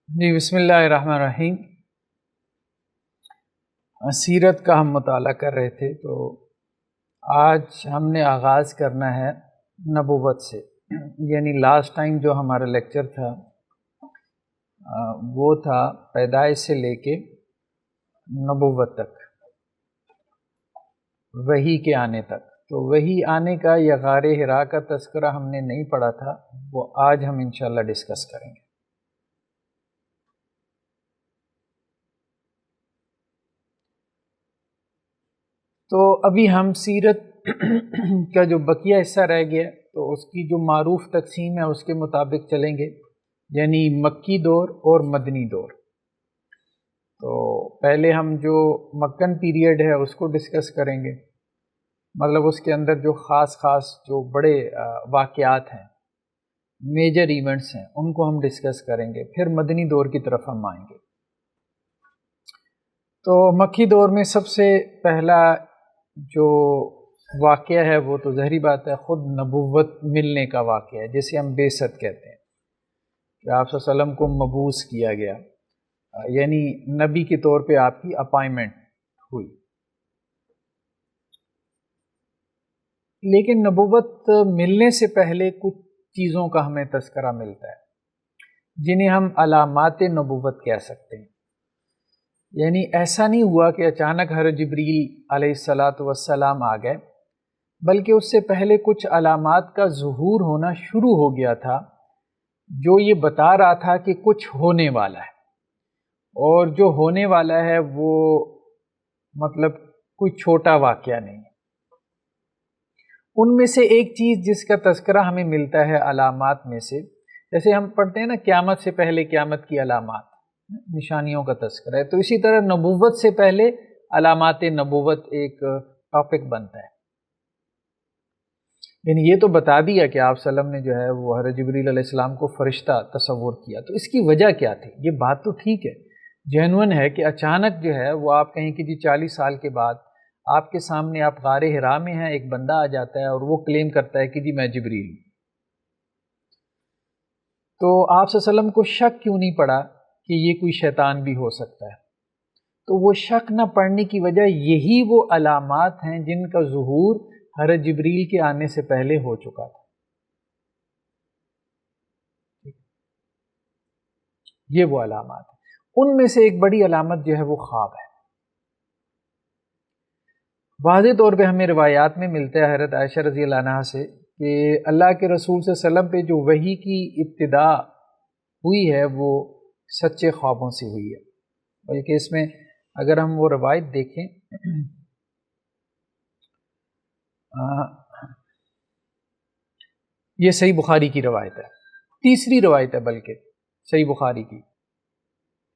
جی بسم اللہ الرحمن الرحیم۔ سیرت کا ہم مطالعہ کر رہے تھے، تو آج ہم نے آغاز کرنا ہے نبوت سے، یعنی لاسٹ ٹائم جو ہمارا لیکچر تھا وہ تھا پیدائش سے لے کے نبوت تک، وحی کے آنے تک۔ تو وحی آنے کا یا غار حرا کا تذکرہ ہم نے نہیں پڑھا تھا، وہ آج ہم انشاءاللہ ڈسکس کریں گے۔ تو ابھی ہم سیرت کا جو بقیہ حصہ رہ گیا تو اس کی جو معروف تقسیم ہے اس کے مطابق چلیں گے، یعنی مکی دور اور مدنی دور۔ تو پہلے ہم جو مکن پیریڈ ہے اس کو ڈسکس کریں گے، مطلب اس کے اندر جو خاص جو بڑے واقعات ہیں، میجر ایونٹس ہیں، ان کو ہم ڈسکس کریں گے۔ پھر مدنی دور کی طرف ہم آئیں گے۔ تو مکی دور میں سب سے پہلا جو واقعہ ہے وہ تو ظاہری بات ہے، خود نبوت ملنے کا واقعہ ہے، جسے ہم بعثت کہتے ہیں کہ آپ صلی اللہ علیہ وسلم کو مبعوث کیا گیا، یعنی نبی کے طور پہ آپ کی اپائنمنٹ ہوئی۔ لیکن نبوت ملنے سے پہلے کچھ چیزوں کا ہمیں تذکرہ ملتا ہے جنہیں ہم علامات نبوت کہہ سکتے ہیں۔ یعنی ایسا نہیں ہوا کہ اچانک حضرت جبریل علیہ السلام آ گئے، بلکہ اس سے پہلے کچھ علامات کا ظہور ہونا شروع ہو گیا تھا جو یہ بتا رہا تھا کہ کچھ ہونے والا ہے، اور جو ہونے والا ہے وہ مطلب کوئی چھوٹا واقعہ نہیں ہے۔ ان میں سے ایک چیز جس کا تذکرہ ہمیں ملتا ہے علامات میں سے، جیسے ہم پڑھتے ہیں نا قیامت سے پہلے قیامت کی علامات، نشانیوں کا تذکرہ ہے، تو اسی طرح نبوت سے پہلے علامات نبوت ایک ٹاپک بنتا ہے۔ یعنی یہ تو بتا دیا کہ آپ صلی اللہ علیہ وسلم نے جو ہے وہ حضرت جبریل علیہ السلام کو فرشتہ تصور کیا، تو اس کی وجہ کیا تھی؟ یہ بات تو ٹھیک ہے، جینون ہے کہ اچانک جو ہے وہ آپ کہیں کہ جی 40 سال کے بعد آپ کے سامنے آپ غار حرا میں ہیں، ایک بندہ آ جاتا ہے اور وہ کلیم کرتا ہے کہ جی میں جبریل ہوں۔ تو آپ صلی اللہ علیہ وسلم کو شک کیوں نہیں پڑا کہ یہ کوئی شیطان بھی ہو سکتا ہے؟ تو وہ شک نہ پڑنے کی وجہ یہی وہ علامات ہیں جن کا ظہور حضرت جبریل کے آنے سے پہلے ہو چکا تھا۔ یہ وہ علامات ہیں، ان میں سے ایک بڑی علامت جو ہے وہ خواب ہے۔ واضح طور پہ ہمیں روایات میں ملتا ہے حضرت عائشہ رضی اللہ عنہا سے کہ اللہ کے رسول صلی اللہ علیہ وسلم پہ جو وحی کی ابتدا ہوئی ہے وہ سچے خوابوں سے ہوئی ہے، بلکہ اس میں اگر ہم وہ روایت دیکھیں، یہ صحیح بخاری کی روایت ہے، تیسری روایت ہے بلکہ صحیح بخاری کی۔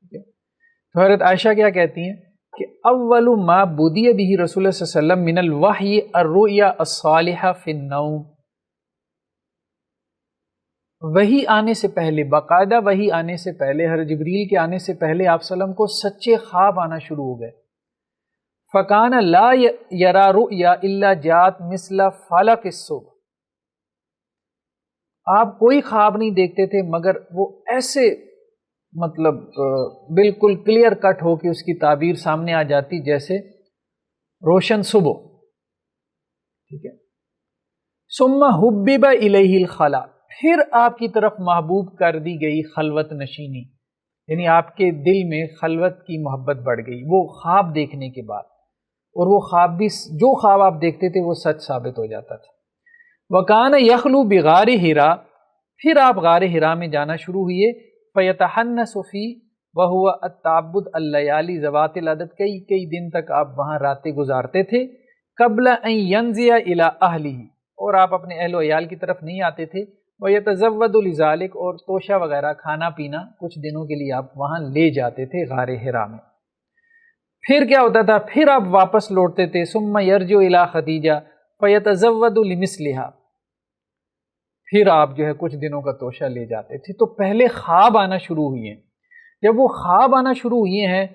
تو حضرت عائشہ کیا کہتی ہیں کہ اول ما بدی به رسول اللہ صلی اللہ علیہ وسلم من الوحی الرؤیا الصالحہ فی النوم، وحی آنے سے پہلے، باقاعدہ وحی آنے سے پہلے، حضرت جبریل کے آنے سے پہلے آپ صلی اللہ علیہ وسلم کو سچے خواب آنا شروع ہو گئے۔ فکان لا یرا رؤیا الا جات مثل فلق الصبح، آپ کوئی خواب نہیں دیکھتے تھے مگر وہ ایسے مطلب بالکل کلیئر کٹ ہو کہ اس کی تعبیر سامنے آ جاتی جیسے روشن صبح، ٹھیک ہے۔ ثم حبب الیہ الخلا، پھر آپ کی طرف محبوب کر دی گئی خلوت نشینی، یعنی آپ کے دل میں خلوت کی محبت بڑھ گئی وہ خواب دیکھنے کے بعد، اور وہ خواب بھی جو خواب آپ دیکھتے تھے وہ سچ ثابت ہو جاتا تھا۔ وَكَانَ يَخْلُو بِغَارِ حِرَا، پھر آپ غار حرا میں جانا شروع ہوئے۔ فَيَتَحَنَّسُ فِي وَهُوَ التَّعَبُّدُ اللَّيَالِ ذَوَاتِ الْعَدَدِ، کئی دن تک آپ وہاں راتیں گزارتے تھے۔ قبل ان ينزع الى اہلہ، اور آپ اپنے اہل و عیال کی طرف نہیں آتے تھے۔ وَيَتَزَوَّدُ لِذَلِكَ، اور توشہ وغیرہ کھانا پینا کچھ دنوں کے لیے آپ وہاں لے جاتے تھے غار حرا میں۔ پھر کیا ہوتا تھا؟ پھر آپ واپس لوٹتے تھے۔ ثم يرجع الى خدیجہ فَيَتَزَوَّدُ لِمِثْلِهَا، پھر آپ جو ہے کچھ دنوں کا توشہ لے جاتے تھے۔ تو پہلے خواب آنا شروع ہوئے ہیں، جب وہ خواب آنا شروع ہوئے ہیں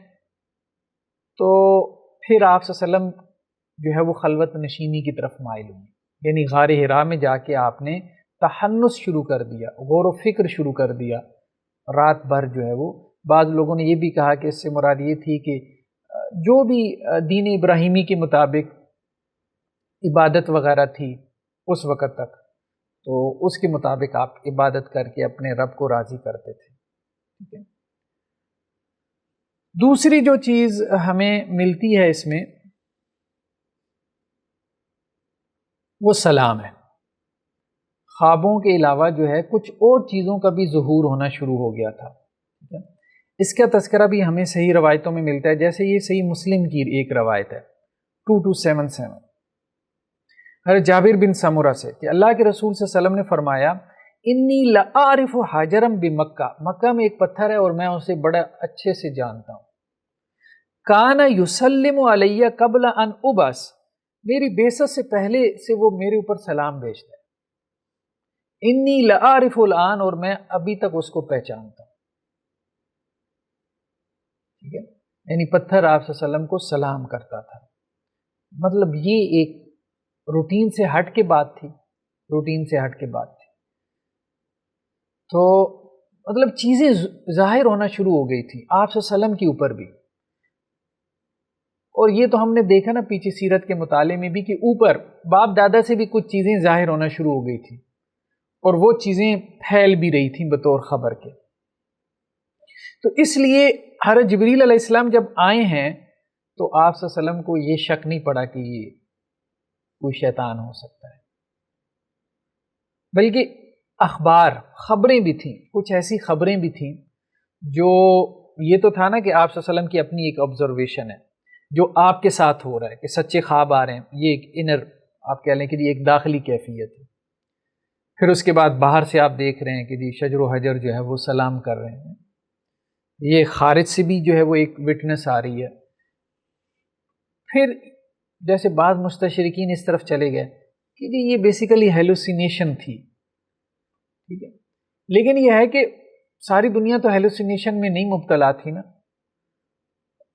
تو پھر آپ صلی اللہ علیہ وسلم جو ہے وہ خلوت نشینی کی طرف مائل ہوئے، یعنی غار حرا میں جا کے آپ نے تحنس شروع کر دیا، غور و فکر شروع کر دیا رات بھر جو ہے وہ، بعض لوگوں نے یہ بھی کہا کہ اس سے مراد یہ تھی کہ جو بھی دین ابراہیمی کے مطابق عبادت وغیرہ تھی اس وقت تک، تو اس کے مطابق آپ عبادت کر کے اپنے رب کو راضی کرتے تھے. ٹھیک ہے. دوسری جو چیز ہمیں ملتی ہے اس میں وہ سلام ہے. خوابوں کے علاوہ جو ہے کچھ اور چیزوں کا بھی ظہور ہونا شروع ہو گیا تھا. ٹھیک ہے. اس کا تذکرہ بھی ہمیں صحیح روایتوں میں ملتا ہے، جیسے یہ صحیح مسلم کی ایک روایت ہے 2277 حضرت جابر بن سمرہ سے کہ اللہ کے رسول صلی اللہ علیہ وسلم نے فرمایا انی لأعرف حجرا بمکہ، مکہ میں ایک پتھر ہے اور میں اسے بڑا اچھے سے جانتا ہوں. کان یسلم علیہ قبل ان ابعث، میری بعثت سے پہلے سے وہ میرے اوپر سلام بھیجتا ہے. انی لأعرف الآن، اور میں ابھی تک اس کو پہچانتا ہوں. ٹھیک ہے. یعنی پتھر آپ صلی اللہ علیہ وسلم کو سلام کرتا تھا. مطلب یہ ایک روٹین سے ہٹ کے بات تھی، روٹین سے ہٹ کے بات تھی. تو مطلب چیزیں ظاہر ہونا شروع ہو گئی تھی آپ صلی اللہ علیہ وسلم کے اوپر بھی. اور یہ تو ہم نے دیکھا نا پیچھے سیرت کے مطالعے میں بھی کہ اوپر باپ دادا سے بھی کچھ چیزیں ظاہر ہونا شروع ہو گئی تھی اور وہ چیزیں پھیل بھی رہی تھیں بطور خبر کے. تو اس لیے حضرت جبریل علیہ السلام جب آئے ہیں تو آپ صلی اللہ علیہ وسلم کو یہ شک نہیں پڑا کہ یہ کوئی شیطان ہو سکتا ہے، بلکہ خبریں بھی تھیں، کچھ ایسی خبریں بھی تھیں جو یہ تو تھا نا کہ آپ صلی اللہ علیہ وسلم کی اپنی ایک آبزرویشن ہے جو آپ کے ساتھ ہو رہا ہے کہ سچے خواب آ رہے ہیں، یہ ایک انر آپ کہہ لیں کہ یہ ایک داخلی کیفیت ہے. پھر اس کے بعد باہر سے آپ دیکھ رہے ہیں کہ جی شجر و حجر جو ہے وہ سلام کر رہے ہیں. یہ خارج سے بھی جو ہے وہ ایک وٹنس آ رہی ہے. پھر جیسے بعض مستشرقین اس طرف چلے گئے کہ جی یہ بیسیکلی ہیلوسینیشن تھی. ٹھیک ہے. لیکن یہ ہے کہ ساری دنیا تو ہیلوسینیشن میں نہیں مبتلا تھی نا،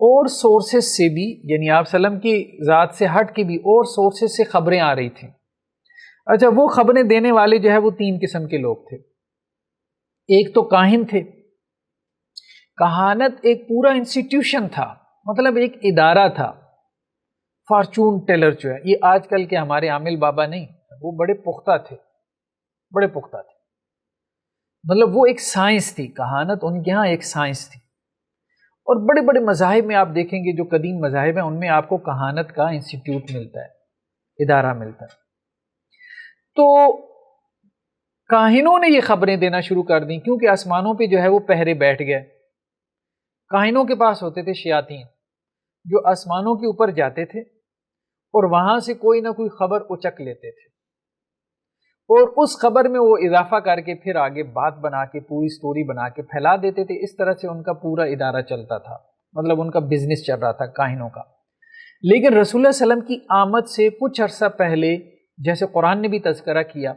اور سورسز سے بھی، یعنی آپ صلی اللہ علیہ وسلم کی ذات سے ہٹ کے بھی اور سورسز سے خبریں آ رہی تھیں. اچھا، وہ خبریں دینے والے جو ہے وہ 3 قسم کے لوگ تھے. ایک تو کاہن تھے. کہانت ایک پورا انسٹیٹیوشن تھا، مطلب ایک ادارہ تھا. فارچون ٹیلر جو ہے، یہ آج کل کے ہمارے عامل بابا نہیں، وہ بڑے پختہ تھے، بڑے پختہ تھے. مطلب وہ ایک سائنس تھی، کہانت ان کے ہاں ایک سائنس تھی. اور بڑے بڑے مذاہب میں آپ دیکھیں گے جو قدیم مذاہب ہیں ان میں آپ کو کہانت کا انسٹیٹیوٹ ملتا ہے، ادارہ ملتا ہے. تو کاہنوں نے یہ خبریں دینا شروع کر دیں کیونکہ آسمانوں پہ جو ہے وہ پہرے بیٹھ گئے. کاہنوں کے پاس ہوتے تھے شیاطین جو آسمانوں کے اوپر جاتے تھے اور وہاں سے کوئی نہ کوئی خبر اچک لیتے تھے اور اس خبر میں وہ اضافہ کر کے پھر آگے بات بنا کے پوری سٹوری بنا کے پھیلا دیتے تھے. اس طرح سے ان کا پورا ادارہ چلتا تھا، مطلب ان کا بزنس چل رہا تھا کاہنوں کا. لیکن رسول اللہ صلی اللہ علیہ وسلم کی آمد سے کچھ عرصہ پہلے، جیسے قرآن نے بھی تذکرہ کیا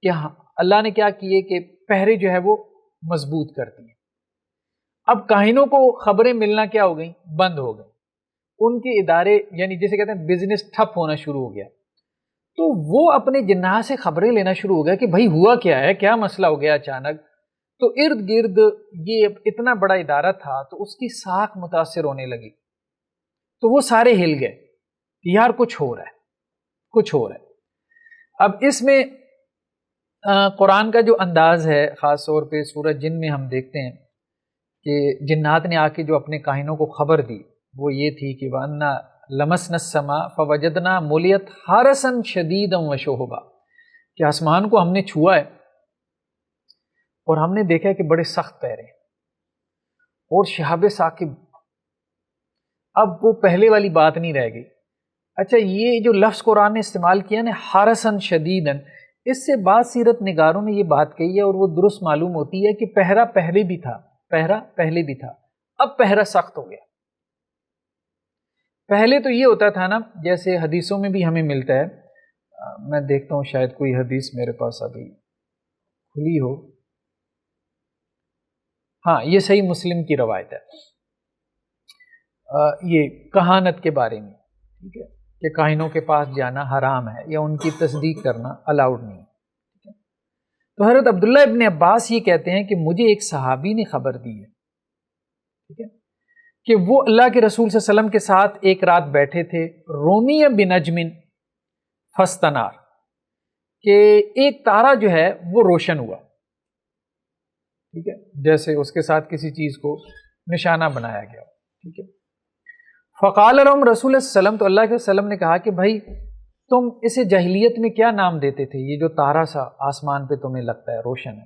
کہ اللہ نے کیا کیے کہ پہرے جو ہے وہ مضبوط کر دیے. اب کاہنوں کو خبریں ملنا کیا ہو گئیں؟ بند ہو گئیں. ان کے ادارے یعنی جسے کہتے ہیں بزنس ٹھپ ہونا شروع ہو گیا. تو وہ اپنے جنات سے خبریں لینا شروع ہو گیا کہ بھائی ہوا کیا ہے، کیا مسئلہ ہو گیا اچانک. تو ارد گرد یہ اتنا بڑا ادارہ تھا تو اس کی ساکھ متاثر ہونے لگی. تو وہ سارے ہل گئے کہ یار کچھ ہو رہا ہے، کچھ ہو رہا ہے. اب اس میں قرآن کا جو انداز ہے، خاص طور پہ سورہ جن میں ہم دیکھتے ہیں کہ جنات نے آ کے جو اپنے کاہنوں کو خبر دی وہ یہ تھی کہ وَأَنَّا لَمَسْنَا السَّمَاءَ فَوَجَدْنَا مُلِيَتْ حَرَسًا شَدِيدًا وَشُهُبًا، کہ آسمان کو ہم نے چھوا ہے اور ہم نے دیکھا ہے کہ بڑے سخت پہرے اور شہاب ثاقب. اب وہ پہلے والی بات نہیں رہ گئی. اچھا، یہ جو لفظ قرآن نے استعمال کیا نا حَرَسًا شَدِيدًا، اس سے بعض سیرت نگاروں نے یہ بات کہی ہے اور وہ درست معلوم ہوتی ہے کہ پہرا پہلے بھی تھا، پہرا پہلے بھی تھا، اب پہرا سخت ہو گیا. پہلے تو یہ ہوتا تھا نا، جیسے حدیثوں میں بھی ہمیں ملتا ہے، میں دیکھتا ہوں شاید کوئی حدیث میرے پاس ابھی کھلی ہو. ہاں، یہ صحیح مسلم کی روایت ہے یہ کہانت کے بارے میں. ٹھیک ہے، کہ کاہنوں کے پاس جانا حرام ہے یا ان کی تصدیق کرنا الاؤڈ نہیں ہے. تو حضرت عبداللہ ابن عباس یہ کہتے ہیں کہ مجھے ایک صحابی نے خبر دی ہے، ٹھیک ہے، کہ وہ اللہ کے رسول صلی اللہ علیہ وسلم کے ساتھ ایک رات بیٹھے تھے، رومی بنجم فاستنار، کہ ایک تارا جو ہے وہ روشن ہوا، ٹھیک ہے، جیسے اس کے ساتھ کسی چیز کو نشانہ بنایا گیا، ٹھیک ہے۔ فقال لهم رسول اللہ صلی اللہ علیہ وسلم، تو اللہ کے وسلم نے کہا کہ بھائی تم اسے جاہلیت میں کیا نام دیتے تھے، یہ جو تارا سا آسمان پہ تمہیں لگتا ہے روشن ہے،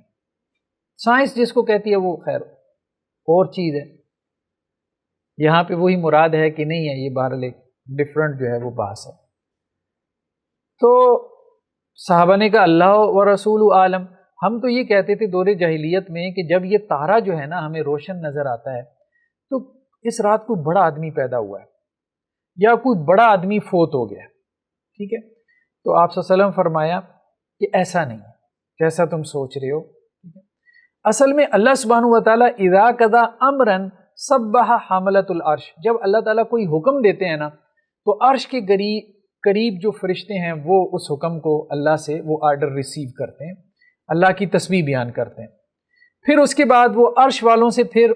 سائنس جس کو کہتی ہے وہ خیر اور چیز ہے، یہاں پہ وہی مراد ہے کہ نہیں ہے، یہ بہرحال ایک ڈفرنٹ جو ہے وہ بحث ہے۔ تو صحابہ نے کہا اللہ و رسول عالم، ہم تو یہ کہتے تھے دور جاہلیت میں کہ جب یہ تارا جو ہے نا ہمیں روشن نظر آتا ہے تو اس رات کوئی بڑا آدمی پیدا ہوا ہے یا کوئی بڑا آدمی فوت ہو گیا، ٹھیک ہے۔ تو آپ صلی اللہ علیہ وسلم فرمایا کہ ایسا نہیں ہے جیسا تم سوچ رہے ہو، اصل میں اللہ سبحانہ و تعالیٰ اذا قضا امرا سبح حملۃ العرش، جب اللہ تعالیٰ کوئی حکم دیتے ہیں نا تو عرش کے قریب جو فرشتے ہیں وہ اس حکم کو اللہ سے وہ آرڈر ریسیو کرتے ہیں، اللہ کی تسبیح بیان کرتے ہیں، پھر اس کے بعد وہ عرش والوں سے پھر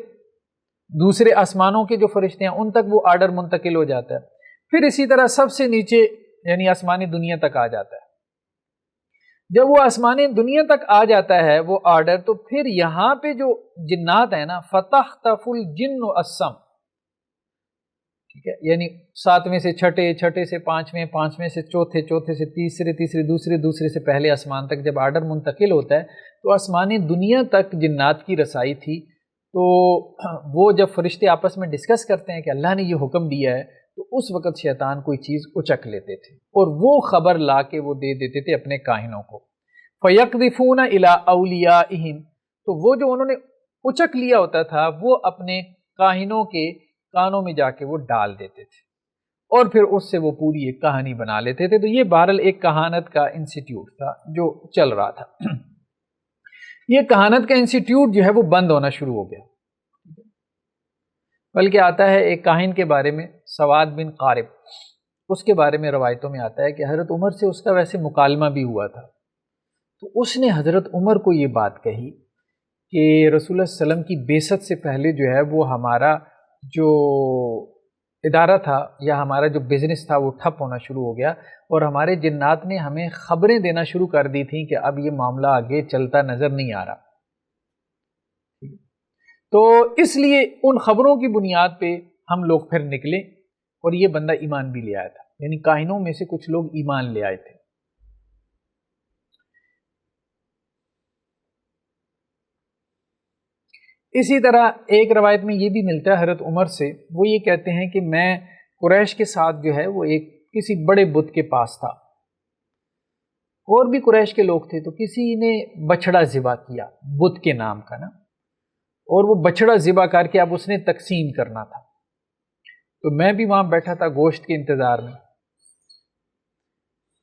دوسرے آسمانوں کے جو فرشتے ہیں ان تک وہ آرڈر منتقل ہو جاتا ہے، پھر اسی طرح سب سے نیچے یعنی آسمانی دنیا تک آ جاتا ہے۔ جب وہ آسمانی دنیا تک آ جاتا ہے وہ آرڈر، تو پھر یہاں پہ جو جنات ہیں نا فتخطف الجن السم، ٹھیک ہے، یعنی ساتویں سے چھٹے، چھٹے سے پانچویں، پانچویں سے چوتھے، چوتھے سے تیسرے، تیسرے دوسرے، دوسرے سے پہلے آسمان تک جب آرڈر منتقل ہوتا ہے تو آسمانی دنیا تک جنات کی رسائی تھی۔ تو وہ جب فرشتے آپس میں ڈسکس کرتے ہیں کہ اللہ نے یہ حکم دیا ہے تو اس وقت شیطان کوئی چیز اچک لیتے تھے اور وہ خبر لا کے وہ دے دیتے تھے اپنے کاہنوں کو، فَيَقْذِفُونَ إِلَىٰ أَوْلِيَائِهِمْ، تو وہ جو انہوں نے اچک لیا ہوتا تھا وہ اپنے کاہنوں کے کانوں میں جا کے وہ ڈال دیتے تھے اور پھر اس سے وہ پوری ایک کہانی بنا لیتے تھے۔ تو یہ بہرحال ایک کہانت کا انسٹیٹیوٹ تھا جو چل رہا تھا۔ یہ کہانت کا انسٹیٹیوٹ جو ہے وہ بند ہونا شروع ہو گیا، بلکہ آتا ہے ایک کاہن کے بارے میں سواد بن قارب، اس کے بارے میں روایتوں میں آتا ہے کہ حضرت عمر سے اس کا ویسے مکالمہ بھی ہوا تھا، تو اس نے حضرت عمر کو یہ بات کہی کہ رسول اللہ صلی اللہ علیہ وسلم کی بعثت سے پہلے جو ہے وہ ہمارا جو ادارہ تھا یا ہمارا جو بزنس تھا وہ ٹھپ ہونا شروع ہو گیا اور ہمارے جنات نے ہمیں خبریں دینا شروع کر دی تھیں کہ اب یہ معاملہ آگے چلتا نظر نہیں آ رہا، تو اس لیے ان خبروں کی بنیاد پہ ہم لوگ پھر نکلے اور یہ بندہ ایمان بھی لے آیا تھا، یعنی کاہنوں میں سے کچھ لوگ ایمان لے آئے تھے۔ اسی طرح ایک روایت میں یہ بھی ملتا ہے حضرت عمر سے، وہ یہ کہتے ہیں کہ میں قریش کے ساتھ جو ہے وہ ایک کسی بڑے بت کے پاس تھا، اور بھی قریش کے لوگ تھے، تو کسی نے بچڑا ذبح کیا بت کے نام کا نا، اور وہ بچڑا ذبح کر کے اب اس نے تقسیم کرنا تھا، تو میں بھی وہاں بیٹھا تھا گوشت کے انتظار میں،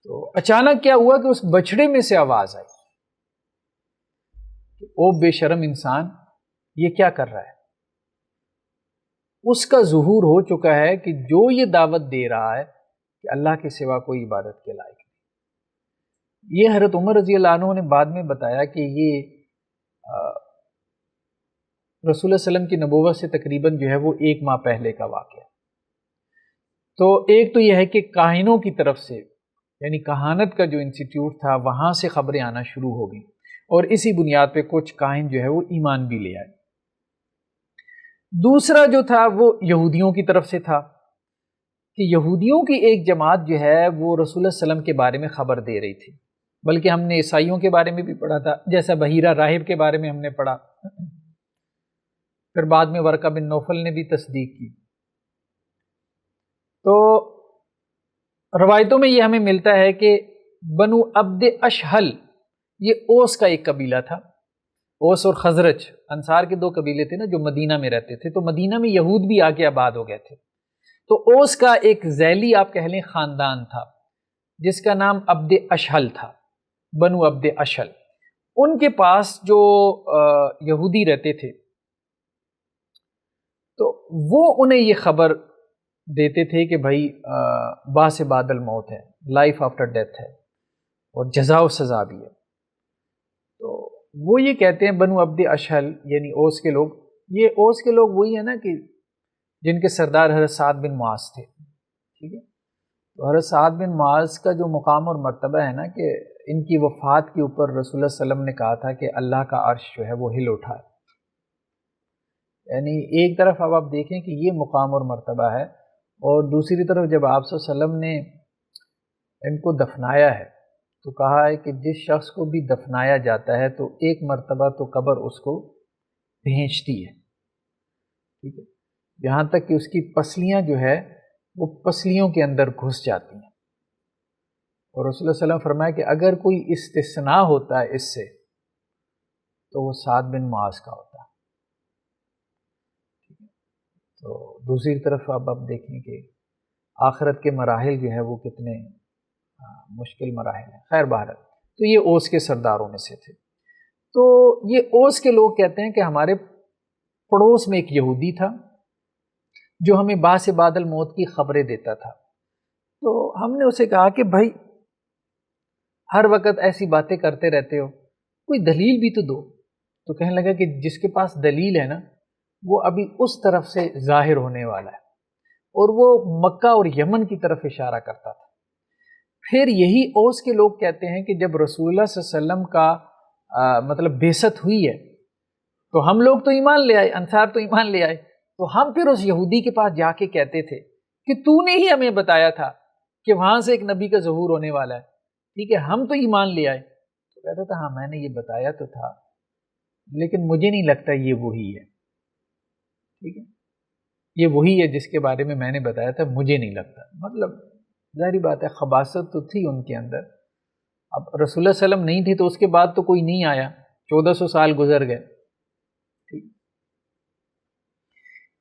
تو اچانک کیا ہوا کہ اس بچڑے میں سے آواز آئی کہ او بے شرم انسان یہ کیا کر رہا ہے، اس کا ظہور ہو چکا ہے کہ جو یہ دعوت دے رہا ہے کہ اللہ کے سوا کوئی عبادت کے لائق نہیں۔ یہ حضرت عمر رضی اللہ عنہ نے بعد میں بتایا کہ یہ رسول اللہ علیہ وسلم کی نبوت سے تقریباً جو ہے وہ 1 ماہ پہلے کا واقعہ۔ تو ایک تو یہ ہے کہ کاہنوں کی طرف سے یعنی کہانت کا جو انسٹیٹیوٹ تھا وہاں سے خبریں آنا شروع ہو گئیں اور اسی بنیاد پہ کچھ کاہن جو ہے وہ ایمان بھی لے آئے۔ دوسرا جو تھا وہ یہودیوں کی طرف سے تھا کہ یہودیوں کی ایک جماعت جو ہے وہ رسول اللہ علیہ وسلم کے بارے میں خبر دے رہی تھی، بلکہ ہم نے عیسائیوں کے بارے میں بھی پڑھا تھا، جیسا بحیرہ راہب کے بارے میں ہم نے پڑھا، پھر بعد میں ورقہ بن نوفل نے بھی تصدیق کی۔ تو روایتوں میں یہ ہمیں ملتا ہے کہ بنو عبد اشہل یہ اوس کا ایک قبیلہ تھا، اوس اور خزرج انصار کے 2 قبیلے تھے نا جو مدینہ میں رہتے تھے، تو مدینہ میں یہود بھی آ کے آباد ہو گئے تھے، تو اوس کا ایک ذیلی آپ کہہ لیں خاندان تھا جس کا نام عبد اشہل تھا، بنو عبد اشہل۔ ان کے پاس جو یہودی رہتے تھے تو وہ انہیں یہ خبر دیتے تھے کہ بھائی بعث بعد الموت ہے، لائف آفٹر ڈیتھ ہے اور جزا و سزا بھی ہے۔ تو وہ یہ کہتے ہیں بنو عبد اشہل یعنی اوس کے لوگ، یہ اوس کے لوگ وہی ہے نا کہ جن کے سردار حضرت سعد بن معاذ تھے، ٹھیک ہے. تو حضرت سعد بن معاذ کا جو مقام اور مرتبہ ہے نا کہ ان کی وفات کے اوپر رسول اللہ صلی اللہ علیہ وسلم نے کہا تھا کہ اللہ کا عرش جو ہے وہ ہل اٹھا ہے. یعنی ایک طرف اب آپ دیکھیں کہ یہ مقام اور مرتبہ ہے، اور دوسری طرف جب آپ صلی اللہ علیہ وسلم نے ان کو دفنایا ہے تو کہا ہے کہ جس شخص کو بھی دفنایا جاتا ہے تو ایک مرتبہ تو قبر اس کو بھینچتی ہے، ٹھیک ہے، یہاں تک کہ اس کی پسلیاں جو ہے وہ پسلیوں کے اندر گھس جاتی ہیں. اور رسول اللہ صلی اللہ علیہ وسلم فرمایا کہ اگر کوئی استثناء ہوتا ہے اس سے تو وہ سعد بن معاذ کا ہوتا ہے. تو دوسری طرف اب آپ دیکھیں کہ آخرت کے مراحل جو ہے وہ کتنے مشکل مراحل ہیں. خیر بہرحال تو یہ اوس کے سرداروں میں سے تھے. تو یہ اوس کے لوگ کہتے ہیں کہ ہمارے پڑوس میں ایک یہودی تھا جو ہمیں باس بعد الموت کی خبریں دیتا تھا. تو ہم نے اسے کہا کہ بھائی ہر وقت ایسی باتیں کرتے رہتے ہو، کوئی دلیل بھی تو دو. تو کہنے لگا کہ جس کے پاس دلیل ہے نا وہ ابھی اس طرف سے ظاہر ہونے والا ہے، اور وہ مکہ اور یمن کی طرف اشارہ کرتا تھا. پھر یہی اوس کے لوگ کہتے ہیں کہ جب رسول اللہ صلی اللہ علیہ وسلم کا مطلب بعثت ہوئی ہے تو ہم لوگ تو ایمان لے آئے، انصار تو ایمان لے آئے، تو ہم پھر اس یہودی کے پاس جا کے کہتے تھے کہ تو نے ہی ہمیں بتایا تھا کہ وہاں سے ایک نبی کا ظہور ہونے والا ہے، ٹھیک ہے، ہم تو ایمان لے آئے. تو کہتا تھا ہاں میں نے یہ بتایا تو تھا لیکن مجھے نہیں لگتا یہ وہی ہے، ٹھیک ہے، یہ وہی ہے جس کے بارے میں نے بتایا تھا، مجھے نہیں لگتا. مطلب ظاہری بات ہے خباثت تو تھی ان کے اندر. اب رسول اللہ صلی اللہ علیہ وسلم نہیں تھی تو اس کے بعد تو کوئی نہیں آیا، 1400 سال گزر گئے. ٹھیک.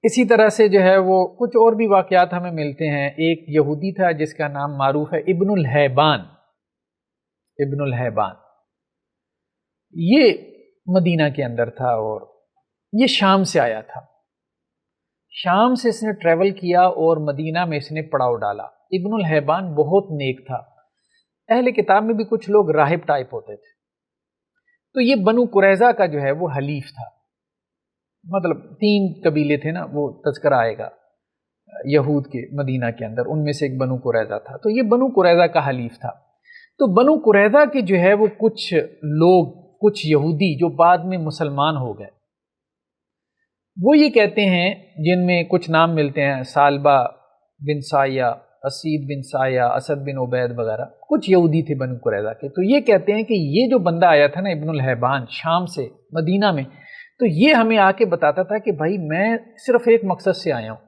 اسی طرح سے جو ہے وہ کچھ اور بھی واقعات ہمیں ملتے ہیں. ایک یہودی تھا جس کا نام معروف ہے ابن الحیبان. ابن الحیبان یہ مدینہ کے اندر تھا اور یہ شام سے آیا تھا. شام سے اس نے ٹریول کیا اور مدینہ میں اس نے پڑاؤ ڈالا. ابن الحیبان بہت نیک تھا. اہل کتاب میں بھی کچھ لوگ راہب ٹائپ ہوتے تھے. تو یہ بنو قریظہ کا جو ہے وہ حلیف تھا. مطلب 3 قبیلے تھے نا، وہ تذکرہ آئے گا یہود کے مدینہ کے اندر، ان میں سے ایک بنو قریظہ تھا. تو یہ بنو قریظہ کا حلیف تھا. تو بنو قریظہ کے جو ہے وہ کچھ لوگ، کچھ یہودی جو بعد میں مسلمان ہو گئے، وہ یہ کہتے ہیں، جن میں کچھ نام ملتے ہیں، سالبہ بن سایہ، اسید بن سایہ، اسد بن عبید وغیرہ، کچھ یہودی تھے بنو قریظہ کے. تو یہ کہتے ہیں کہ یہ جو بندہ آیا تھا نا ابن الحیبان شام سے مدینہ میں، تو یہ ہمیں آ کے بتاتا تھا کہ بھائی میں صرف ایک مقصد سے آیا ہوں،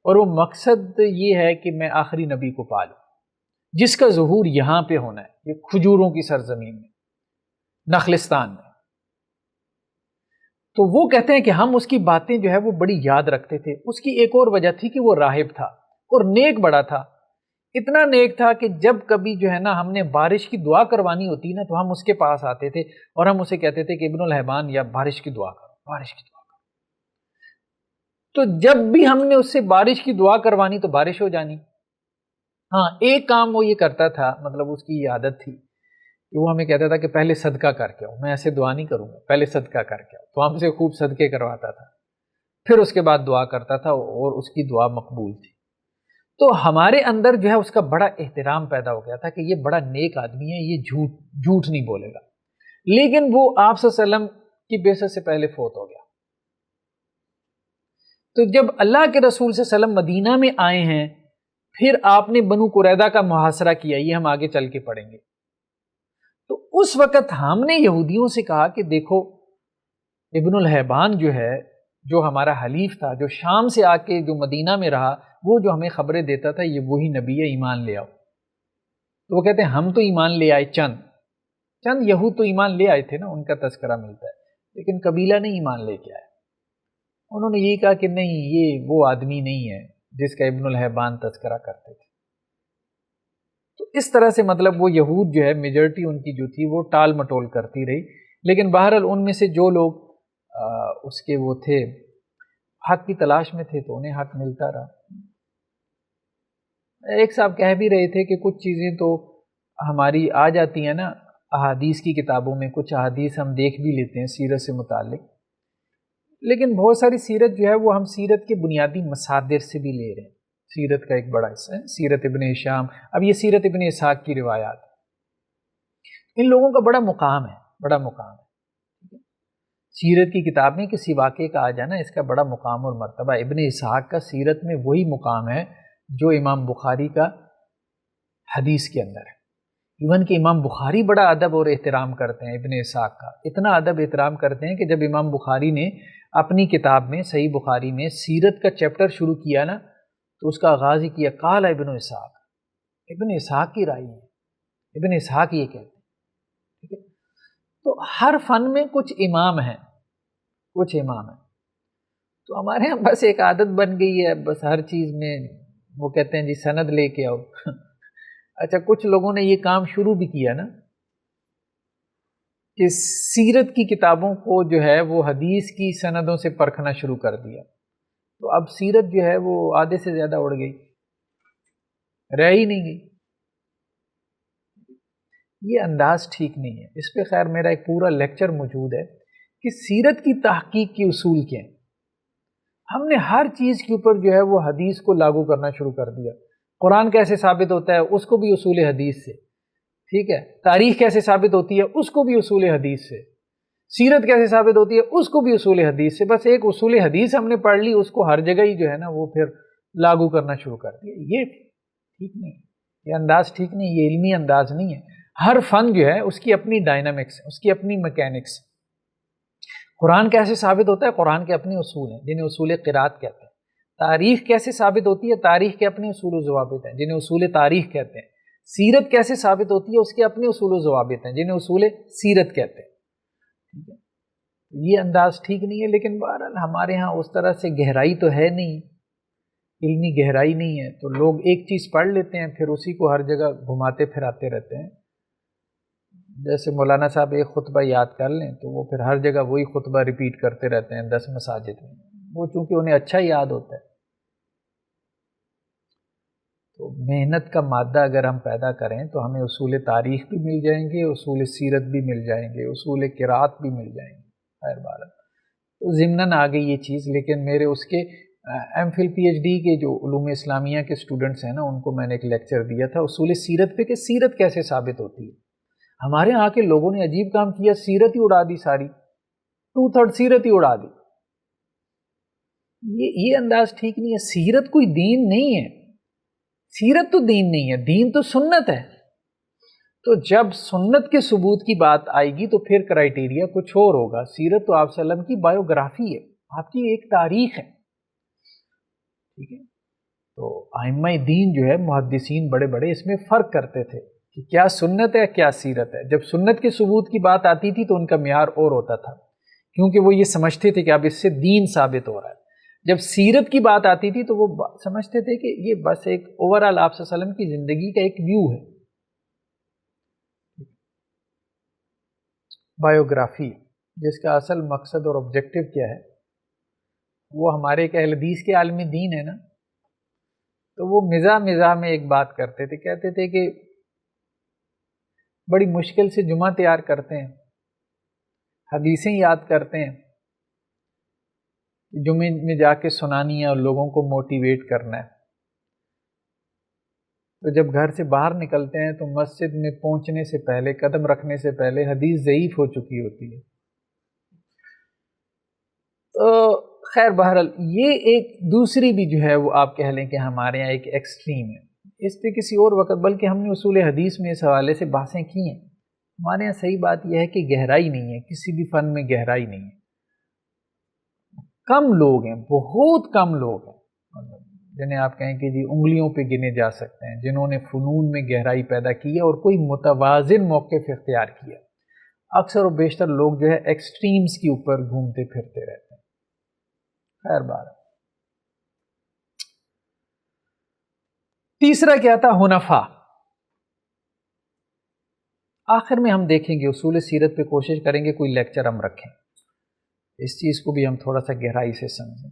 اور وہ مقصد یہ ہے کہ میں آخری نبی کو پالوں جس کا ظہور یہاں پہ ہونا ہے، یہ کھجوروں کی سرزمین میں، نخلستان میں. تو وہ کہتے ہیں کہ ہم اس کی باتیں جو ہے وہ بڑی یاد رکھتے تھے. اس کی ایک اور وجہ تھی کہ وہ راہب تھا اور نیک بڑا تھا. اتنا نیک تھا کہ جب کبھی جو ہے نا ہم نے بارش کی دعا کروانی ہوتی نا تو ہم اس کے پاس آتے تھے اور ہم اسے کہتے تھے کہ ابن الحیبان یا بارش کی دعا کرو، بارش کی دعا کرو. تو جب بھی ہم نے اس سے بارش کی دعا کروانی تو بارش ہو جانی. ہاں ایک کام وہ یہ کرتا تھا، مطلب اس کی یہ عادت تھی کہ وہ ہمیں کہتا تھا کہ پہلے صدقہ کر کے آؤ. میں ایسے دعا نہیں کروں گا، پہلے صدقہ کر کے آؤ. تو ہم سے خوب صدقے کرواتا تھا، پھر اس کے بعد دعا کرتا تھا اور اس کی دعا مقبول تھی. تو ہمارے اندر جو ہے اس کا بڑا احترام پیدا ہو گیا تھا کہ یہ بڑا نیک آدمی ہے، یہ جھوٹ نہیں بولے گا. لیکن وہ آپ صلی اللہ علیہ وسلم کی بعثت سے پہلے فوت ہو گیا. تو جب اللہ کے رسول صلی اللہ علیہ وسلم مدینہ میں آئے ہیں، پھر آپ نے بنو قریظہ کا محاصرہ کیا. یہ ہم آگے چل کے پڑھیں گے. تو اس وقت ہم نے یہودیوں سے کہا کہ دیکھو ابن الحیبان جو ہے، جو ہمارا حلیف تھا، جو شام سے آ کے جو مدینہ میں رہا، وہ جو ہمیں خبریں دیتا تھا یہ وہی نبی ہے، ایمان لے آؤ. تو وہ کہتے ہیں ہم تو ایمان لے آئے، چند یہود تو ایمان لے آئے تھے نا، ان کا تذکرہ ملتا ہے، لیکن قبیلہ نہیں ایمان لے کے آئے. انہوں نے یہی کہا کہ نہیں، یہ وہ آدمی نہیں ہے جس کا ابن الحیبان تذکرہ کرتے تھے. تو اس طرح سے مطلب وہ یہود جو ہے میجورٹی ان کی جو تھی وہ ٹال مٹول کرتی رہی. لیکن بہرحال ان میں سے جو لوگ اس کے وہ تھے، حق کی تلاش میں تھے، تو انہیں حق ملتا رہا. ایک صاحب کہہ بھی رہے تھے کہ کچھ چیزیں تو ہماری آ جاتی ہیں نا احادیث کی کتابوں میں کچھ احادیث ہم دیکھ بھی لیتے ہیں سیرت سے متعلق، لیکن بہت ساری سیرت جو ہے وہ ہم سیرت کے بنیادی مصادر سے بھی لے رہے ہیں۔ سیرت کا ایک بڑا حصہ ہے سیرت ابن ہشام، اب یہ سیرت ابن اسحاق کی روایات، ان لوگوں کا بڑا مقام ہے، بڑا مقام ہے۔ سیرت کی کتاب میں کسی واقعے کا آ جانا اس کا بڑا مقام اور مرتبہ۔ ابن اسحاق کا سیرت میں وہی مقام ہے جو امام بخاری کا حدیث کے اندر ہے۔ ایون کہ امام بخاری بڑا ادب اور احترام کرتے ہیں ابن اسحاق کا، اتنا ادب احترام کرتے ہیں کہ جب امام بخاری نے اپنی کتاب میں صحیح بخاری میں سیرت کا چیپٹر شروع کیا نا، تو اس کا آغاز ہی کیا قال ابن اسحاق، ابن اسحاق کی رائے ہے، ابن اسحاق یہ کہتے ہیں، ٹھیک ہے۔ تو ہر فن میں کچھ امام ہیں، کچھ امام ہیں۔ تو ہمارے یہاں بس ایک عادت بن گئی ہے، بس ہر چیز میں وہ کہتے ہیں جی سند لے کے آؤ۔ اچھا کچھ لوگوں نے یہ کام شروع بھی کیا نا کہ سیرت کی کتابوں کو جو ہے وہ حدیث کی سندوں سے پرکھنا شروع کر دیا، تو اب سیرت جو ہے وہ آدھے سے زیادہ اڑ گئی، رہ ہی نہیں گئی۔ یہ انداز ٹھیک نہیں ہے، اس پہ خیر میرا ایک پورا لیکچر موجود ہے کہ سیرت کی تحقیق کے اصول کیا ہیں۔ ہم نے ہر چیز کے اوپر جو ہے وہ حدیث کو لاگو کرنا شروع کر دیا۔ قرآن کیسے ثابت ہوتا ہے اس کو بھی اصول حدیث سے، ٹھیک ہے۔ تاریخ کیسے ثابت ہوتی ہے اس کو بھی اصول حدیث سے، سیرت کیسے ثابت ہوتی ہے اس کو بھی اصول حدیث سے۔ بس ایک اصول حدیث ہم نے پڑھ لی، اس کو ہر جگہ ہی جو ہے نا وہ پھر لاگو کرنا شروع کر دیا۔ یہ ٹھیک نہیں، یہ انداز ٹھیک نہیں، یہ علمی انداز نہیں ہے۔ ہر فن جو ہے اس کی اپنی ڈائنامکس ہے، اس کی اپنی میکینکس۔ قرآن کیسے ثابت ہوتا ہے، قرآن کے اپنے اصول ہیں جنہیں اصول قرات کہتے ہیں۔ تاریخ کیسے ثابت ہوتی ہے، تاریخ کے اپنے اصول و ضوابط ہیں جنہیں اصول تاریخ کہتے ہیں۔ سیرت کیسے ثابت ہوتی ہے، اس کے اپنے اصول و ضوابط ہیں جنہیں اصول سیرت کہتے ہیں، ٹھیک ہے۔ یہ انداز ٹھیک نہیں ہے، لیکن بہرحال ہمارے ہاں اس طرح سے گہرائی تو ہے نہیں، علمی گہرائی نہیں ہے، تو لوگ ایک چیز پڑھ لیتے ہیں پھر اسی کو ہر جگہ گھماتے پھراتے رہتے ہیں۔ جیسے مولانا صاحب ایک خطبہ یاد کر لیں تو وہ پھر ہر جگہ وہی خطبہ ریپیٹ کرتے رہتے ہیں 10 مساجد میں، وہ چونکہ انہیں اچھا یاد ہوتا ہے۔ تو محنت کا مادہ اگر ہم پیدا کریں تو ہمیں اصول تاریخ بھی مل جائیں گے، اصول سیرت بھی مل جائیں گے، اصول قرات بھی مل جائیں گے، خیر بارہ تو ضمناً آ گئی یہ چیز۔ لیکن میرے اس کے M phil P H D کے جو علوم اسلامیہ کے اسٹوڈنٹس ہیں نا، ان کو میں نے ایک لیکچر دیا تھا اصول سیرت پہ کہ سیرت کیسے ثابت ہوتی ہے۔ ہمارے ہاں کے لوگوں نے عجیب کام کیا، سیرت ہی اڑا دی ساری، 2/3 سیرت ہی اڑا دی۔ یہ انداز ٹھیک نہیں ہے۔ سیرت کوئی دین نہیں ہے، سیرت تو دین نہیں ہے، دین تو سنت ہے۔ تو جب سنت کے ثبوت کی بات آئے گی تو پھر کرائیٹیریا کچھ اور ہوگا۔ سیرت تو آپ صلی اللہ علیہ وسلم کی بایوگرافی ہے، آپ کی ایک تاریخ ہے، ٹھیک ہے۔ تو ائمہ دین جو ہے محدثین بڑے بڑے اس میں فرق کرتے تھے کہ کیا سنت ہے کیا سیرت ہے۔ جب سنت کے ثبوت کی بات آتی تھی تو ان کا معیار اور ہوتا تھا، کیونکہ وہ یہ سمجھتے تھے کہ اب اس سے دین ثابت ہو رہا ہے۔ جب سیرت کی بات آتی تھی تو وہ سمجھتے تھے کہ یہ بس ایک اوورآل آپ صلی اللہ علیہ وسلم کی زندگی کا ایک ویو ہے، بایوگرافی، جس کا اصل مقصد اور آبجیکٹو کیا ہے۔ وہ ہمارے ایک اہل حدیث کے عالم دین ہے نا، تو وہ مزاح میں ایک بات کرتے تھے، کہتے تھے کہ بڑی مشکل سے جمعہ تیار کرتے ہیں، حدیثیں یاد کرتے ہیں، جمعے میں جا کے سنانی ہے اور لوگوں کو موٹیویٹ کرنا ہے۔ تو جب گھر سے باہر نکلتے ہیں تو مسجد میں پہنچنے سے پہلے، قدم رکھنے سے پہلے حدیث ضعیف ہو چکی ہوتی ہے۔ تو خیر بہرحال یہ ایک دوسری بھی جو ہے وہ آپ کہہ لیں کہ ہمارے یہاں ایک ایکسٹریم ہے، اس پہ کسی اور وقت، بلکہ ہم نے اصول حدیث میں اس حوالے سے بحثیں کی ہیں۔ ہمارے یہاں صحیح بات یہ ہے کہ گہرائی نہیں ہے، کسی بھی فن میں گہرائی نہیں ہے۔ کم لوگ ہیں، بہت کم لوگ ہیں جنہیں آپ کہیں کہ جی انگلیوں پہ گنے جا سکتے ہیں جنہوں نے فنون میں گہرائی پیدا کی ہے اور کوئی متوازن موقف اختیار کیا۔ اکثر و بیشتر لوگ جو ہے ایکسٹریمز کے اوپر گھومتے پھرتے رہتے ہیں، خیر بار۔ تیسرا کیا تھا؟ حنفا۔ آخر میں ہم دیکھیں گے اصول سیرت پہ کوشش کریں گے کوئی لیکچر ہم رکھیں، اس چیز کو بھی ہم تھوڑا سا گہرائی سے سمجھیں۔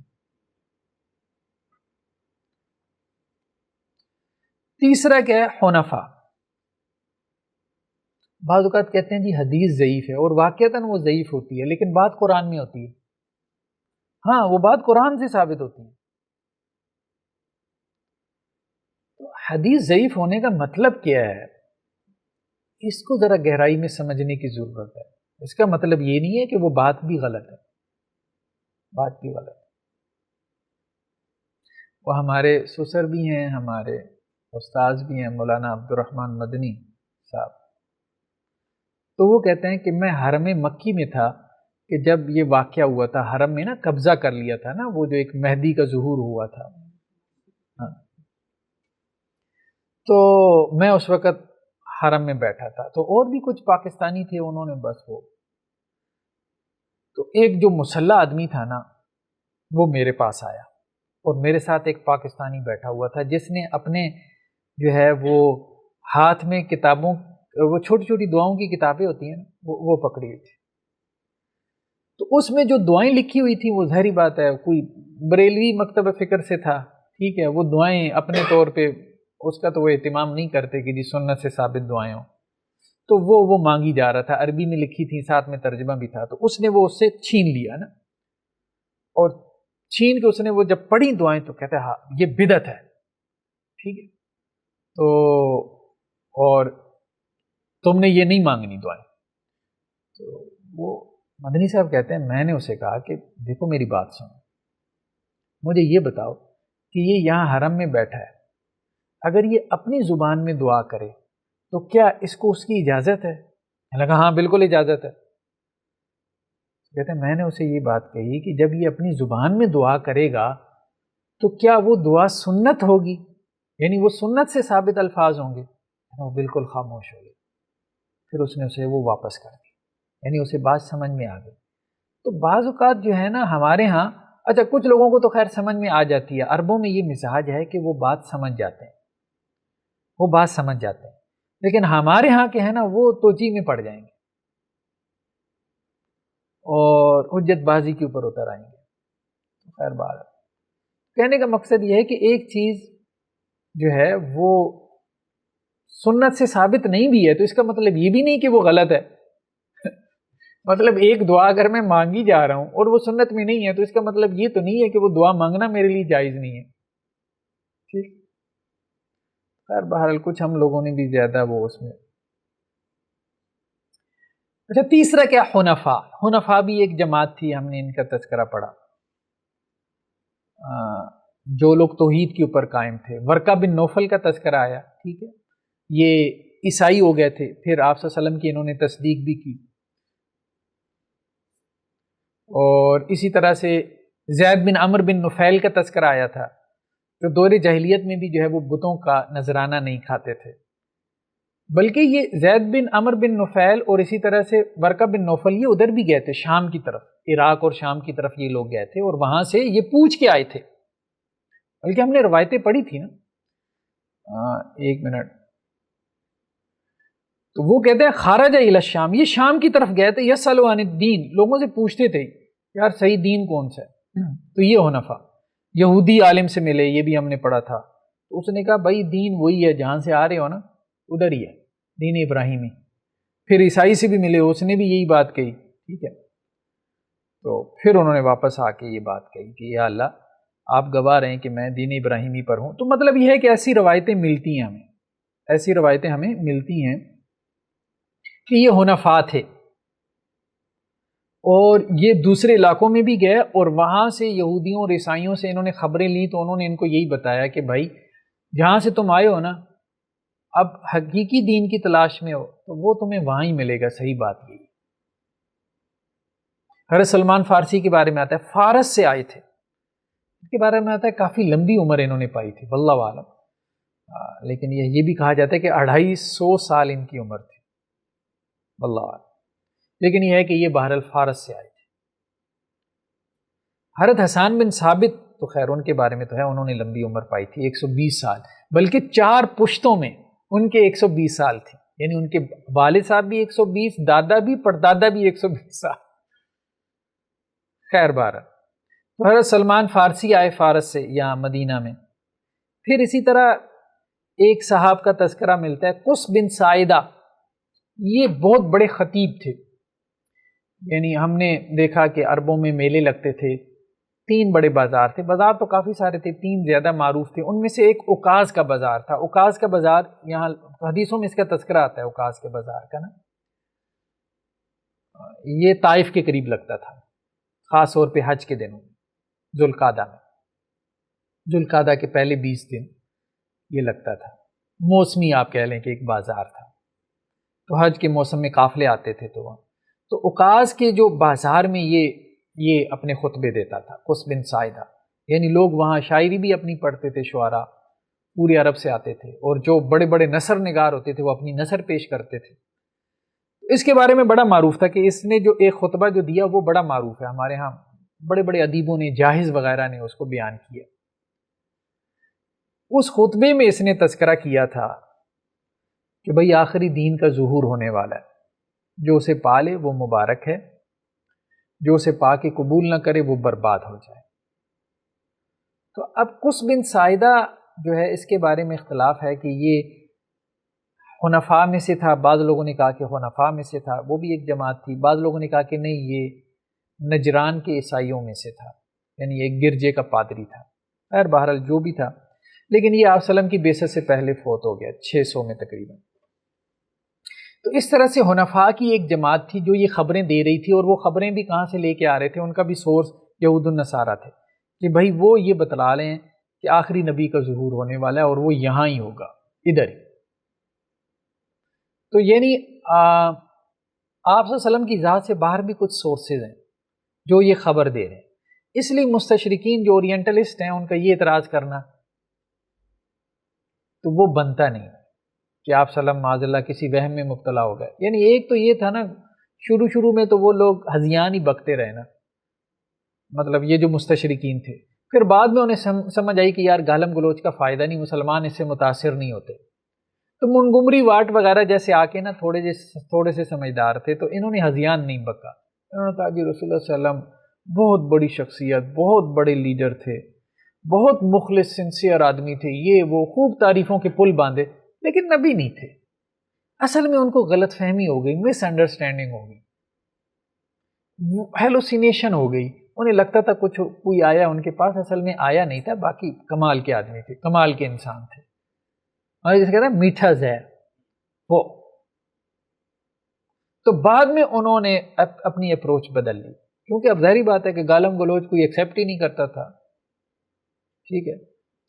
تیسرا کیا ہے؟ حنفا۔ بعض اوقات کہتے ہیں جی حدیث ضعیف ہے، اور واقعتاً وہ ضعیف ہوتی ہے، لیکن بات قرآن میں ہوتی ہے. ہاں وہ بات قرآن سے ثابت ہوتی ہے. تو حدیث ضعیف ہونے کا مطلب کیا ہے، اس کو ذرا گہرائی میں سمجھنے کی ضرورت ہے. اس کا مطلب یہ نہیں ہے کہ وہ بات بھی غلط ہے، بات بھی غلط ہے. وہ ہمارے سسر بھی ہیں، ہمارے استاذ بھی ہیں، مولانا عبد الرحمن مدنی صاحب. تو وہ کہتے ہیں کہ میں حرم مکی میں تھا کہ جب یہ واقعہ ہوا تھا، حرم میں نا قبضہ کر لیا تھا نا، وہ جو ایک مہدی کا ظہور ہوا تھا. ہاں. تو میں اس وقت حرم میں بیٹھا تھا، تو اور بھی کچھ پاکستانی تھے، انہوں نے بس وہ، تو ایک جو مسلح آدمی تھا نا وہ میرے پاس آیا، اور میرے ساتھ ایک پاکستانی بیٹھا ہوا تھا جس نے اپنے جو ہے وہ ہاتھ میں کتابوں، وہ چھوٹی چھوٹی دعاؤں کی کتابیں ہوتی ہیں وہ پکڑی ہوئی تھی. تو اس میں جو دعائیں لکھی ہوئی تھیں وہ ظاہری بات ہے کوئی بریلوی مکتب فکر سے تھا، ٹھیک ہے. وہ دعائیں اپنے طور پہ اس کا تو وہ اہتمام نہیں کرتے کہ جی سنت سے ثابت دعائیں ہوں، تو وہ مانگی جا رہا تھا، عربی میں لکھی تھی، ساتھ میں ترجمہ بھی تھا. تو اس نے وہ اس سے چھین لیا نا، اور چھین کے اس نے وہ جب پڑھی دعائیں تو کہتا ہے ہاں یہ بدعت ہے، ٹھیک ہے. تو اور تم نے یہ نہیں مانگنی دعائیں. تو وہ مدنی صاحب کہتے ہیں میں نے اسے کہا کہ دیکھو میری بات سنو، مجھے یہ بتاؤ کہ یہ یہاں حرم میں بیٹھا ہے، اگر یہ اپنی زبان میں دعا کرے تو کیا اس کو اس کی اجازت ہے؟ میں نے کہا ہاں بالکل اجازت ہے. کہتے ہیں میں نے اسے یہ بات کہی کہ جب یہ اپنی زبان میں دعا کرے گا تو کیا وہ دعا سنت ہوگی، یعنی وہ سنت سے ثابت الفاظ ہوں گے؟ وہ بالکل خاموش ہو گئی. پھر اس نے اسے وہ واپس کر دی، یعنی اسے بات سمجھ میں آ گئی. تو بعض اوقات جو ہے نا ہمارے ہاں، اچھا کچھ لوگوں کو تو خیر سمجھ میں آ جاتی ہے، عربوں میں یہ مزاج ہے کہ وہ بات سمجھ جاتے ہیں، وہ بات سمجھ جاتے ہیں، لیکن ہمارے ہاں کے ہیں نا وہ توجیہ میں پڑ جائیں گے اور حجت بازی کے اوپر اتر آئیں گے. خیر بات کہنے کا مقصد یہ ہے کہ ایک چیز جو ہے وہ سنت سے ثابت نہیں بھی ہے تو اس کا مطلب یہ بھی نہیں کہ وہ غلط ہے. مطلب ایک دعا اگر میں مانگی جا رہا ہوں اور وہ سنت میں نہیں ہے تو اس کا مطلب یہ تو نہیں ہے کہ وہ دعا مانگنا میرے لیے جائز نہیں ہے. ٹھیک. خیر بہرحال کچھ ہم لوگوں نے بھی زیادہ وہ اس میں. اچھا تیسرا کیا، حنفاء. حنفاء بھی ایک جماعت تھی، ہم نے ان کا تذکرہ پڑھا، جو لوگ توحید کے اوپر قائم تھے. ورقہ بن نوفل کا تذکرہ آیا، ٹھیک ہے، یہ عیسائی ہو گئے تھے، پھر آپ صلی اللہ علیہ وسلم کی انہوں نے تصدیق بھی کی. اور اسی طرح سے زید بن عمر بن نفیل کا تذکرہ آیا تھا، جو دور جاہلیت میں بھی جو ہے وہ بتوں کا نذرانہ نہیں کھاتے تھے. بلکہ یہ زید بن عمر بن نفیل اور اسی طرح سے ورقہ بن نوفل یہ ادھر بھی گئے تھے، شام کی طرف، عراق اور شام کی طرف یہ لوگ گئے تھے اور وہاں سے یہ پوچھ کے آئے تھے. بلکہ ہم نے روایتیں پڑھی تھی نا. ایک منٹ. تو وہ کہتے ہیں خارج الی الشام، یہ شام کی طرف گئے تھے، یسألوا عن الدین، لوگوں سے پوچھتے تھے یار صحیح دین کون سا ہے. تو یہ حنفاء یہودی عالم سے ملے، یہ بھی ہم نے پڑھا تھا. تو اس نے کہا بھائی دین وہی ہے جہاں سے آ رہے ہو نا، ادھر ہی ہے، دین ابراہیمی. پھر عیسائی سے بھی ملے، اس نے بھی یہی بات کہی، ٹھیک ہے. تو پھر انہوں نے واپس آ کے یہ بات کہی کہ یا اللہ آپ گواہ رہے ہیں کہ میں دین ابراہیمی پر ہوں. تو مطلب یہ ہے کہ ایسی روایتیں ملتی ہیں ہمیں، ایسی روایتیں ہمیں ملتی ہیں کہ یہ حنفاء تھے اور یہ دوسرے علاقوں میں بھی گئے اور وہاں سے یہودیوں اور عیسائیوں سے انہوں نے خبریں لی. تو انہوں نے ان کو یہی بتایا کہ بھائی جہاں سے تم آئے ہو نا، اب حقیقی دین کی تلاش میں ہو تو وہ تمہیں وہاں ہی ملے گا. صحیح بات یہی. حضرت سلمان فارسی کے بارے میں آتا ہے، فارس سے آئے تھے، اس کے بارے میں آتا ہے کافی لمبی عمر انہوں نے پائی تھی، واللہ عالم. لیکن یہ بھی کہا جاتا ہے کہ 250 سال ان کی عمر تھی، واللہ عالم. لیکن یہ ہے کہ یہ بہرحال فارس سے آئے تھے. حضرت حسان بن ثابت تو خیر ان کے بارے میں تو ہے، انہوں نے لمبی عمر پائی تھی، 120 سال، بلکہ 4 پشتوں میں ان کے 120 سال تھی، یعنی ان کے والد صاحب بھی 120، دادا بھی، پردادا بھی 120 سال. خیر بہرحال تو حضرت سلمان فارسی آئے فارس سے یہاں مدینہ میں. پھر اسی طرح ایک صحاب کا تذکرہ ملتا ہے، قس بن سائدہ، یہ بہت بڑے خطیب تھے، یعنی ہم نے دیکھا کہ عربوں میں میلے لگتے تھے، 3 بڑے بازار تھے، بازار تو کافی سارے تھے، 3 زیادہ معروف تھے، ان میں سے ایک اوکاز کا بازار تھا۔ اوکاز کا بازار یہاں حدیثوں میں اس کا تذکرہ آتا ہے اوکاز کے بازار کا نا، یہ طائف کے قریب لگتا تھا، خاص طور پہ حج کے دنوں میں، ذوالقعدہ میں، ذوالقعدہ کے پہلے 20 دن یہ لگتا تھا، موسمی آپ کہہ لیں کہ ایک بازار تھا، تو حج کے موسم میں قافلے آتے تھے تو وہاں، تو اوکاز کے جو بازار میں یہ اپنے خطبے دیتا تھا، قس بن ساعدہ، یعنی لوگ وہاں شاعری بھی اپنی پڑھتے تھے، شعراء پورے عرب سے آتے تھے، اور جو بڑے بڑے نثر نگار ہوتے تھے وہ اپنی نثر پیش کرتے تھے۔ اس کے بارے میں بڑا معروف تھا کہ اس نے جو ایک خطبہ جو دیا وہ بڑا معروف ہے، ہمارے ہاں بڑے بڑے ادیبوں نے، جاہز وغیرہ نے اس کو بیان کیا۔ اس خطبے میں اس نے تذکرہ کیا تھا کہ بھئی آخری دین کا ظہور ہونے والا ہے، جو اسے پالے وہ مبارک ہے، جو اسے پا کے قبول نہ کرے وہ برباد ہو جائے۔ تو اب قس بن ساعدہ جو ہے اس کے بارے میں اختلاف ہے کہ یہ حنفاء میں سے تھا، بعض لوگوں نے کہا کہ حنفاء میں سے تھا، وہ بھی ایک جماعت تھی، بعض لوگوں نے کہا کہ نہیں یہ نجران کے عیسائیوں میں سے تھا، یعنی ایک گرجے کا پادری تھا۔ خیر بہرحال جو بھی تھا، لیکن یہ آپ وسلم کی بعثت سے پہلے فوت ہو گیا، 600 میں تقریباً۔ تو اس طرح سے حنفاء کی ایک جماعت تھی جو یہ خبریں دے رہی تھی، اور وہ خبریں بھی کہاں سے لے کے آ رہے تھے، ان کا بھی سورس یہود النصارہ تھے، کہ بھائی وہ یہ بتلا لیں کہ آخری نبی کا ظہور ہونے والا ہے اور وہ یہاں ہی ہوگا، ادھر ہی۔ تو یعنی آپ صلی اللہ علیہ وسلم کی ذات سے باہر بھی کچھ سورسز ہیں جو یہ خبر دے رہے ہیں، اس لیے مستشرقین جو اورینٹلسٹ ہیں ان کا یہ اعتراض کرنا تو وہ بنتا نہیں کہ آپ صلی اللہ علیہ وسلم معاذ اللہ کسی وہم میں مبتلا ہو گئے۔ یعنی ایک تو یہ تھا نا، شروع میں تو وہ لوگ ہذیان ہی بکتے رہے نا، مطلب یہ جو مستشرقین تھے، پھر بعد میں انہیں سمجھ آئی کہ یار گالم گلوچ کا فائدہ نہیں، مسلمان اس سے متاثر نہیں ہوتے، تو منگمری واٹ وغیرہ جیسے آ کے نا تھوڑے سے سمجھدار تھے، تو انہوں نے ہذیان نہیں بکا، انہوں نے کہا کہ رسول اللہ صلی اللہ علیہ وسلم بہت بڑی شخصیت، بہت بڑے لیڈر تھے، بہت مخلص سنسیئر آدمی تھے، یہ وہ خوب تعریفوں کے پل باندھے، لیکن نبی نہیں تھے۔ اصل میں ان کو غلط فہمی ہو گئی، مس انڈرسٹینڈنگ ہو گئی، ہیلوسینیشن ہو گئی، انہیں لگتا تھا کوئی آیا ان کے پاس، اصل میں آیا نہیں تھا، باقی کمال کے آدمی تھے، کمال کے انسان تھے، اور جسے کہتے ہیں میٹھا زہر وہ۔ تو بعد میں انہوں نے اپنی اپروچ بدل لی، کیونکہ اب ظاہری بات ہے کہ گالم گلوچ کوئی ایکسیپٹ ہی نہیں کرتا تھا، ٹھیک ہے،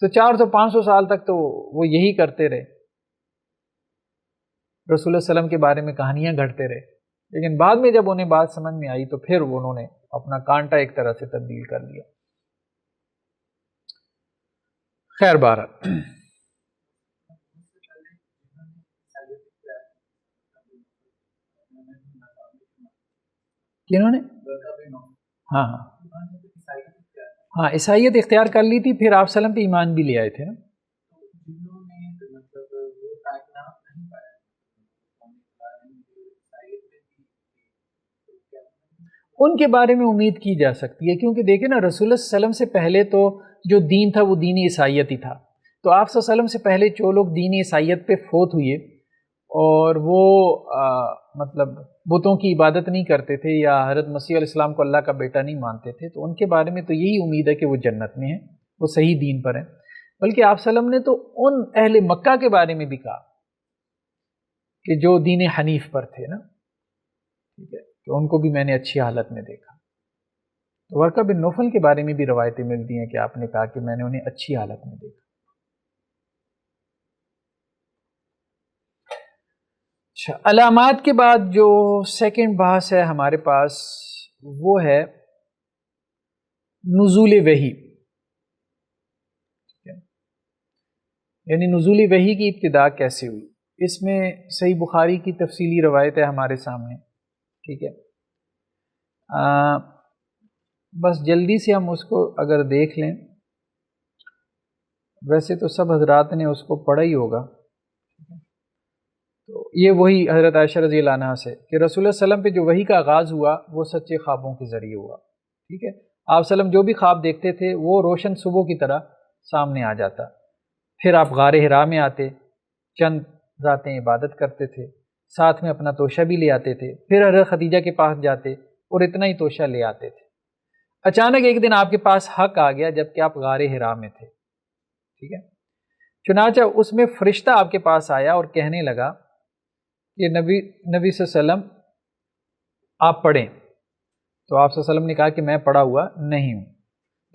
تو 400-500 سال تک تو وہ یہی کرتے رہے، رسول اللہ علیہ وسلم کے بارے میں کہانیاں گھڑتے رہے، لیکن بعد میں جب انہیں بات سمجھ میں آئی تو پھر انہوں نے اپنا کانٹا ایک طرح سے تبدیل کر لیا۔ خیر بہرحال کنہوں نے ہاں عیسائیت اختیار کر لی تھی، پھر آپ وسلم پہ ایمان بھی لے آئے تھے نا۔ ان کے بارے میں امید کی جا سکتی ہے، کیونکہ دیکھیں نا رسول اللہ صلی اللہ علیہ وسلم سے پہلے تو جو دین تھا وہ دین عیسائیت ہی تھا، تو آپ صلی اللہ علیہ وسلم سے پہلے جو لوگ دین عیسائیت پہ فوت ہوئے اور وہ مطلب بتوں کی عبادت نہیں کرتے تھے یا حضرت مسیح علیہ السلام کو اللہ کا بیٹا نہیں مانتے تھے، تو ان کے بارے میں تو یہی امید ہے کہ وہ جنت میں ہیں، وہ صحیح دین پر ہیں۔ بلکہ آپ صلی اللہ علیہ وسلم نے تو ان اہل مکہ کے بارے میں بھی کہا کہ جو دین حنیف پر تھے نا، ٹھیک ہے، تو ان کو بھی میں نے اچھی حالت میں دیکھا۔ تو ورقہ بن نوفل کے بارے میں بھی روایتیں ملتی ہیں کہ آپ نے کہا کہ میں نے انہیں اچھی حالت میں دیکھا۔ اچھا، علامات کے بعد جو سیکنڈ بحث ہے ہمارے پاس وہ ہے نزول وحی، یعنی نزول وحی کی ابتدا کیسے ہوئی۔ اس میں صحیح بخاری کی تفصیلی روایت ہے ہمارے سامنے، ٹھیک ہے، بس جلدی سے ہم اس کو اگر دیکھ لیں، ویسے تو سب حضرات نے اس کو پڑھا ہی ہوگا، تو یہ وہی حضرت عائشہ رضی اللہ عنہا سے کہ رسول اللہ صلی اللہ علیہ وسلم پہ جو وحی کا آغاز ہوا وہ سچے خوابوں کے ذریعے ہوا، ٹھیک ہے، آپ صلی اللہ علیہ وسلم جو بھی خواب دیکھتے تھے وہ روشن صبح کی طرح سامنے آ جاتا، پھر آپ غار حرا میں آتے، چند راتیں عبادت کرتے تھے، ساتھ میں اپنا توشہ بھی لے آتے تھے، پھر حضرت خدیجہ کے پاس جاتے اور اتنا ہی توشہ لے آتے تھے۔ اچانک ایک دن آپ کے پاس حق آ گیا جب کہ آپ غار حرا میں تھے، ٹھیک ہے، چنانچہ اس میں فرشتہ آپ کے پاس آیا اور کہنے لگا کہ نبی صلی اللہ علیہ وسلم آپ پڑھیں، تو آپ صلی اللہ علیہ وسلم نے کہا کہ میں پڑھا ہوا نہیں ہوں۔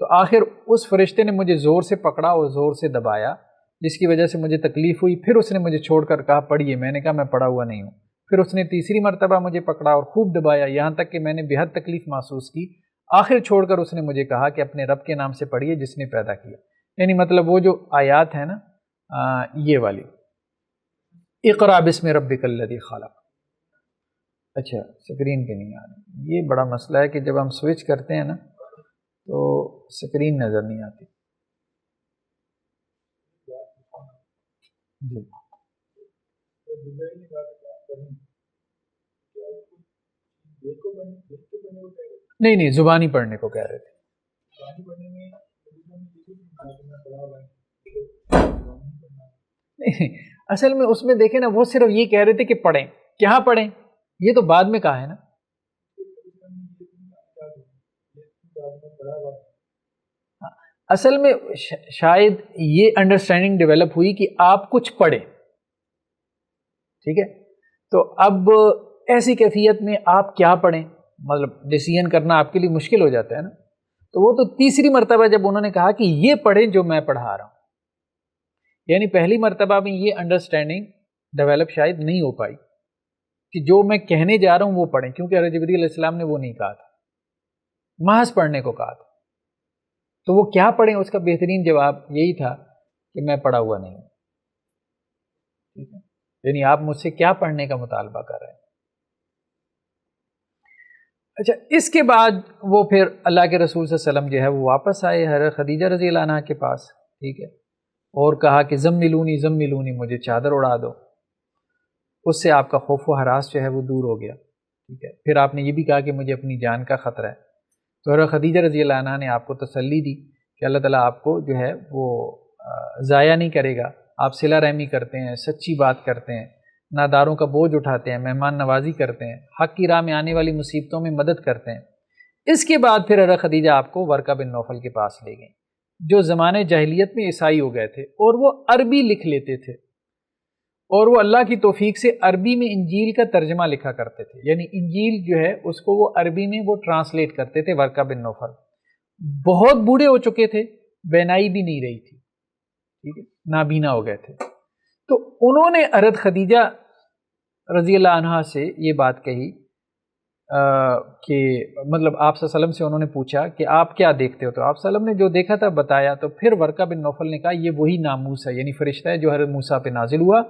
تو آخر اس فرشتے نے مجھے زور سے پکڑا اور زور سے دبایا، جس کی وجہ سے مجھے تکلیف ہوئی، پھر اس نے مجھے چھوڑ کر کہا پڑھیے، میں نے کہا میں پڑھا ہوا نہیں ہوں، پھر اس نے تیسری مرتبہ مجھے پکڑا اور خوب دبایا، یہاں تک کہ میں نے بے حد تکلیف محسوس کی، آخر چھوڑ کر اس نے مجھے کہا کہ اپنے رب کے نام سے پڑھیے جس نے پیدا کیا، یعنی مطلب وہ جو آیات ہیں نا یہ والی، اقرأ بسم ربک الذی خلق۔ اچھا سکرین پہ نہیں آ رہی، یہ بڑا مسئلہ ہے کہ جب ہم سوئچ کرتے ہیں نا تو سکرین نظر نہیں آتی۔ جی نہیں زبانی پڑھنے کو کہہ رہے تھے۔ نہیں اصل میں اس میں دیکھیں نا، وہ صرف یہ کہہ رہے تھے کہ پڑھیں، کہاں پڑھیں، یہ تو بعد میں کہا ہے نا۔ اصل میں شاید یہ انڈرسٹینڈنگ ڈیولپ ہوئی کہ آپ کچھ پڑھیں، ٹھیک ہے، تو اب ایسی کیفیت میں آپ کیا پڑھیں، مطلب ڈیسیژن کرنا آپ کے لیے مشکل ہو جاتا ہے نا۔ تو وہ تو تیسری مرتبہ جب انہوں نے کہا کہ یہ پڑھیں جو میں پڑھا رہا ہوں، یعنی پہلی مرتبہ میں یہ انڈرسٹینڈنگ ڈیولپ شاید نہیں ہو پائی کہ جو میں کہنے جا رہا ہوں وہ پڑھیں، کیونکہ حضرت جبریل علیہ السلام نے وہ نہیں کہا تھا، محض پڑھنے کو کہا تھا۔ تو وہ کیا پڑھیں، اس کا بہترین جواب یہی تھا کہ میں پڑھا ہوا نہیں ہوں، ٹھیک ہے، یعنی آپ مجھ سے کیا پڑھنے کا مطالبہ کر رہے ہیں۔ اچھا اس کے بعد وہ پھر اللہ کے رسول صلی اللہ علیہ وسلم جو ہے وہ واپس آئے حضرت خدیجہ رضی اللہ عنہ کے پاس، ٹھیک ہے، اور کہا کہ زملونی زملونی، مجھے چادر اڑا دو۔ اس سے آپ کا خوف و ہراس جو ہے وہ دور ہو گیا، ٹھیک ہے۔ پھر آپ نے یہ بھی کہا کہ مجھے اپنی جان کا خطرہ ہے، تو حضرت خدیجہ رضی اللہ عنہ نے آپ کو تسلی دی کہ اللہ تعالیٰ آپ کو جو ہے وہ ضائع نہیں کرے گا، آپ صلہ رحمی کرتے ہیں، سچی بات کرتے ہیں، ناداروں کا بوجھ اٹھاتے ہیں، مہمان نوازی کرتے ہیں، حق کی راہ میں آنے والی مصیبتوں میں مدد کرتے ہیں۔ اس کے بعد پھر حضرت خدیجہ آپ کو ورقہ بن نوفل کے پاس لے گئیں، جو زمانے جاہلیت میں عیسائی ہو گئے تھے اور وہ عربی لکھ لیتے تھے، اور وہ اللہ کی توفیق سے عربی میں انجیل کا ترجمہ لکھا کرتے تھے، یعنی انجیل جو ہے اس کو وہ عربی میں وہ ٹرانسلیٹ کرتے تھے۔ ورقہ بن نوفل بہت بوڑھے ہو چکے تھے، بینائی بھی نہیں رہی تھی، ٹھیک ہے، نابینا ہو گئے تھے، تو انہوں نے حضرت خدیجہ رضی اللہ عنہا سے یہ بات کہی کہ مطلب آپ صلی اللہ علیہ وسلم سے انہوں نے پوچھا کہ آپ کیا دیکھتے ہو، تو آپ صلی اللہ علیہ وسلم نے جو دیکھا تھا بتایا، تو پھر ورقہ بن نوفل نے کہا یہ وہی ناموس ہے، یعنی فرشتہ ہے جو حضرت موسیٰ پہ نازل ہوا،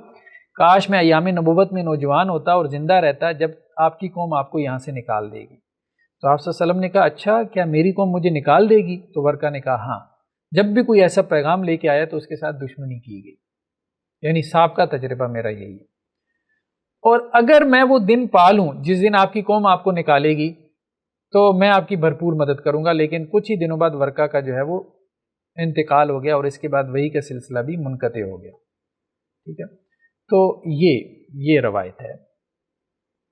کاش میں ایام نبوت میں نوجوان ہوتا اور زندہ رہتا جب آپ کی قوم آپ کو یہاں سے نکال دے گی۔ تو آپ صلی اللہ علیہ وسلم نے کہا اچھا کیا میری قوم مجھے نکال دے گی؟ تو ورقہ نے کہا ہاں، جب بھی کوئی ایسا پیغام لے کے آیا تو اس کے ساتھ دشمنی کی گئی، یعنی سابقہ تجربہ میرا یہی ہے، اور اگر میں وہ دن پالوں جس دن آپ کی قوم آپ کو نکالے گی تو میں آپ کی بھرپور مدد کروں گا۔ لیکن کچھ ہی دنوں بعد ورقہ کا جو ہے وہ انتقال ہو گیا اور اس کے بعد وحی کا سلسلہ بھی منقطع ہو گیا، ٹھیک ہے۔ تو یہ روایت ہے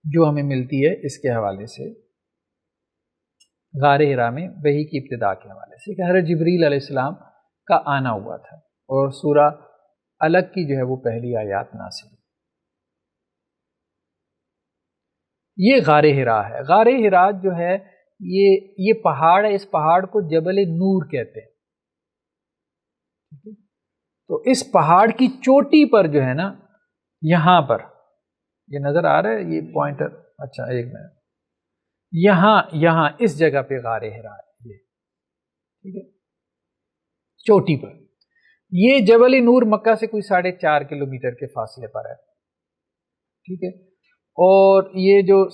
جو ہمیں ملتی ہے اس کے حوالے سے، غار حرا میں وحی کی ابتدا کے حوالے سے کہ حضرت جبریل علیہ السلام کا آنا ہوا تھا اور سورہ الگ کی جو ہے وہ پہلی آیات نازل ہوئی۔ یہ غار حرا ہے۔ غار حرا جو ہے یہ پہاڑ ہے، اس پہاڑ کو جبل نور کہتے ہیں، تو اس پہاڑ کی چوٹی پر جو ہے نا، یہاں پر یہ نظر آ رہا ہے یہ پوائنٹر، اچھا ایک منٹ، یہاں اس جگہ پہ غار حرا ہے یہ، ٹھیک ہے، چوٹی پر۔ یہ جبل نور مکہ سے کوئی 4.5 کلومیٹر کے فاصلے پر ہے، ٹھیک ہے، اور یہ جو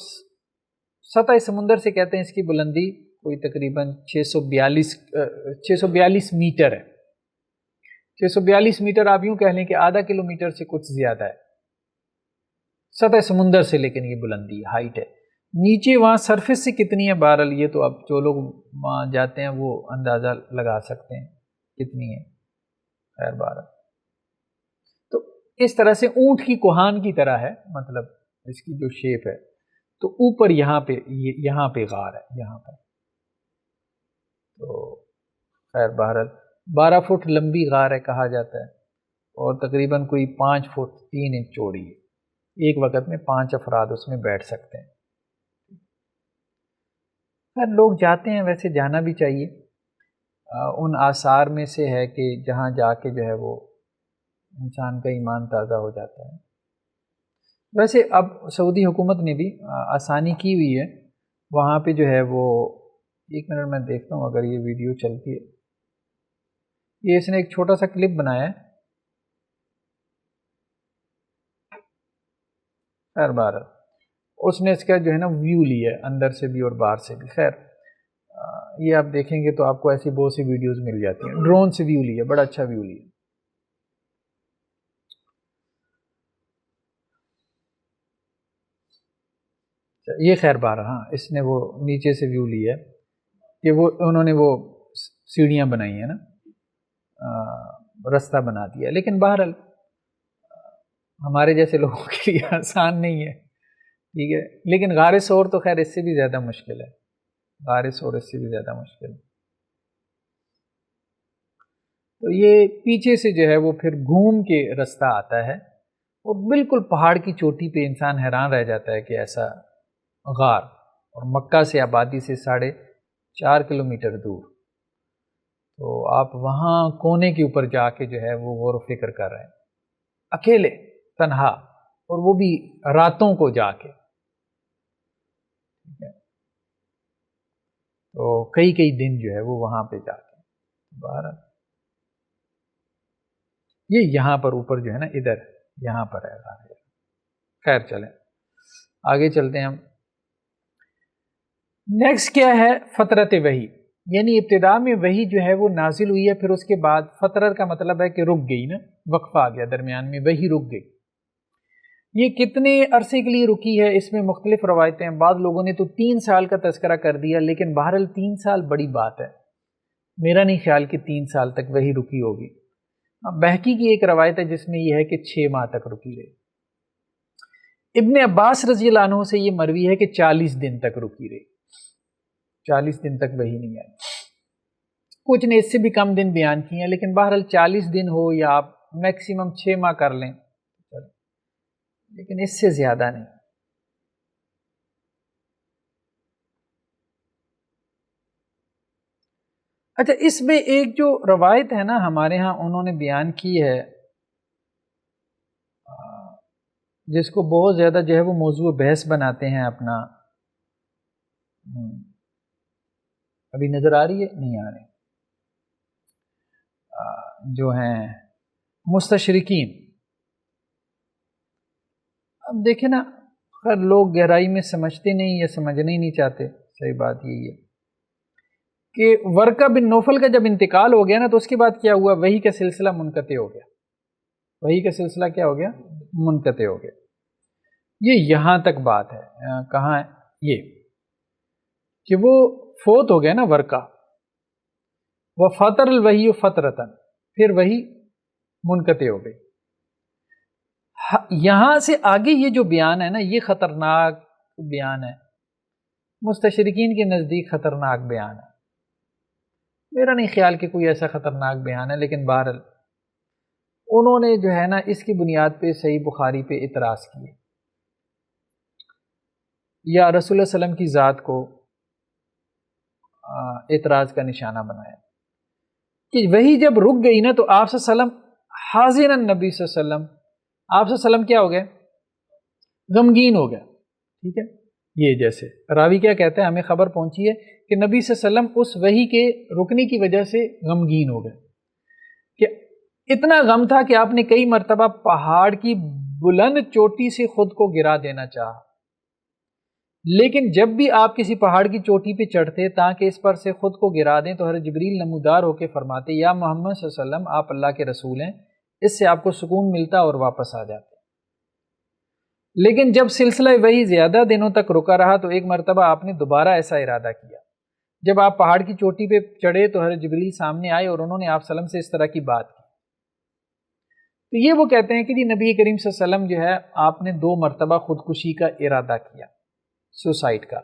سطح سمندر سے کہتے ہیں اس کی بلندی کوئی تقریباً 642 میٹر ہے۔ 642 میٹر آپ یوں کہہ لیں کہ آدھا کلومیٹر سے کچھ زیادہ ہے سطح سمندر سے، لیکن یہ بلندی ہائٹ ہے۔ نیچے وہاں سرفس سے کتنی ہے بہرحال یہ تو اب جو لوگ وہاں جاتے ہیں وہ اندازہ لگا سکتے ہیں کتنی ہے، خیر بہرحال۔ تو اس طرح سے اونٹ کی کوہان کی طرح ہے، مطلب اس کی جو شیپ ہے. تو اوپر یہاں پہ غار ہے یہاں پر. تو خیر بہرحال 12 فٹ لمبی غار ہے کہا جاتا ہے، اور تقریباً کوئی 5 فٹ 3 انچ چوڑی ہے. ایک وقت میں 5 افراد اس میں بیٹھ سکتے ہیں. خیر لوگ جاتے ہیں، ویسے جانا بھی چاہیے. ان آثار میں سے ہے کہ جہاں جا کے جو ہے وہ انسان کا ایمان تازہ ہو جاتا ہے. ویسے اب سعودی حکومت نے بھی آسانی کی ہوئی ہے، وہاں پہ جو ہے وہ، ایک منٹ میں دیکھتا ہوں اگر یہ ویڈیو چلتی ہے. یہ اس نے ایک چھوٹا سا کلپ بنایا ہے. خیر بہرحال اس نے اس کا جو ہے نا ویو لیا ہے اندر سے بھی اور باہر سے بھی. خیر یہ آپ دیکھیں گے تو آپ کو ایسی بہت سی ویڈیوز مل جاتی ہیں. ڈرون سے ویو لیا، بڑا اچھا ویو لیا. یہ خیر بہرحال ہاں اس نے وہ نیچے سے ویو لیا ہے کہ وہ انہوں نے وہ سیڑھیاں بنائی ہیں نا، رستہ بنا دیا. لیکن بہرحال ہمارے جیسے لوگوں کے لیے آسان نہیں ہے، ٹھیک ہے. لیکن غار ثور تو خیر اس سے بھی زیادہ مشکل ہے. غار ثور اس سے بھی زیادہ مشکل ہے. تو یہ پیچھے سے جو ہے وہ پھر گھوم کے رستہ آتا ہے، اور بالکل پہاڑ کی چوٹی پہ انسان حیران رہ جاتا ہے کہ ایسا غار، اور مکہ سے آبادی سے 4.5 کلومیٹر دور. تو آپ وہاں کونے کے اوپر جا کے جو ہے وہ غور و فکر کر رہے ہیں، اکیلے تنہا، اور وہ بھی راتوں کو جا کے. تو کئی دن جو ہے وہ وہاں پہ جا کے. بہرحال یہ یہاں پر اوپر جو ہے نا ادھر یہاں پر ہے. خیر چلیں آگے چلتے ہیں ہم. نیکسٹ کیا ہے؟ فترت وحی، یعنی ابتدا میں وحی جو ہے وہ نازل ہوئی ہے، پھر اس کے بعد فترت کا مطلب ہے کہ رک گئی نا، وقفہ آ گیا درمیان میں، وحی رک گئی. یہ کتنے عرصے کے لیے رکی ہے؟ اس میں مختلف روایتیں ہیں. بعض لوگوں نے تو 3 سال کا تذکرہ کر دیا، لیکن بہرحال 3 سال بڑی بات ہے. میرا نہیں خیال کہ 3 سال تک وحی رکی ہوگی. بہقی کی ایک روایت ہے جس میں یہ ہے کہ 6 ماہ تک رکی رہی. ابن عباس رضی اللہ عنہ سے یہ مروی ہے کہ 40 دن تک رکی رہی. 40 دن تک وحی نہیں آئی. کچھ نے اس سے بھی کم دن بیان کیے ہیں، لیکن بہرحال 40 دن ہو یا آپ میکسیمم 6 ماہ کر لیں، لیکن اس سے زیادہ نہیں. اچھا اس میں ایک جو روایت ہے نا ہمارے ہاں انہوں نے بیان کی ہے، جس کو بہت زیادہ جو ہے وہ موضوع بحث بناتے ہیں اپنا. ابھی نظر آ رہی ہے؟ نہیں آ رہی. جو ہیں مستشرقین. اب دیکھیں نا، خیر لوگ گہرائی میں سمجھتے نہیں یا سمجھنا ہی نہیں چاہتے. صحیح بات یہی ہے کہ ورقہ بن نوفل کا جب انتقال ہو گیا نا تو اس کے بعد کیا ہوا؟ وحی کا سلسلہ منقطع ہو گیا. وحی کا سلسلہ کیا ہو گیا؟ منقطع ہو گیا. یہ یہاں تک بات ہے. کہاں ہے یہ کہ وہ فوت ہو گیا نا ورقہ، وہ فطر الوحی فترتن، پھر وحی منقطع ہو گئی. یہاں سے آگے یہ جو بیان ہے نا یہ خطرناک بیان ہے، مستشرقین کے نزدیک خطرناک بیان ہے. میرا نہیں خیال کہ کوئی ایسا خطرناک بیان ہے، لیکن بہرحال انہوں نے جو ہے نا اس کی بنیاد پہ صحیح بخاری پہ اعتراض کیے، یا رسول اللہ علیہ وسلم کی ذات کو اعتراض کا نشانہ بنایا کہ وہی جب رک گئی نا تو آپ صلی اللہ علیہ وسلم حاضر النبی صلی اللہ علیہ وسلم، آپ صلی اللہ علیہ وسلم کیا ہو گئے؟ غمگین ہو گیا. ٹھیک ہے، یہ جیسے راوی کیا کہتے ہیں، ہمیں خبر پہنچی ہے کہ نبی صلی اللہ علیہ وسلم اس وحی کے رکنے کی وجہ سے غمگین ہو گئے، کہ اتنا غم تھا کہ آپ نے کئی مرتبہ پہاڑ کی بلند چوٹی سے خود کو گرا دینا چاہا، لیکن جب بھی آپ کسی پہاڑ کی چوٹی پہ چڑھتے تاکہ اس پر سے خود کو گرا دیں تو حضرت جبریل نمودار ہو کے فرماتے یا محمد صلی اللہ علیہ وسلم آپ اللہ کے رسول ہیں، اس سے آپ کو سکون ملتا اور واپس آ جاتے. لیکن جب سلسلہ وحی زیادہ دنوں تک رکا رہا تو ایک مرتبہ آپ نے دوبارہ ایسا ارادہ کیا. جب آپ پہاڑ کی چوٹی پہ چڑھے تو حضرت جبریل سامنے آئے اور انہوں نے آپ صلی اللہ علیہ وسلم سے اس طرح کی بات کی. تو یہ وہ کہتے ہیں کہ جی نبی کریم صلی اللہ علیہ وسلم جو ہے آپ نے 2 مرتبہ خودکشی کا ارادہ کیا، سوسائڈ کا.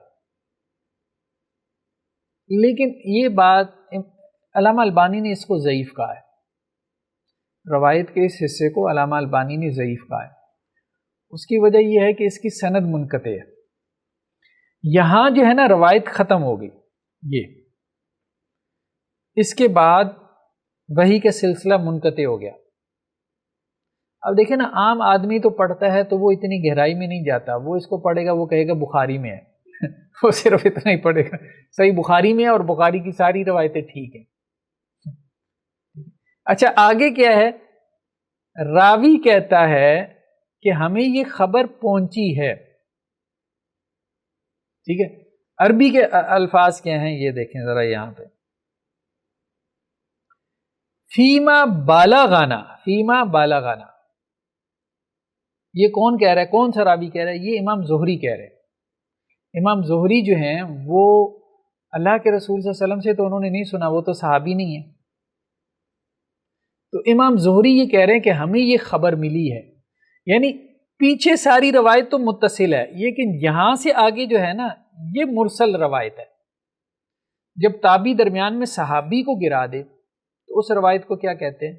لیکن یہ بات علامہ البانی نے اس کو ضعیف کہا ہے، روایت کے اس حصے کو علامہ البانی نے ضعیف کہا ہے. اس کی وجہ یہ ہے کہ اس کی سند منقطع ہے. یہاں جو ہے نا روایت ختم ہو گئی، یہ اس کے بعد وحی کا سلسلہ منقطع ہو گیا. اب دیکھیں نا، عام آدمی تو پڑھتا ہے تو وہ اتنی گہرائی میں نہیں جاتا، وہ اس کو پڑھے گا، وہ کہے گا بخاری میں ہے وہ صرف اتنا ہی پڑھے گا، صحیح بخاری میں ہے اور بخاری کی ساری روایتیں ٹھیک ہیں. اچھا آگے کیا ہے، راوی کہتا ہے کہ ہمیں یہ خبر پہنچی ہے. ٹھیک ہے، عربی کے الفاظ کیا ہیں یہ دیکھیں ذرا یہاں پہ، فیما بالغانا، فیما بالغانا، یہ کون کہہ رہا ہے، کون سا راوی کہہ رہا ہے؟ یہ امام زہری کہہ رہے ہیں. امام زہری جو ہیں وہ اللہ کے رسول صلی اللہ علیہ وسلم سے تو انہوں نے نہیں سنا، وہ تو صحابی نہیں ہے. تو امام زہری یہ کہہ رہے ہیں کہ ہمیں یہ خبر ملی ہے، یعنی پیچھے ساری روایت تو متصل ہے، لیکن یہاں سے آگے جو ہے نا یہ مرسل روایت ہے. جب تابعی درمیان میں صحابی کو گرا دے تو اس روایت کو کیا کہتے ہیں؟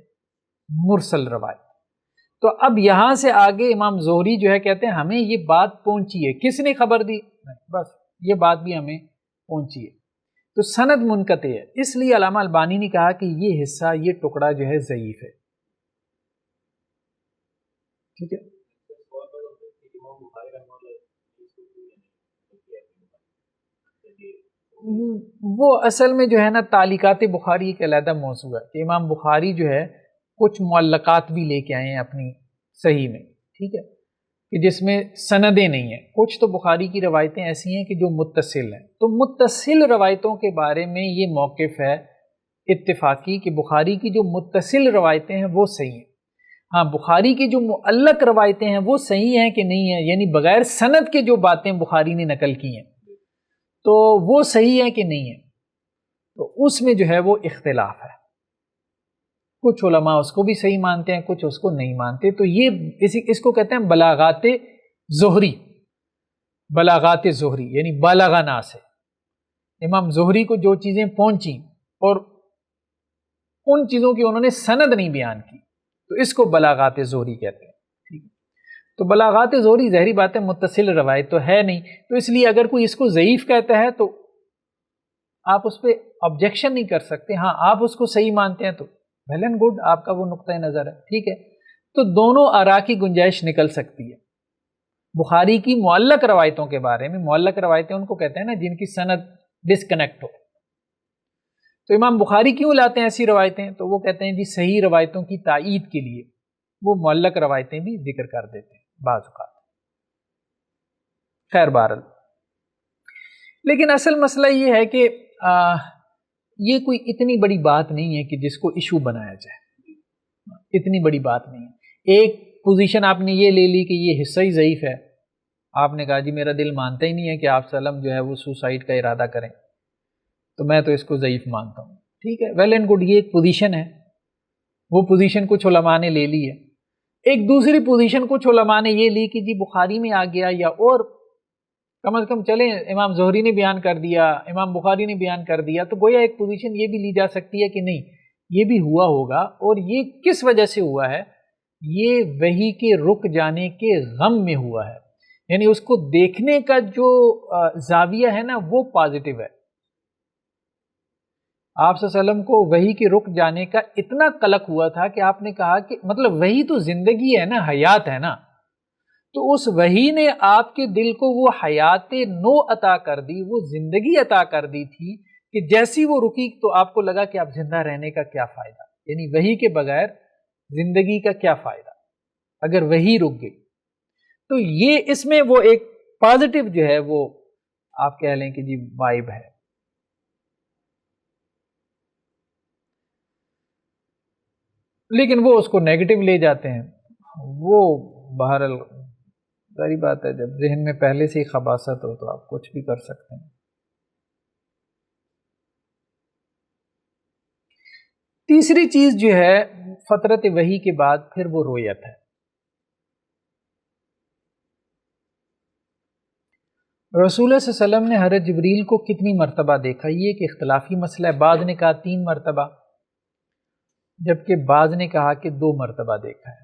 مرسل روایت. تو اب یہاں سے آگے امام زہری جو ہے کہتے ہیں ہمیں یہ بات پہنچی ہے. کس نے خبر دی؟ بس یہ بات بھی ہمیں پہنچی ہے. تو سند منقطع ہے، اس لیے علامہ البانی نے کہا کہ یہ حصہ، یہ ٹکڑا جو ہے ضعیف ہے. ٹھیک ہے، وہ اصل میں جو ہے نا تعلیقات بخاری ایک علیحدہ موضوع ہے کہ امام بخاری جو ہے کچھ معلقات بھی لے کے آئے ہیں اپنی صحیح میں. ٹھیک ہے، کہ جس میں سندیں نہیں ہیں. کچھ تو بخاری کی روایتیں ایسی ہیں کہ جو متصل ہیں. تو متصل روایتوں کے بارے میں یہ موقف ہے اتفاقی کہ بخاری کی جو متصل روایتیں ہیں وہ صحیح ہیں. ہاں، بخاری کی جو معلق روایتیں ہیں وہ صحیح ہیں کہ نہیں ہیں، یعنی بغیر سند کے جو باتیں بخاری نے نقل کی ہیں تو وہ صحیح ہیں کہ نہیں ہیں، تو اس میں جو ہے وہ اختلاف ہے. کچھ علماء اس کو بھی صحیح مانتے ہیں، کچھ اس کو نہیں مانتے. تو یہ اس کو کہتے ہیں بلاغات زہری. بلاغات زہری یعنی بالغنا سے امام زہری کو جو چیزیں پہنچیں اور ان چیزوں کی انہوں نے سند نہیں بیان کی، تو اس کو بلاغات زہری کہتے ہیں. ٹھیک ہے، تو بلاغات زہری ظاہری بات ہے متصل روایت تو ہے نہیں، تو اس لیے اگر کوئی اس کو ضعیف کہتا ہے تو آپ اس پہ آبجیکشن نہیں کر سکتے. ہاں آپ اس کو صحیح مانتے ہیں تو ویل اینڈ گڈ، آپ کا وہ نقطہ نظر ہے. ٹھیک ہے، تو دونوں آراء کی گنجائش نکل سکتی ہے. بخاری کی معلق روایتوں کے بارے میں، معلق روایتیں ان کو کہتے ہیں نا جن کی سند ڈسکنیکٹ ہو. تو امام بخاری کیوں لاتے ہیں ایسی روایتیں؟ تو وہ کہتے ہیں جی صحیح روایتوں کی تائید کے لیے وہ معلق روایتیں بھی ذکر کر دیتے ہیں بعض اوقات. خیر بہرحال، لیکن اصل مسئلہ یہ ہے کہ یہ کوئی اتنی بڑی بات نہیں ہے کہ جس کو ایشو بنایا جائے. اتنی بڑی بات نہیں ہے. ایک پوزیشن آپ نے یہ لے لی کہ یہ حصہ ہی ضعیف ہے، آپ نے کہا جی میرا دل مانتا ہی نہیں ہے کہ آپ سلم جو ہے وہ سوسائڈ کا ارادہ کریں، تو میں تو اس کو ضعیف مانتا ہوں. ٹھیک ہے، ویل اینڈ گڈ، یہ ایک پوزیشن ہے. وہ پوزیشن کچھ علماء نے لے لی ہے. ایک دوسری پوزیشن کچھ علماء نے یہ لی کہ جی بخاری میں آ گیا، یا اور کم از کم چلیں امام زہری نے بیان کر دیا، امام بخاری نے بیان کر دیا، تو گویا ایک پوزیشن یہ بھی لی جا سکتی ہے کہ نہیں یہ بھی ہوا ہوگا. اور یہ کس وجہ سے ہوا ہے؟ یہ وحی کے رک جانے کے غم میں ہوا ہے. یعنی اس کو دیکھنے کا جو زاویہ ہے نا وہ پازیٹیو ہے. آپ صلی اللہ علیہ وسلم کو وحی کے رک جانے کا اتنا قلق ہوا تھا کہ آپ نے کہا کہ مطلب وحی تو زندگی ہے نا، حیات ہے نا، تو اس وحی نے آپ کے دل کو وہ حیات نو عطا کر دی، وہ زندگی عطا کر دی تھی کہ جیسی وہ رکی تو آپ کو لگا کہ اب زندہ رہنے کا کیا فائدہ، یعنی وحی کے بغیر زندگی کا کیا فائدہ اگر وحی رک گئی. تو یہ اس میں وہ ایک پازیٹیو جو ہے وہ آپ کہہ لیں کہ جی وائب ہے. لیکن وہ اس کو نیگیٹو لے جاتے ہیں. وہ بہرحال ظاہری بات ہے جب ذہن میں پہلے سے ہی خباثت ہو تو آپ کچھ بھی کر سکتے ہیں. تیسری چیز جو ہے فترت وحی کے بعد پھر وہ رویت ہے۔ رسول اللہ صلی اللہ علیہ وسلم نے حضرت جبریل کو کتنی مرتبہ دیکھا؟ یہ ایک اختلافی مسئلہ ہے، بعض نے کہا 3 مرتبہ، جبکہ بعض نے کہا کہ 2 مرتبہ دیکھا ہے۔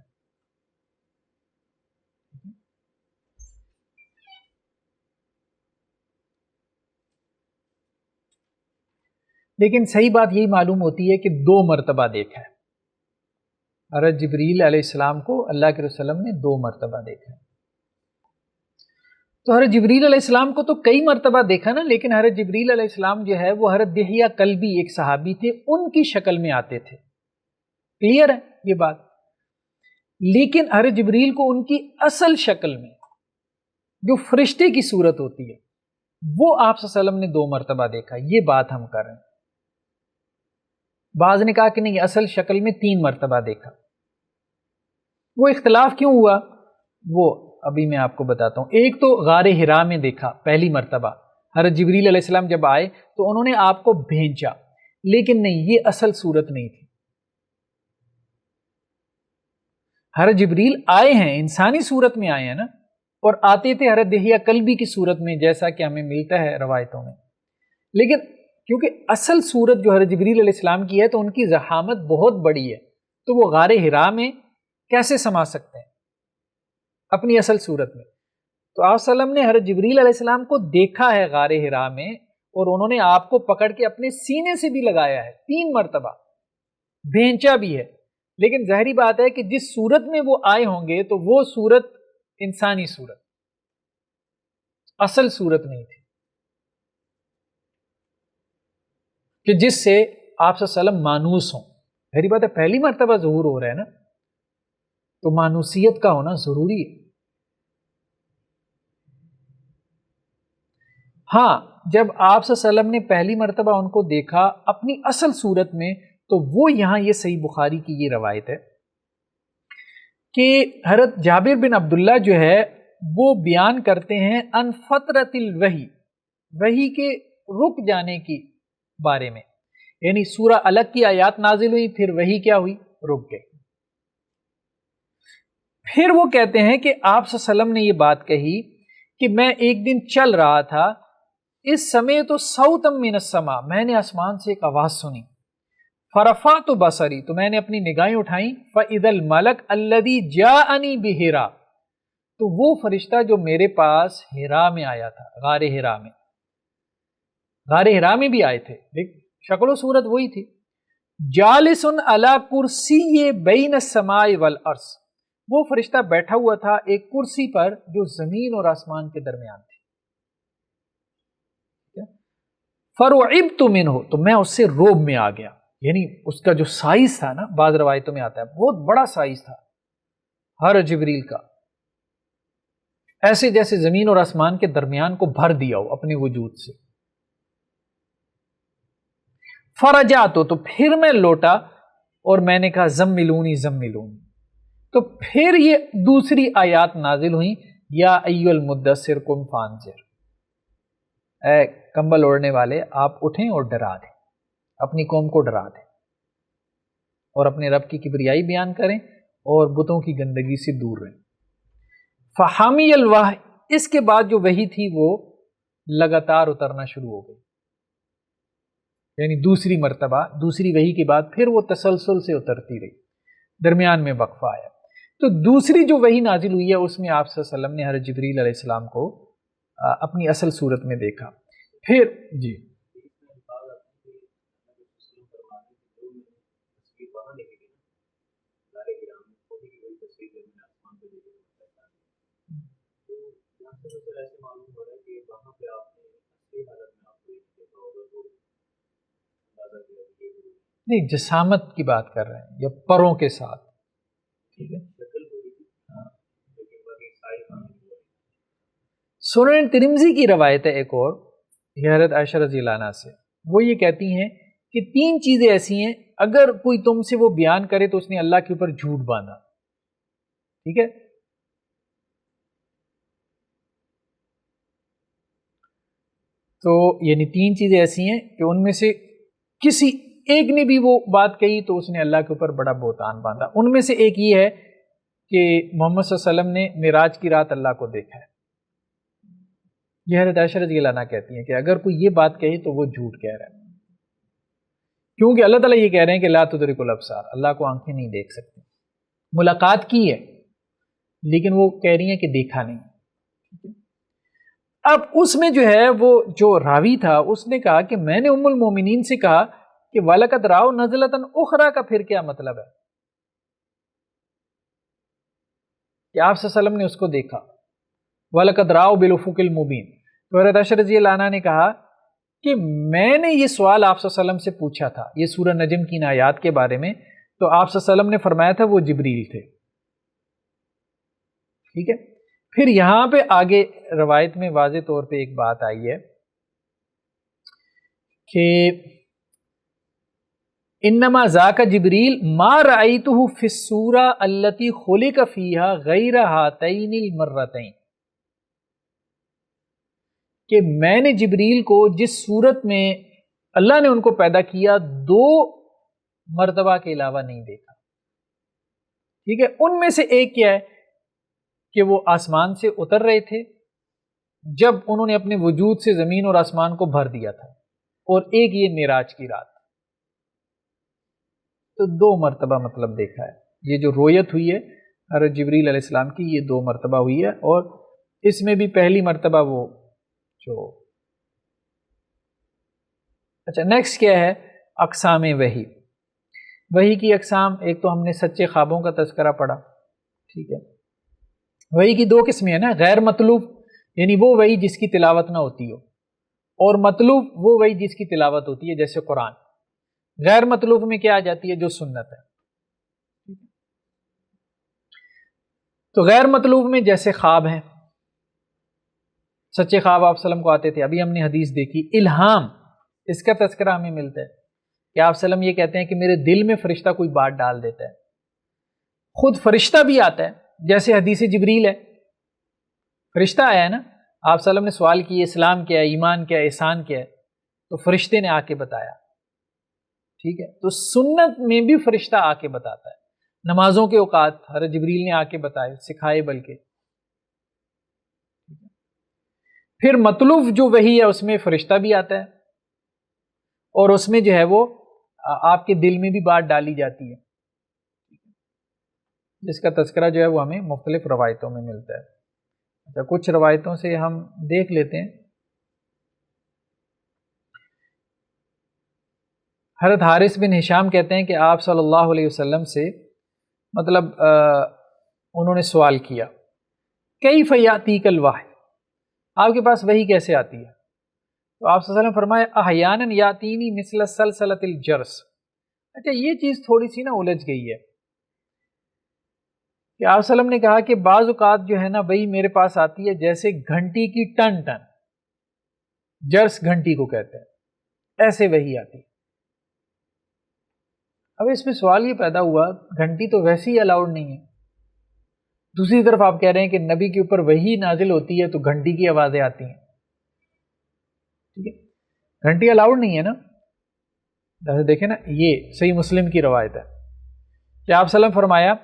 لیکن صحیح بات یہی معلوم ہوتی ہے کہ 2 مرتبہ دیکھا ہے، حضرت جبریل علیہ السلام کو اللہ کے رسول نے 2 مرتبہ دیکھا ہے۔ تو حضرت جبریل علیہ السلام کو تو کئی مرتبہ دیکھا نا، لیکن حضرت جبریل علیہ السلام جو ہے وہ حضرت دحیہ کلبی ایک صحابی تھے، ان کی شکل میں آتے تھے، کلیئر ہے یہ بات۔ لیکن حضرت جبریل کو ان کی اصل شکل میں جو فرشتے کی صورت ہوتی ہے وہ آپ صلی اللہ علیہ وسلم نے 2 مرتبہ دیکھا، یہ بات ہم کر رہے ہیں۔ بعض نے کہا کہ نہیں، اصل شکل میں 3 مرتبہ دیکھا۔ وہ اختلاف کیوں ہوا وہ ابھی میں آپ کو بتاتا ہوں۔ ایک تو غار حرا میں دیکھا پہلی مرتبہ، حضرت جبریل علیہ السلام جب آئے تو انہوں نے آپ کو بھیجا، لیکن نہیں، یہ اصل صورت نہیں تھی۔ حضرت جبریل آئے ہیں، انسانی صورت میں آئے ہیں نا، اور آتے تھے حضرت دحیہ کلبی کی صورت میں، جیسا کہ ہمیں ملتا ہے روایتوں میں، لیکن کیونکہ اصل صورت جو حضرت جبریل علیہ السلام کی ہے تو ان کی زحامت بہت بڑی ہے، تو وہ غار حرا میں کیسے سما سکتے ہیں اپنی اصل صورت میں؟ تو آپ صلی اللہ علیہ وسلم نے حضرت جبریل علیہ السلام کو دیکھا ہے غار حرا میں، اور انہوں نے آپ کو پکڑ کے اپنے سینے سے بھی لگایا ہے 3 مرتبہ، بھینچا بھی ہے۔ لیکن ظاہری بات ہے کہ جس صورت میں وہ آئے ہوں گے تو وہ صورت انسانی صورت، اصل صورت نہیں تھی، کہ جس سے آپ صلی اللہ علیہ وسلم مانوس ہوں۔ ظاہری بات ہے پہلی مرتبہ ظہور ہو رہا ہے نا، تو مانوسیت کا ہونا ضروری ہے۔ ہاں، جب آپ صلی اللہ علیہ وسلم نے پہلی مرتبہ ان کو دیکھا اپنی اصل صورت میں، تو وہ یہاں یہ صحیح بخاری کی یہ روایت ہے کہ حضرت جابر بن عبداللہ جو ہے وہ بیان کرتے ہیں ان فترت الوحی، وحی کے رک جانے کی بارے میں، یعنی سورہ الگ کی آیات نازل ہوئی، پھر وحی کیا ہوئی؟ رک گئی۔ پھر وہ کہتے ہیں کہ آپ صلی اللہ علیہ وسلم نے یہ بات کہی کہ میں ایک دن چل رہا تھا، اس سمے تو صوتم من السماء، میں نے آسمان سے ایک آواز سنی، فرفعت بصری، تو میں نے اپنی نگاہیں اٹھائیں، فاذا الملک الذی جاءنی بحرا، تو وہ فرشتہ جو میرے پاس حرا میں آیا تھا، غار حرا میں، غار حرا میں بھی آئے تھے، شکل و صورت وہی تھی، جالس علی کرسی بین السماء والارض، وہ فرشتہ بیٹھا ہوا تھا ایک کرسی پر جو زمین اور آسمان کے درمیان تھی۔ فرعبت منہ، تو میں اس سے روب میں آ گیا، یعنی اس کا جو سائز تھا نا، بعض روایتوں میں آتا ہے بہت بڑا سائز تھا ہر جبریل کا، ایسے جیسے زمین اور آسمان کے درمیان کو بھر دیا ہو اپنے وجود سے۔ فرجعت، تو پھر میں لوٹا اور میں نے کہا زملونی زملونی، تو پھر یہ دوسری آیات نازل ہوئیں، یا ایھا المدثر قم فانذر، اے کمبل اوڑھنے والے آپ اٹھیں اور ڈرا دیں، اپنی قوم کو ڈرا دیں، اور اپنے رب کی کبریائی بیان کریں اور بتوں کی گندگی سے دور رہیں۔ فحامی الوحی، اس کے بعد جو وحی تھی وہ لگاتار اترنا شروع ہو گئی، یعنی دوسری مرتبہ دوسری وحی کے بعد پھر وہ تسلسل سے اترتی رہی، درمیان میں وقفہ آیا۔ تو دوسری جو وحی نازل ہوئی ہے اس میں آپ صلی اللہ علیہ وسلم نے حضرت جبریل علیہ السلام کو اپنی اصل صورت میں دیکھا۔ پھر جی نہیں، جسامت کی بات کر رہے ہیں یا پروں کے ساتھ، ٹھیک ہے۔ سنن ترمذی کی روایت ہے ایک اور، یہ حضرت عائشہ رضی اللہ عنہا سے، وہ یہ کہتی ہیں کہ 3 چیزیں ایسی ہیں اگر کوئی تم سے وہ بیان کرے تو اس نے اللہ کے اوپر جھوٹ باندھا، ٹھیک ہے۔ تو یعنی 3 چیزیں ایسی ہیں کہ ان میں سے کسی ایک نے بھی وہ بات کہی تو اس نے اللہ کے اوپر بڑا بہتان باندھا۔ ان میں سے ایک یہ ہے کہ محمد صلی اللہ علیہ وسلم نے معراج کی رات اللہ کو دیکھا ہے۔ یہ حضرت عائشہ رضی اللہ عنہا کہتی ہیں کہ اگر کوئی یہ بات کہے تو وہ جھوٹ کہہ رہا ہے، کیونکہ اللہ تعالیٰ یہ کہہ رہے ہیں کہ لا تدرک الابصار، اللہ کو آنکھیں نہیں دیکھ سکتی۔ ملاقات کی ہے لیکن وہ کہہ رہی ہیں کہ دیکھا نہیں۔ اب اس میں جو ہے وہ جو راوی تھا اس نے کہا کہ میں نے ام المومنین سے کہا کہ وَلَقَدْ رَأَوْا نَزْلَةً أُخْرَىٰ کا پھر کیا مطلب ہے کہ آپ صلی اللہ علیہ وسلم نے اس کو دیکھا، وَلَقَدْ رَأَوْا بِالْأُفُقِ الْمُبِينِ۔ تو حضرت عائشہ رضی اللہ عنہا نے کہا کہ میں نے یہ سوال آپ صلی اللہ علیہ وسلم سے پوچھا تھا یہ سورہ نجم کی ان آیات کے بارے میں، تو آپ صلی اللہ علیہ وسلم نے فرمایا تھا وہ جبریل تھے۔ ٹھیک ہے، پھر یہاں پہ آگے روایت میں واضح طور پہ ایک بات آئی ہے کہ انما ذاک جبریل ما رأیتہ فی السورہ التی خلق فیہا غیر ہاتین المرتین، کہ میں نے جبریل کو جس صورت میں اللہ نے ان کو پیدا کیا 2 مرتبہ کے علاوہ نہیں دیکھا۔ ٹھیک ہے، ان میں سے ایک کیا ہے کہ وہ آسمان سے اتر رہے تھے جب انہوں نے اپنے وجود سے زمین اور آسمان کو بھر دیا تھا، اور ایک یہ معراج کی رات، تو 2 مرتبہ مطلب دیکھا ہے۔ یہ جو رویت ہوئی ہے حضرت جبریل علیہ السلام کی یہ 2 مرتبہ ہوئی ہے، اور اس میں بھی پہلی مرتبہ وہ جو اچھا نیکسٹ کیا ہے اقسام وحی۔ وحی کی اقسام، ایک تو ہم نے سچے خوابوں کا تذکرہ پڑھا، ٹھیک ہے، وحی کی 2 قسمیں ہیں نا، غیر مطلوب یعنی وہ وحی جس کی تلاوت نہ ہوتی ہو، اور مطلوب وہ وحی جس کی تلاوت ہوتی ہے جیسے قرآن۔ غیر مطلوب میں کیا آ جاتی ہے؟ جو سنت ہے۔ تو غیر مطلوب میں جیسے خواب ہیں، سچے خواب آپ وسلم کو آتے تھے، ابھی ہم نے حدیث دیکھی۔ الہام، اس کا تذکرہ ہمیں ملتا ہے کہ آپ وسلم یہ کہتے ہیں کہ میرے دل میں فرشتہ کوئی بات ڈال دیتا ہے، خود فرشتہ بھی آتا ہے، جیسے حدیث جبریل ہے، فرشتہ آیا ہے نا، آپ وسلم نے سوال کیا اسلام کیا ہے، ایمان کیا ہے، احسان کیا ہے، تو فرشتے نے آ کے بتایا۔ ٹھیک ہے، تو سنت میں بھی فرشتہ آ کے بتاتا ہے، نمازوں کے اوقات حضرت جبریل نے آ کے بتائے، سکھائے بلکہ۔ پھر مطلوب جو وحی ہے اس میں فرشتہ بھی آتا ہے، اور اس میں جو ہے وہ آپ کے دل میں بھی بات ڈالی جاتی ہے، جس کا تذکرہ جو ہے وہ ہمیں مختلف روایتوں میں ملتا ہے۔ اچھا، کچھ روایتوں سے ہم دیکھ لیتے ہیں۔ حضرت حارث بن ہشام کہتے ہیں کہ آپ صلی اللہ علیہ وسلم سے مطلب انہوں نے سوال کیا کیف یاتیک الوحی، آپ کے پاس وحی کیسے آتی ہے؟ تو آپ صلی اللہ علیہ وسلم فرمایا احیانا یاتینی مثل سلسلۃ الجرس۔ اچھا، یہ چیز تھوڑی سی نا الجھ گئی ہے کہ آپ صلی اللہ علیہ وسلم نے کہا کہ بعض اوقات جو ہے نا وہی میرے پاس آتی ہے جیسے گھنٹی کی ٹن ٹن، جرس گھنٹی کو کہتے ہیں، ایسے وہی آتی ہے۔ اب اس میں سوال یہ پیدا ہوا، گھنٹی تو ویسے ہی الاؤڈ نہیں ہے، دوسری طرف آپ کہہ رہے ہیں کہ نبی کے اوپر وحی نازل ہوتی ہے تو گھنٹی کی آوازیں آتی ہیں۔ ٹھیک ہے، گھنٹی الاؤڈ نہیں ہے نا، جیسے دیکھیں نا، یہ صحیح مسلم کی روایت ہے کہ آپ صلی اللہ علیہ وسلم فرمایا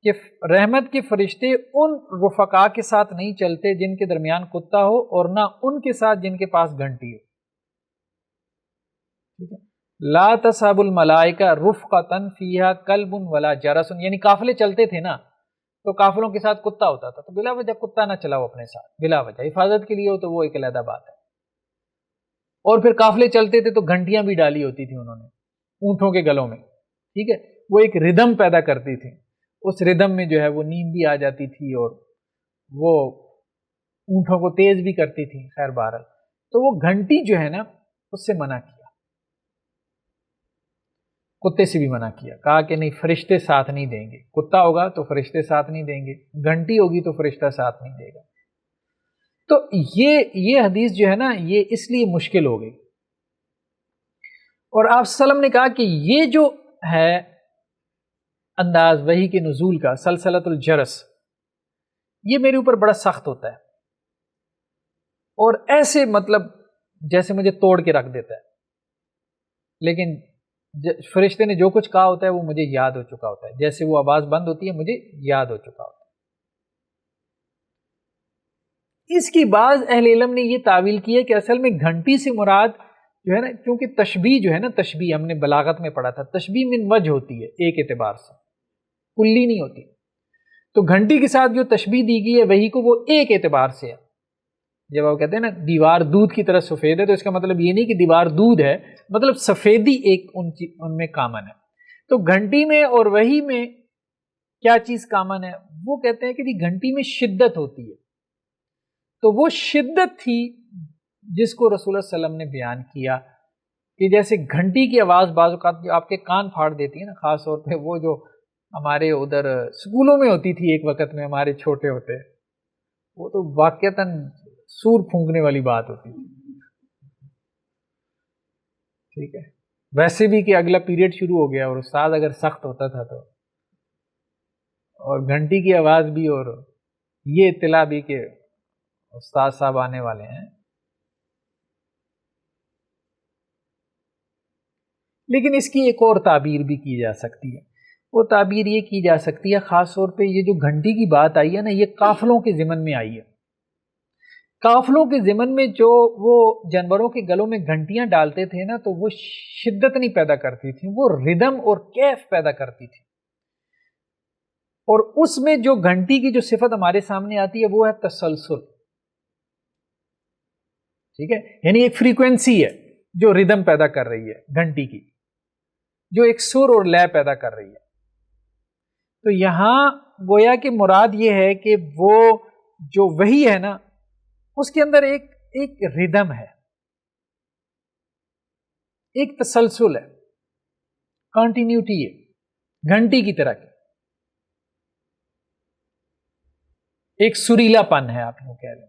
کہ رحمت کے فرشتے ان رفقا کے ساتھ نہیں چلتے جن کے درمیان کتا ہو، اور نہ ان کے ساتھ جن کے پاس گھنٹی ہو۔ ٹھیک ہے، لا تصحب الملائکہ رفقۃ فیہا کلب ولا جرس، یعنی قافلے چلتے تھے نا تو قافلوں کے ساتھ کتا ہوتا تھا، تو بلا وجہ کتا نہ چلاؤ اپنے ساتھ، بلا وجہ حفاظت کے لیے ہو تو وہ ایک علیحدہ بات ہے۔ اور پھر قافلے چلتے تھے تو گھنٹیاں بھی ڈالی ہوتی تھی انہوں نے اونٹوں کے گلوں میں، ٹھیک ہے، وہ ایک ردم پیدا کرتی تھی، اس ردم میں جو ہے وہ نیند بھی آ جاتی تھی اور وہ اونٹوں کو تیز بھی کرتی تھی۔ خیر بہرحال، تو وہ گھنٹی جو ہے نا اس سے منع کیا، کتے سے بھی منع کیا، کہا کہ نہیں، فرشتے ساتھ نہیں دیں گے، کتا ہوگا تو فرشتے ساتھ نہیں دیں گے، گھنٹی ہوگی تو فرشتہ ساتھ نہیں دے گا۔ تو یہ حدیث جو ہے نا یہ اس لیے مشکل ہو گئی، اور آپ صلی اللہ علیہ وسلم نے کہا کہ یہ جو ہے انداز وحی کے نزول کا، سلسلۃ الجرس، یہ میرے اوپر بڑا سخت ہوتا ہے، اور ایسے مطلب جیسے مجھے توڑ کے رکھ دیتا ہے، لیکن فرشتے نے جو کچھ کہا ہوتا ہے وہ مجھے یاد ہو چکا ہوتا ہے، جیسے وہ آواز بند ہوتی ہے مجھے یاد ہو چکا ہوتا ہے۔ اس کی بعض اہل علم نے یہ تعویل کی ہے کہ اصل میں گھنٹی سے مراد جو ہے نا، کیونکہ تشبیہ جو ہے نا، تشبیہ ہم نے بلاغت میں پڑھا تھا، تشبیہ من وجہ ہوتی ہے ایک اعتبار سے، کلی نہیں ہوتی، تو گھنٹی کے ساتھ جو تشبیہ دی گئی ہے وہی کو وہ ایک اعتبار سے ہے۔ جب آپ کہتے ہیں نا دیوار دودھ کی طرح سفید ہے، تو اس کا مطلب یہ نہیں کہ دیوار دودھ ہے، مطلب سفیدی ایک ان میں کامن ہے۔ تو گھنٹی میں اور وحی میں کیا چیز کامن ہے؟ وہ کہتے ہیں کہ گھنٹی میں شدت ہوتی ہے، تو وہ شدت تھی جس کو رسول اللہ صلی اللہ علیہ وسلم نے بیان کیا کہ جیسے گھنٹی کی آواز بعض اوقات جو آپ کے کان پھاڑ دیتی ہے نا، خاص طور پہ وہ جو ہمارے ادھر اسکولوں میں ہوتی تھی ایک وقت میں، ہمارے چھوٹے ہوتے، وہ تو واقعتاً سور پھونکنے والی بات ہوتی تھی، ٹھیک ہے، ویسے بھی کہ اگلا پیریڈ شروع ہو گیا اور استاد اگر سخت ہوتا تھا تو، اور گھنٹی کی آواز بھی، اور یہ اطلاع بھی کہ استاد صاحب آنے والے ہیں۔ لیکن اس کی ایک اور تعبیر بھی کی جا سکتی ہے، وہ تعبیر یہ کی جا سکتی ہے، خاص طور پہ یہ جو گھنٹی کی بات آئی ہے نا، یہ قافلوں کے ضمن میں آئی ہے۔ قافلوں کے ضمن میں جو وہ جانوروں کے گلوں میں گھنٹیاں ڈالتے تھے نا، تو وہ شدت نہیں پیدا کرتی تھی، وہ ردم اور کیف پیدا کرتی تھی، اور اس میں جو گھنٹی کی جو صفت ہمارے سامنے آتی ہے وہ ہے تسلسل، ٹھیک ہے، یعنی ایک فریکوینسی ہے جو ردم پیدا کر رہی ہے گھنٹی کی، جو ایک سر اور لے پیدا کر رہی ہے۔ تو یہاں گویا کہ مراد یہ ہے کہ وہ جو وحی ہے نا، اس کے اندر ایک ردم ہے، ایک تسلسل ہے، کنٹینیوٹی ہے، گھنٹی کی طرح کی ایک سریلا پن ہے، آپ یوں کہہ لیں۔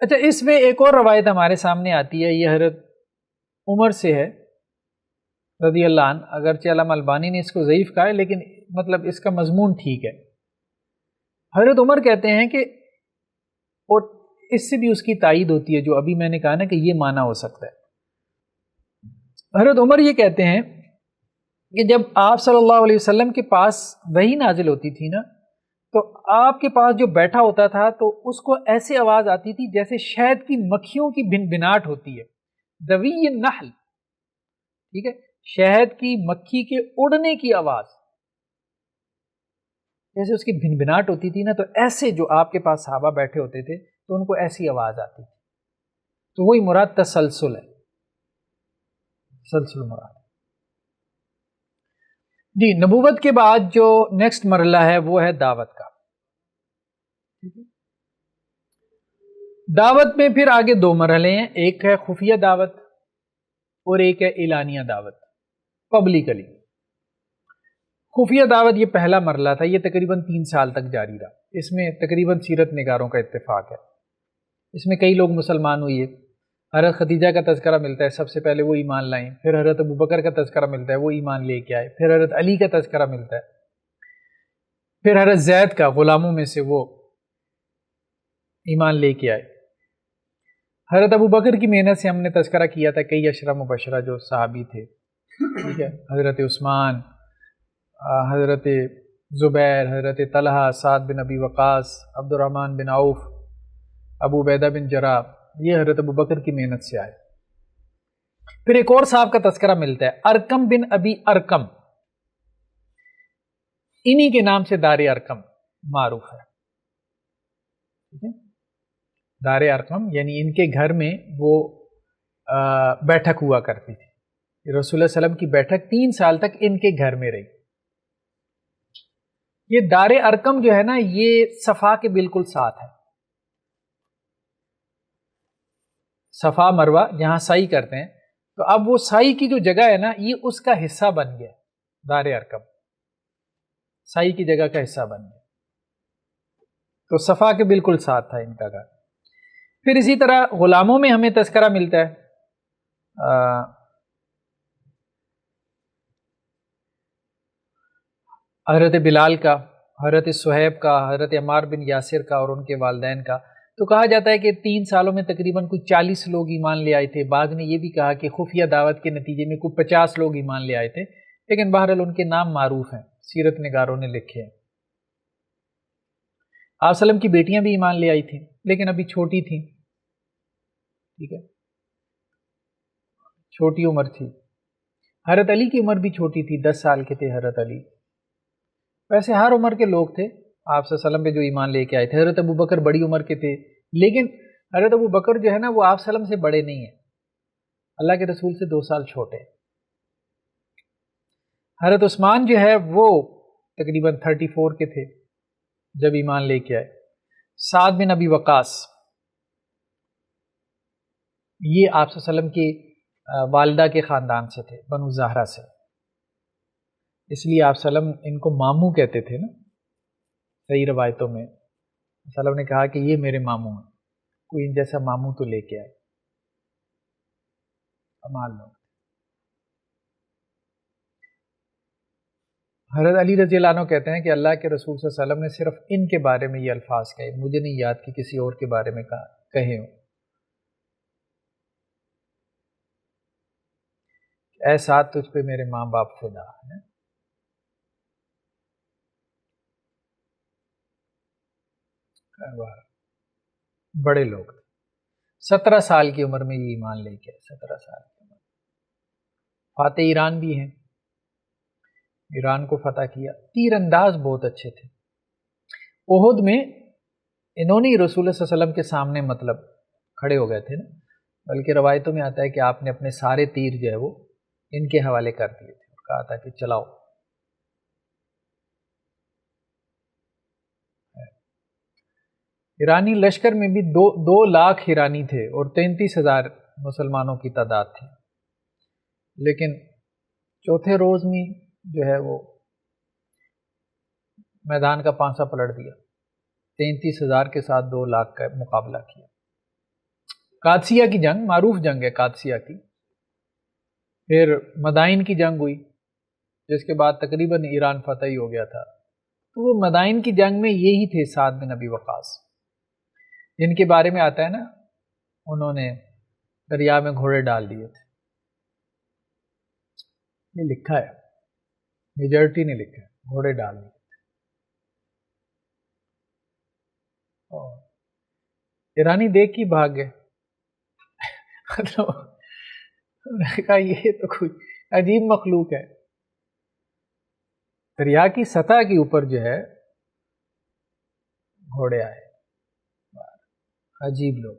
اچھا، اس میں ایک اور روایت ہمارے سامنے آتی ہے، یہ حضرت عمر سے ہے رضی اللہ عنہ، اگرچہ علامہ البانی نے اس کو ضعیف کہا ہے لیکن مطلب اس کا مضمون ٹھیک ہے۔ حضرت عمر کہتے ہیں کہ، اور اس سے بھی اس کی تائید ہوتی ہے جو ابھی میں نے کہا نا کہ یہ معنی ہو سکتا ہے، حضرت عمر یہ کہتے ہیں کہ جب آپ صلی اللہ علیہ وسلم کے پاس وحی نازل ہوتی تھی نا، تو آپ کے پاس جو بیٹھا ہوتا تھا تو اس کو ایسے آواز آتی تھی جیسے شہد کی مکھیوں کی بن بناٹ ہوتی ہے، دوی النحل، ٹھیک ہے، شہد کی مکھی کے اڑنے کی آواز جیسے اس کی بن بناٹ ہوتی تھی نا، تو ایسے جو آپ کے پاس صحابہ بیٹھے ہوتے تھے تو ان کو ایسی آواز آتی تھی، تو وہی مراد تسلسل ہے، تسلسل مراد۔ جی، نبوت کے بعد جو نیکسٹ مرحلہ ہے وہ ہے دعوت کا۔ دعوت میں پھر آگے دو مرحلے ہیں، ایک ہے خفیہ دعوت اور ایک ہے اعلانیہ دعوت، پبلکلی۔ خفیہ دعوت یہ پہلا مرحلہ تھا، یہ تقریباً 3 سال تک جاری رہا، اس میں تقریباً سیرت نگاروں کا اتفاق ہے، اس میں کئی لوگ مسلمان ہوئے، حضرت خدیجہ کا تذکرہ ملتا ہے، سب سے پہلے وہ ایمان لائیں، پھر حضرت ابوبکر کا تذکرہ ملتا ہے، وہ ایمان لے کے آئے، پھر حضرت علی کا تذکرہ ملتا ہے، پھر حضرت زید کا، غلاموں میں سے وہ ایمان لے کے آئے۔ حضرت ابوبکر کی محنت سے ہم نے تذکرہ کیا تھا، کئی عشرہ مبشرہ جو صحابی تھے، ٹھیک ہے، حضرت عثمان، حضرت زبیر، حضرت طلحہ، سعد بن ابی وقاص، عبد الرحمن بن عوف، ابو عبیدہ بن جراح، یہ حضرت ابوبکر کی محنت سے آئے۔ پھر ایک اور صاحب کا تذکرہ ملتا ہے، ارکم بن ابی ارکم، انہی کے نام سے دار ارکم معروف ہے، ٹھیک ہے، دار ارکم یعنی ان کے گھر میں وہ بیٹھک ہوا کرتی تھی، رسول اللہ علیہ وسلم کی بیٹھک 3 سال تک ان کے گھر میں رہی۔ یہ دار ارکم جو ہے نا، یہ صفا کے بالکل ساتھ ہے، صفا مروہ جہاں سعی کرتے ہیں، تو اب وہ سعی کی جو جگہ ہے نا، یہ اس کا حصہ بن گیا، دار ارکم سعی کی جگہ کا حصہ بن گیا، تو صفا کے بالکل ساتھ تھا ان کا گھر۔ پھر اسی طرح غلاموں میں ہمیں تذکرہ ملتا ہے، حضرت بلال کا، حضرت صہیب کا، حضرت عمار بن یاسر کا اور ان کے والدین کا۔ تو کہا جاتا ہے کہ 3 سالوں میں تقریباً کوئی 40 لوگ ایمان لے آئے تھے. بعض نے یہ بھی کہا کہ خفیہ دعوت کے نتیجے میں کوئی 50 لوگ ایمان لے آئے تھے، لیکن بہرحال ان کے نام معروف ہیں، سیرت نگاروں نے لکھے ہیں. آپ وسلم کی بیٹیاں بھی ایمان لے آئی تھیں لیکن ابھی چھوٹی تھیں، ٹھیک ہے، چھوٹی عمر تھی. حضرت علی کی عمر بھی چھوٹی تھی، 10 سال کے تھے حضرت علی. ویسے ہر عمر کے لوگ تھے آپ صلی اللہ علیہ وسلم پہ جو ایمان لے کے آئے تھے. حضرت ابو بکر بڑی عمر کے تھے، لیکن حضرت ابو بکر جو ہے نا وہ آپ صلی اللہ علیہ وسلم سے بڑے نہیں ہیں، اللہ کے رسول سے 2 سال چھوٹے. حضرت عثمان جو ہے وہ تقریباً 34 کے تھے جب ایمان لے کے آئے. سعد بن ابی وقاص یہ آپ صلی اللہ علیہ وسلم کی والدہ کے خاندان سے تھے، بنو زہرہ سے، اس لیے آپ صلی اللہ علیہ وسلم ان کو ماموں کہتے تھے نا. صحیح روایتوں میں صلی اللہ علیہ وسلم نے کہا کہ یہ میرے ماموں ہیں، کوئی ان جیسا ماموں تو لے کے آئے. کمال لوگ. حضرت علی رضی اللہ عنہ کہتے ہیں کہ اللہ کے رسول صلی اللہ علیہ وسلم نے صرف ان کے بارے میں یہ الفاظ کہے، مجھے نہیں یاد کہ کسی اور کے بارے میں کہے ہوں. اے سعد تجھ پہ میرے ماں باپ فدا ہیں. بڑے لوگ تھے، 17 سال کی عمر میں یہ ایمان لے کے، 17 سال کی عمر. فاتح ایران بھی ہیں، ایران کو فتح کیا. تیر انداز بہت اچھے تھے. احد میں انہوں نے رسول اللہ صلی اللہ علیہ وسلم کے سامنے مطلب کھڑے ہو گئے تھے نا، بلکہ روایتوں میں آتا ہے کہ آپ نے اپنے سارے تیر جو ہے وہ ان کے حوالے کر دیے تھے اور کہا تھا کہ چلاؤ. ایرانی لشکر میں بھی 2 لاکھ ایرانی تھے اور 33,000 مسلمانوں کی تعداد تھی، لیکن چوتھے روز میں جو ہے وہ میدان کا پانسا پلٹ دیا، 33,000 کے ساتھ 2 لاکھ کا مقابلہ کیا. قادسیہ کی جنگ معروف جنگ ہے، قادسیہ کی. پھر مدائن کی جنگ ہوئی جس کے بعد تقریباً ایران فتح ہی ہو گیا تھا. تو وہ مدائن کی جنگ میں یہی تھے سعد بن ابی وقاص، جن کے بارے میں آتا ہے نا انہوں نے دریا میں گھوڑے ڈال دیے تھے. یہ لکھا ہے، میجورٹی نے لکھا ہے، گھوڑے ڈال دیے. ایرانی دیکھ کی بھاگ گئے. کہا یہ تو کوئی عجیب مخلوق ہے. دریا کی سطح کے اوپر جو ہے گھوڑے آئے، عجیب لوگ.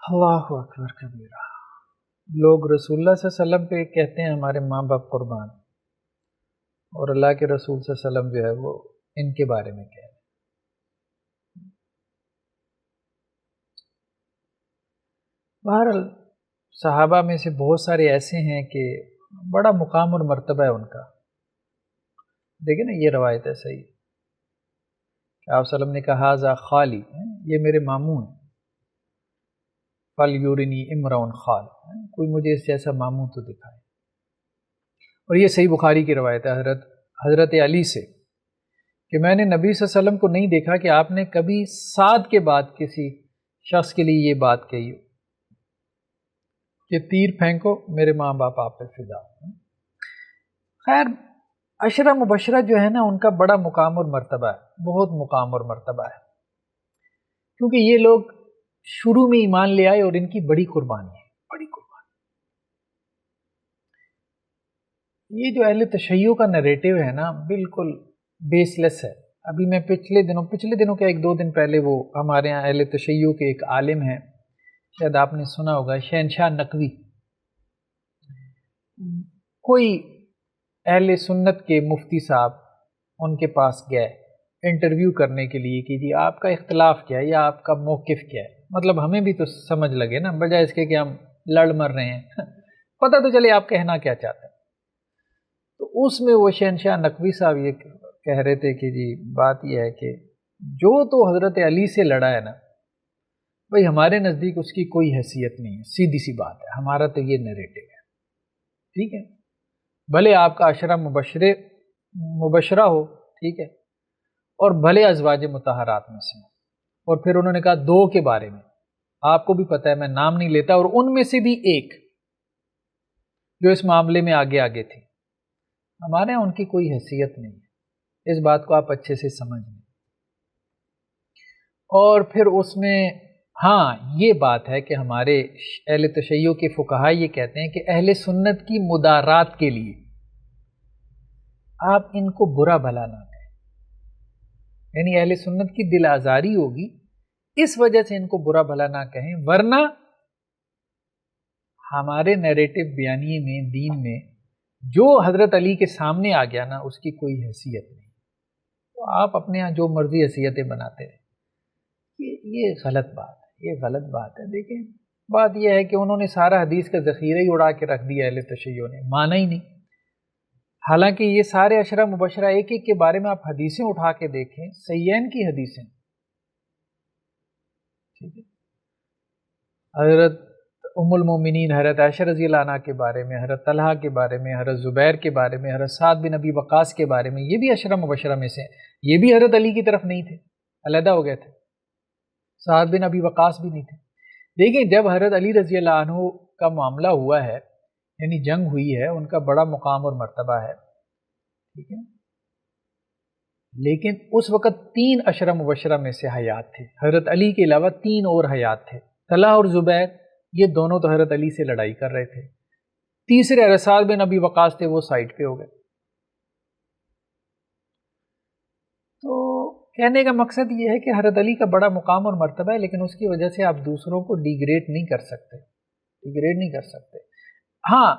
اللہ اکبر کبیرہ. لوگ رسول اللہ صلی اللہ علیہ وسلم پہ کہتے ہیں ہمارے ماں باپ قربان، اور اللہ کے رسول صلی اللہ علیہ وسلم جو ہے وہ ان کے بارے میں کہہ رہے ہیں. بہرحال صحابہ میں سے بہت سارے ایسے ہیں کہ بڑا مقام اور مرتبہ ہے ان کا. دیکھیں نا یہ روایت ہے صحیح کہ آپ صلی اللہ علیہ وسلم نے کہا ذا خالی، یہ میرے ماموں ہیں. فل یورنی امراؤن خال، کوئی مجھے اس جیسا ماموں تو دکھائے. اور یہ صحیح بخاری کی روایت ہے حضرت علی سے کہ میں نے نبی صلی اللہ علیہ وسلم کو نہیں دیکھا کہ آپ نے کبھی سعد کے بعد کسی شخص کے لیے یہ بات کہی ہو کہ تیر پھینکو میرے ماں باپ آپ پہ فدا. خیر عشرہ مبشرہ جو ہے نا ان کا بڑا مقام اور مرتبہ ہے، بہت مقام اور مرتبہ ہے، کیونکہ یہ لوگ شروع میں ایمان لے آئے اور ان کی بڑی قربانی ہے، بڑی قربانی. یہ جو اہل تشیع کا نریٹو ہے نا بالکل بیس لیس ہے. ابھی میں پچھلے دنوں کے 1-2 دن پہلے وہ ہمارے یہاں اہل تشیع کے ایک عالم ہیں، شاید آپ نے سنا ہوگا، شہنشاہ نقوی. کوئی اہل سنت کے مفتی صاحب ان کے پاس گئے انٹرویو کرنے کے لیے کہ جی آپ کا اختلاف کیا ہے یا آپ کا موقف کیا ہے، مطلب ہمیں بھی تو سمجھ لگے نا، بجائے اس کے کہ ہم لڑ مر رہے ہیں پتہ تو چلے آپ کہنا کیا چاہتے ہیں. تو اس میں وہ شہنشاہ نقوی صاحب یہ کہہ رہے تھے کہ جی بات یہ ہے کہ جو تو حضرت علی سے لڑا ہے نا بھئی ہمارے نزدیک اس کی کوئی حیثیت نہیں ہے، سیدھی سی بات ہے، ہمارا تو یہ نریٹو ہے. ٹھیک ہے، بھلے آپ کا عشرہ مبشرہ ہو، ٹھیک ہے، اور بھلے ازواج مطہرات میں سے. اور پھر انہوں نے کہا 2 کے بارے میں، آپ کو بھی پتہ ہے میں نام نہیں لیتا، اور ان میں سے بھی ایک جو اس معاملے میں آگے آگے تھی. ہمارے یہاں ان کی کوئی حیثیت نہیں ہے، اس بات کو آپ اچھے سے سمجھ لیں. اور پھر اس میں ہاں یہ بات ہے کہ ہمارے اہل تشیع کے فقہاء یہ کہتے ہیں کہ اہل سنت کی مدارات کے لیے آپ ان کو برا بھلا نہ کہیں، یعنی اہل سنت کی دل آزاری ہوگی اس وجہ سے ان کو برا بھلا نہ کہیں، ورنہ ہمارے نیریٹو بیانیے میں دین میں جو حضرت علی کے سامنے آ گیا نا اس کی کوئی حیثیت نہیں. تو آپ اپنے یہاں جو مرضی حیثیتیں بناتے ہیں، یہ غلط بات ہے، یہ غلط بات ہے. دیکھیں بات یہ ہے کہ انہوں نے سارا حدیث کا ذخیرہ ہی اڑا کے رکھ دیا، اہل تشیع نے مانا ہی نہیں. حالانکہ یہ سارے عشرہ مبشرہ ایک ایک کے بارے میں آپ حدیثیں اٹھا کے دیکھیں، صحیحین کی حدیثیں، ٹھیک ہے، حضرت ام المومنین حضرت عائشہ رضی اللہ عنہ کے بارے میں، حضرت طلحہ کے بارے میں، حضرت زبیر کے بارے میں، حضرت سعد بن ابی وقاص کے بارے میں، یہ بھی عشرہ مبشرہ میں سے ہیں. یہ بھی حضرت علی کی طرف نہیں تھے، علیحدہ ہو گئے تھے. سعد بن ابی وقاص بھی نہیں تھے. دیکھیں جب حضرت علی رضی اللہ عنہ کا معاملہ ہوا ہے، یعنی جنگ ہوئی ہے، ان کا بڑا مقام اور مرتبہ ہے، ٹھیک ہے، لیکن اس وقت 3 عشرہ مبشرہ میں سے حیات تھے. حضرت علی کے علاوہ 3 اور حیات تھے. طلحہ اور زبیر یہ دونوں تو حضرت علی سے لڑائی کر رہے تھے. تیسرے حضرت سعد بن ابی وقاص تھے، وہ سائڈ پہ ہو گئے. تو کہنے کا مقصد یہ ہے کہ حضرت علی کا بڑا مقام اور مرتبہ ہے، لیکن اس کی وجہ سے آپ دوسروں کو ڈیگریڈ نہیں کر سکتے، ڈیگریڈ نہیں کر سکتے. ہاں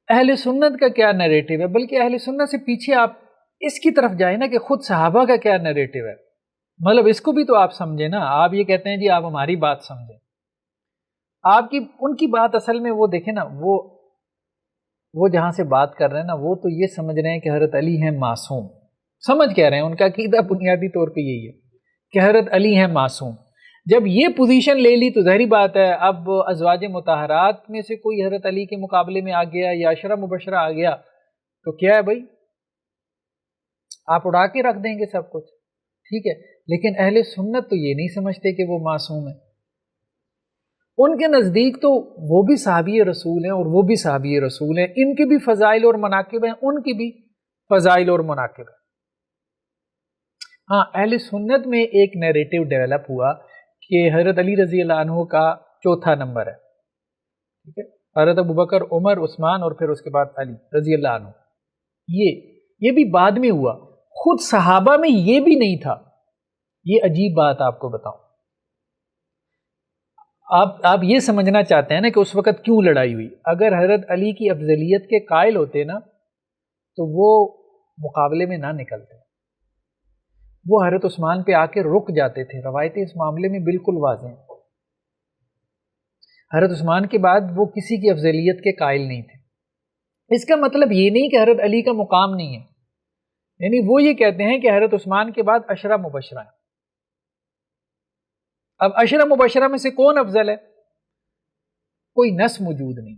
اہل سنت کا کیا نیریٹو ہے، بلکہ اہل سنت سے پیچھے آپ اس کی طرف جائیں نا کہ خود صحابہ کا کیا نیریٹو ہے. مطلب اس کو بھی تو آپ سمجھیں نا. آپ یہ کہتے ہیں جی آپ ہماری بات سمجھیں، آپ کی ان کی بات اصل میں وہ دیکھیں نا، وہ جہاں سے بات کر رہے ہیں نا، وہ تو یہ سمجھ رہے ہیں کہ حضرت علی ہیں معصوم. سمجھ کہہ رہے ہیں، ان کا عقیدہ بنیادی طور پہ یہی ہے کہ حضرت علی ہیں معصوم. جب یہ پوزیشن لے لی تو ظاہری بات ہے اب ازواج مطہرات میں سے کوئی حضرت علی کے مقابلے میں آ گیا یا عشرہ مبشرہ آ گیا تو کیا ہے بھائی، آپ اڑا کے رکھ دیں گے سب کچھ، ٹھیک ہے. لیکن اہل سنت تو یہ نہیں سمجھتے کہ وہ معصوم ہے. ان کے نزدیک تو وہ بھی صحابی رسول ہیں اور وہ بھی صحابی رسول ہیں، ان کے بھی فضائل اور مناقب ہیں، ان کی بھی فضائل اور مناقب ہیں. ہاں اہل سنت میں ایک نیریٹو ڈیولپ ہوا کہ حضرت علی رضی اللہ عنہ کا 4تھا نمبر ہے، ٹھیک ہے، حضرت ابوبکر، عمر، عثمان اور پھر اس کے بعد علی رضی اللہ عنہ. یہ بھی بعد میں ہوا، خود صحابہ میں یہ بھی نہیں تھا. یہ عجیب بات آپ کو بتاؤں، آپ یہ سمجھنا چاہتے ہیں نا کہ اس وقت کیوں لڑائی ہوئی. اگر حضرت علی کی افضلیت کے قائل ہوتے نا تو وہ مقابلے میں نہ نکلتے، وہ حضرت عثمان پہ آ کے رک جاتے تھے. روایتیں اس معاملے میں بالکل واضح ہیں. حضرت عثمان کے بعد وہ کسی کی افضلیت کے قائل نہیں تھے. اس کا مطلب یہ نہیں کہ حضرت علی کا مقام نہیں ہے، یعنی وہ یہ کہتے ہیں کہ حضرت عثمان کے بعد عشرہ مبشرہ ہیں. اب عشرہ مبشرہ میں سے کون افضل ہے، کوئی نص موجود نہیں.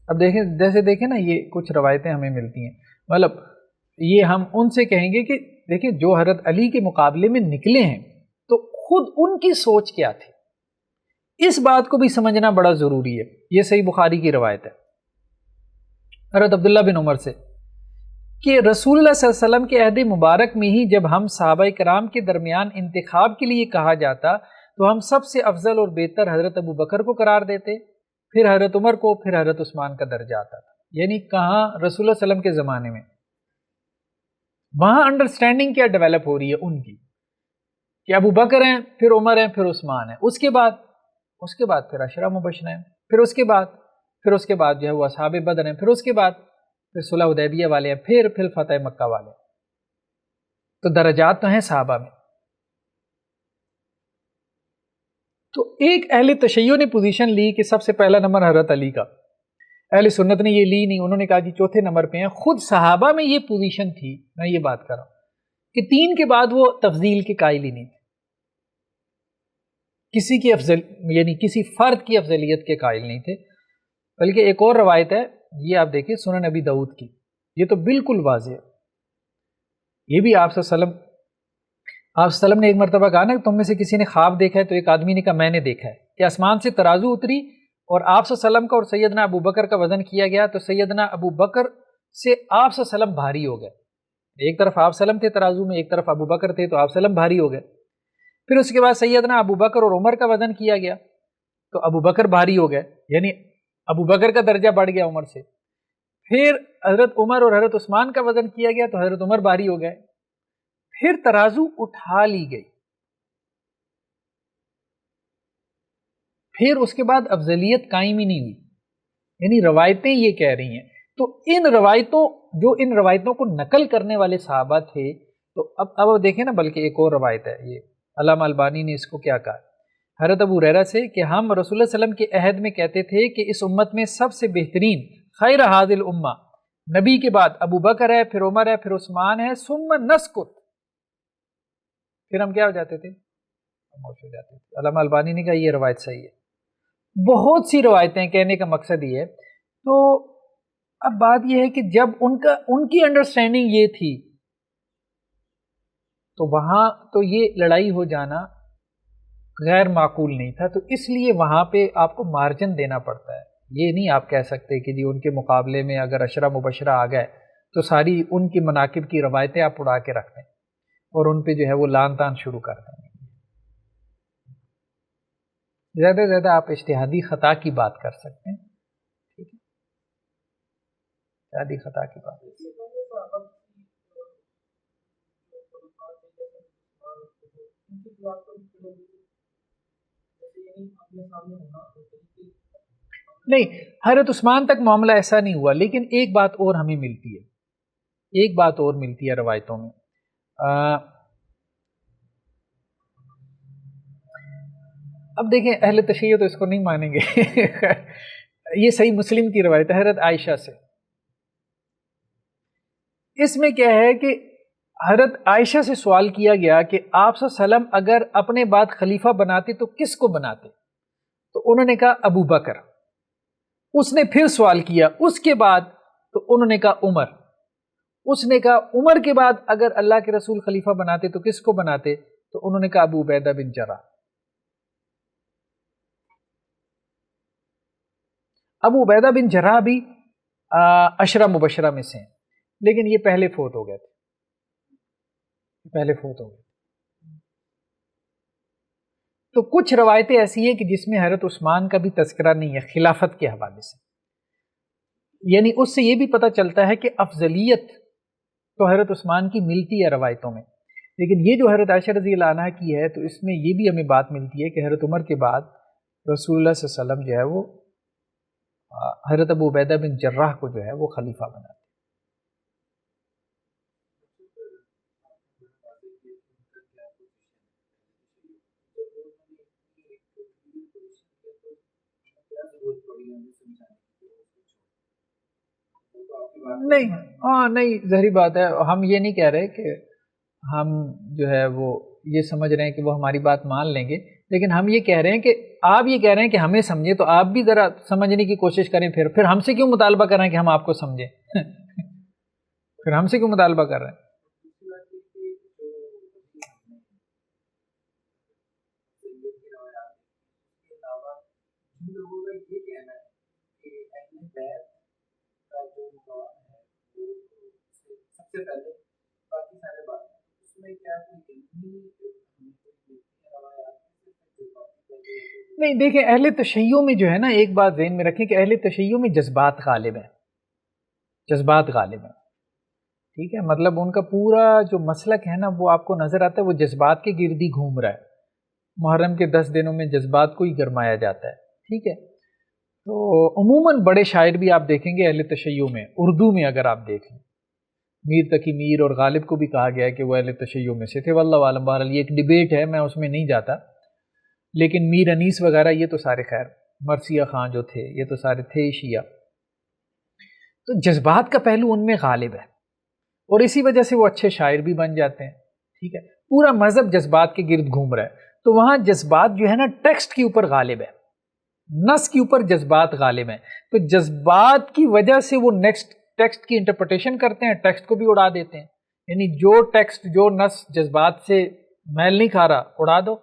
اب دیکھیں نا، یہ کچھ روایتیں ہمیں ملتی ہیں، مطلب یہ ہم ان سے کہیں گے کہ دیکھیں جو حضرت علی کے مقابلے میں نکلے ہیں تو خود ان کی سوچ کیا تھی، اس بات کو بھی سمجھنا بڑا ضروری ہے. یہ صحیح بخاری کی روایت ہے حضرت عبداللہ بن عمر سے کہ رسول اللہ صلی اللہ علیہ وسلم کے عہد مبارک میں ہی جب ہم صحابہ کرام کے درمیان انتخاب کے لیے کہا جاتا تو ہم سب سے افضل اور بہتر حضرت ابو بکر کو قرار دیتے، پھر حضرت عمر کو، پھر حضرت عثمان کا درجہ آتا تھا. یعنی کہاں رسول اللہ صلی اللہ علیہ وسلم کے زمانے میں. وہاں انڈرسٹینڈنگ کیا ڈیولپ ہو رہی ہے ان کی کہ ابو بکر ہیں، پھر عمر ہیں، پھر عثمان ہیں، اس کے بعد پھر عشرہ مبشرہ ہیں، پھر اس کے بعد جو ہے وہ اصحاب بدر ہیں، پھر اس کے بعد پھر صلح حدیبیہ والے ہیں، پھر فتح مکہ والے. تو درجات تو ہیں صحابہ میں. تو ایک اہل تشیع نے پوزیشن لی کہ سب سے پہلا نمبر حضرت علی کا. اہل سنت نے یہ لی نہیں، انہوں نے کہا جی 4تھے نمبر پہ ہیں. خود صحابہ میں یہ پوزیشن تھی، میں یہ بات کر رہا ہوں کہ 3 کے بعد وہ تفضیل کے قائل ہی نہیں تھے، کسی کی یعنی کسی فرد کی افضلیت کے قائل نہیں تھے. بلکہ ایک اور روایت ہے، یہ آپ دیکھیں سنن نبی داؤد کی، یہ تو بالکل واضح ہے یہ بھی آپ صلی اللہ علیہ وسلم نے ایک مرتبہ کہا نا کہ تم میں سے کسی نے خواب دیکھا ہے، تو ایک آدمی نے کہا میں نے دیکھا ہے کہ آسمان سے ترازو اتری اور آپ صلی اللہ علیہ وسلم کا اور سیدنا ابو بکر کا وزن کیا گیا، تو سیدنا ابو بکر سے آپ صلی اللہ علیہ وسلم بھاری ہو گئے. ایک طرف آپ صلی اللہ علیہ وسلم تھے ترازو میں، ایک طرف ابو بکر تھے، تو آپ صلی اللہ علیہ وسلم بھاری ہو گئے. پھر اس کے بعد سیدنا ابو بکر اور عمر کا وزن کیا گیا تو ابو بکر بھاری ہو گئے، یعنی ابو بکر کا درجہ بڑھ گیا عمر سے. پھر حضرت عمر اور حضرت عثمان کا وزن کیا گیا تو حضرت عمر بھاری ہو گئے. پھر ترازو اٹھا لی گئی. پھر اس کے بعد افضلیت قائم ہی نہیں ہوئی، یعنی روایتیں یہ کہہ رہی ہیں. تو ان روایتوں کو نقل کرنے والے صحابہ تھے. تو اب دیکھیں نا، بلکہ ایک اور روایت ہے، یہ علامہ البانی نے اس کو کیا کہا، حضرت ابو ہریرہ سے کہ ہم رسول اللہ صلی اللہ علیہ وسلم کے عہد میں کہتے تھے کہ اس امت میں سب سے بہترین خیر حاضر الامہ نبی کے بعد ابو بکر ہے، پھر عمر ہے، پھر عثمان ہے، ثم نسکت. پھر ہم کیا ہو جاتے تھے؟ خاموش ہو جاتے تھے. علامہ البانی نے کہا یہ روایت صحیح ہے. بہت سی روایتیں، کہنے کا مقصد یہ ہے. تو اب بات یہ ہے کہ جب ان کی انڈرسٹینڈنگ یہ تھی تو وہاں تو یہ لڑائی ہو جانا غیر معقول نہیں تھا. تو اس لیے وہاں پہ آپ کو مارجن دینا پڑتا ہے. یہ نہیں آپ کہہ سکتے کہ جی ان کے مقابلے میں اگر عشرہ مبشرہ آ گئے تو ساری ان کی مناقب کی روایتیں آپ اڑا کے رکھ دیں اور ان پہ جو ہے وہ لان تان شروع کر دیں. زیادہ سے زیادہ آپ اجتہادی خطا کی بات کر سکتے ہیں. ٹھیک ہے، اجتہادی خطا کی بات. نہیں، حضرت عثمان تک معاملہ ایسا نہیں ہوا، لیکن ایک بات اور ہمیں ملتی ہے، روایتوں میں. اب دیکھیں اہل تشیع تو اس کو نہیں مانیں گے. یہ صحیح مسلم کی روایت ہے حضرت عائشہ سے. اس میں کیا ہے کہ حضرت عائشہ سے سوال کیا گیا کہ آپ صلی اللہ علیہ وسلم اگر اپنے بعد خلیفہ بناتے تو کس کو بناتے؟ تو انہوں نے کہا ابو بکر. اس نے پھر سوال کیا اس کے بعد، تو انہوں نے کہا عمر. اس نے کہا عمر کے بعد اگر اللہ کے رسول خلیفہ بناتے تو کس کو بناتے؟ تو انہوں نے کہا ابو عبیدہ بن جراح. ابو عبیدہ بن جراح بھی عشرہ مبشرہ میں سے ہیں، لیکن یہ پہلے فوت ہو گئے تھے. تو کچھ روایتیں ایسی ہیں کہ جس میں حضرت عثمان کا بھی تذکرہ نہیں ہے خلافت کے حوالے سے. یعنی اس سے یہ بھی پتہ چلتا ہے کہ افضلیت تو حضرت عثمان کی ملتی ہے روایتوں میں. لیکن یہ جو حضرت عائشہ رضی اللہ عنہ کی ہے، تو اس میں یہ بھی ہمیں بات ملتی ہے کہ حضرت عمر کے بعد رسول اللہ صلی اللہ علیہ وسلم جو ہے وہ حضرت ابو عبیدہ بن جراح کو جو ہے وہ خلیفہ بناتے. نہیں ظاہری بات ہے، ہم یہ نہیں کہہ رہے کہ ہم جو ہے وہ یہ سمجھ رہے ہیں کہ وہ ہماری بات مان لیں گے، لیکن ہم یہ کہہ رہے ہیں کہ آپ یہ کہہ رہے ہیں کہ ہمیں سمجھے، تو آپ بھی ذرا سمجھنے کی کوشش کریں. پھر ہم سے کیوں مطالبہ کر رہے ہیں کہ ہم آپ کو سمجھیں؟ پھر ہم سے کیوں مطالبہ کر رہے ہیں؟ نہیں دیکھیں، اہل تشیع میں جو ہے نا، ایک بات ذہن میں رکھیں کہ اہل تشیع میں جذبات غالب ہیں. ٹھیک ہے، مطلب ان کا پورا جو مسلک ہے نا وہ آپ کو نظر آتا ہے، وہ جذبات کے گرد ہی گھوم رہا ہے. محرم کے 10 دنوں میں جذبات کو ہی گرمایا جاتا ہے. ٹھیک ہے، تو عموماً بڑے شاعر بھی آپ دیکھیں گے اہل تشیع میں، اردو میں اگر آپ دیکھیں، میر تقی میر اور غالب کو بھی کہا گیا ہے کہ وہ اہل تشیع میں سے تھے. واللہ عالم، بہرحال یہ ایک ڈیبیٹ ہے، میں اس میں نہیں جاتا. لیکن میر انیس وغیرہ یہ تو سارے، خیر مرثیہ خان جو تھے یہ تو سارے تھے شیعہ. تو جذبات کا پہلو ان میں غالب ہے اور اسی وجہ سے وہ اچھے شاعر بھی بن جاتے ہیں. ٹھیک ہے، پورا مذہب جذبات کے گرد گھوم رہا ہے. تو وہاں جذبات جو ہے نا ٹیکسٹ کے اوپر غالب ہے، نص کے اوپر جذبات غالب ہیں. تو جذبات کی وجہ سے وہ نیکسٹ ٹیکسٹ کی انٹرپریٹیشن کرتے ہیں، ٹیکسٹ کو بھی اڑا دیتے ہیں. یعنی جو ٹیکسٹ جو نص جذبات سے میل نہیں کھا رہا اڑا دو،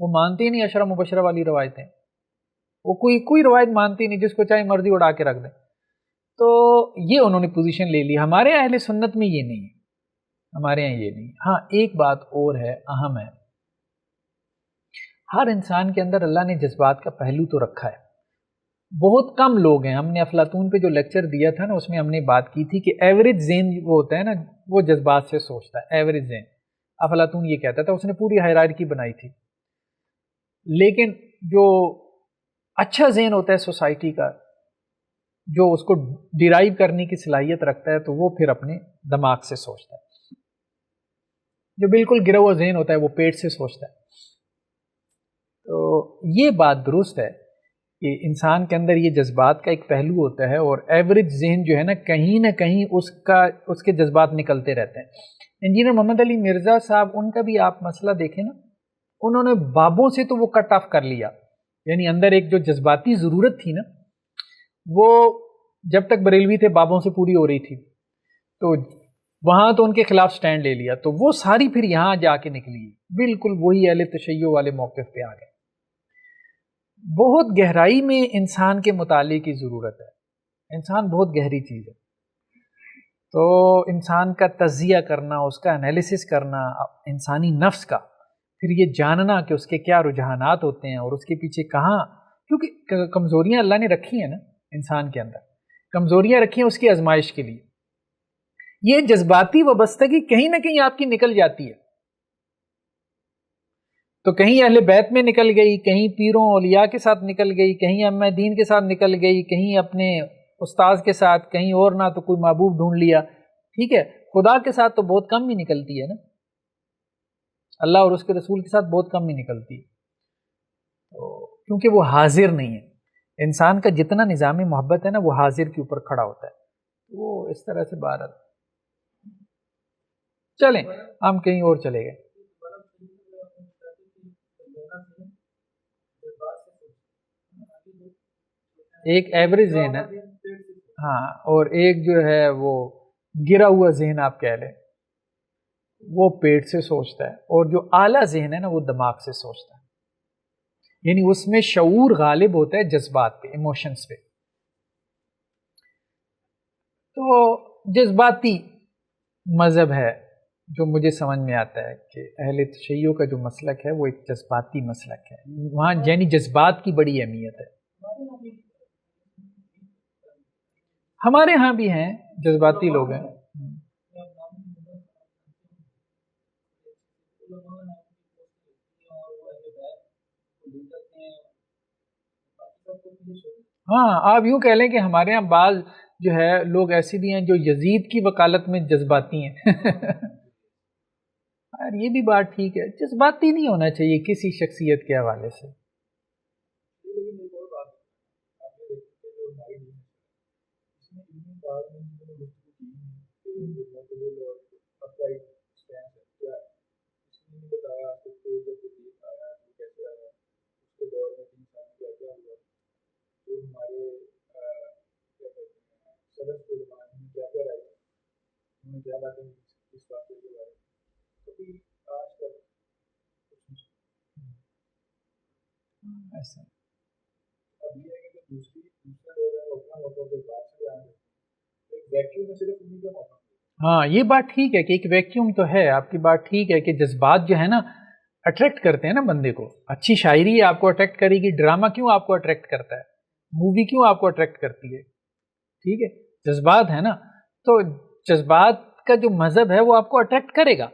وہ مانتی ہی نہیں اشرہ مبشرہ والی روایتیں، وہ کوئی روایت مانتی نہیں، جس کو چاہے مرضی اڑا کے رکھ دیں. تو یہ انہوں نے پوزیشن لے لی. ہمارے اہل سنت میں یہ نہیں ہے، ہمارے یہاں یہ نہیں. ہاں ایک بات اور ہے، اہم ہے، ہر انسان کے اندر اللہ نے جذبات کا پہلو تو رکھا ہے. بہت کم لوگ ہیں، ہم نے افلاطون پہ جو لیکچر دیا تھا نا اس میں ہم نے بات کی تھی کہ ایوریج ذہن وہ ہوتا ہے نا وہ جذبات سے سوچتا ہے. ایوریج ذہن افلاطون یہ کہتا تھا، اس نے پوری ہائرارکی بنائی تھی. لیکن جو اچھا ذہن ہوتا ہے سوسائٹی کا، جو اس کو ڈیرائیو کرنے کی صلاحیت رکھتا ہے، تو وہ پھر اپنے دماغ سے سوچتا ہے. جو بالکل گرا ہوا ذہن ہوتا ہے وہ پیٹ سے سوچتا ہے. تو یہ بات درست ہے کہ انسان کے اندر یہ جذبات کا ایک پہلو ہوتا ہے، اور ایوریج ذہن جو ہے نا کہیں اس کے جذبات نکلتے رہتے ہیں. انجینئر محمد علی مرزا صاحب، ان کا بھی آپ مسئلہ دیکھیں نا، انہوں نے بابوں سے تو وہ کٹ آف کر لیا، یعنی اندر ایک جو جذباتی ضرورت تھی نا وہ جب تک بریلوی تھے بابوں سے پوری ہو رہی تھی، تو وہاں تو ان کے خلاف سٹینڈ لے لیا، تو وہ ساری پھر یہاں جا کے نکلی، بالکل وہی اہل تشیع والے موقف پہ آ گئے. بہت گہرائی میں انسان کے مطالعے کی ضرورت ہے. انسان بہت گہری چیز ہے، تو انسان کا تجزیہ کرنا، اس کا انالیسس کرنا انسانی نفس کا، پھر یہ جاننا کہ اس کے کیا رجحانات ہوتے ہیں اور اس کے پیچھے کہاں، کیونکہ کمزوریاں اللہ نے رکھی ہیں نا انسان کے اندر، کمزوریاں رکھی ہیں اس کی آزمائش کے لیے. یہ جذباتی وابستگی کہیں نہ کہیں آپ کی نکل جاتی ہے، تو کہیں اہل بیت میں نکل گئی، کہیں پیروں اولیاء کے ساتھ نکل گئی، کہیں ائمہ دین کے ساتھ نکل گئی، کہیں اپنے استاذ کے ساتھ، کہیں اور نہ تو کوئی محبوب ڈھونڈ لیا. ٹھیک ہے، خدا کے ساتھ تو بہت کم ہی نکلتی ہے نا، اللہ اور اس کے رسول کے ساتھ بہت کم ہی نکلتی ہے، کیونکہ وہ حاضر نہیں ہے. انسان کا جتنا نظام محبت ہے نا وہ حاضر کے اوپر کھڑا ہوتا ہے، وہ اس طرح سے باہر آتا. چلیں ہم کہیں اور چلے گئے. ایک ایوریج ذہن ہے، ہاں، اور ایک جو ہے وہ گرا ہوا ذہن آپ کہہ لیں، وہ پیٹ سے سوچتا ہے، اور جو اعلیٰ ذہن ہے نا وہ دماغ سے سوچتا ہے. یعنی اس میں شعور غالب ہوتا ہے جذبات پہ، ایموشنز پہ. تو جذباتی مذہب ہے جو مجھے سمجھ میں آتا ہے کہ اہل تشیع کا جو مسلک ہے وہ ایک جذباتی مسلک ہے، وہاں یعنی جذبات کی بڑی اہمیت ہے. ہمارے ہاں بھی ہیں جذباتی لوگ ہیں. ہاں آپ یوں کہہ لیں کہ ہمارے ہاں بعض جو ہے لوگ ایسے بھی ہیں جو یزید کی وکالت میں جذباتی ہیں. یہ بھی بات ٹھیک ہے، جذباتی نہیں ہونا چاہیے کسی شخصیت کے حوالے سے. ایسا ہاں یہ بات ٹھیک ہے کہ ایک ویکیوم تو ہے، آپ کی بات ٹھیک ہے کہ جذبات جو ہے نا اٹریکٹ کرتے ہیں نا بندے کو. اچھی شاعری آپ کو اٹریکٹ کرے گی، ڈرامہ کیوں آپ کو اٹریکٹ کرتا ہے، مووی کیوں آپ کو اٹریکٹ کرتی ہے. ٹھیک ہے، جذبات ہے نا، تو جذبات کا جو مذہب ہے وہ آپ کو اٹریکٹ کرے گا،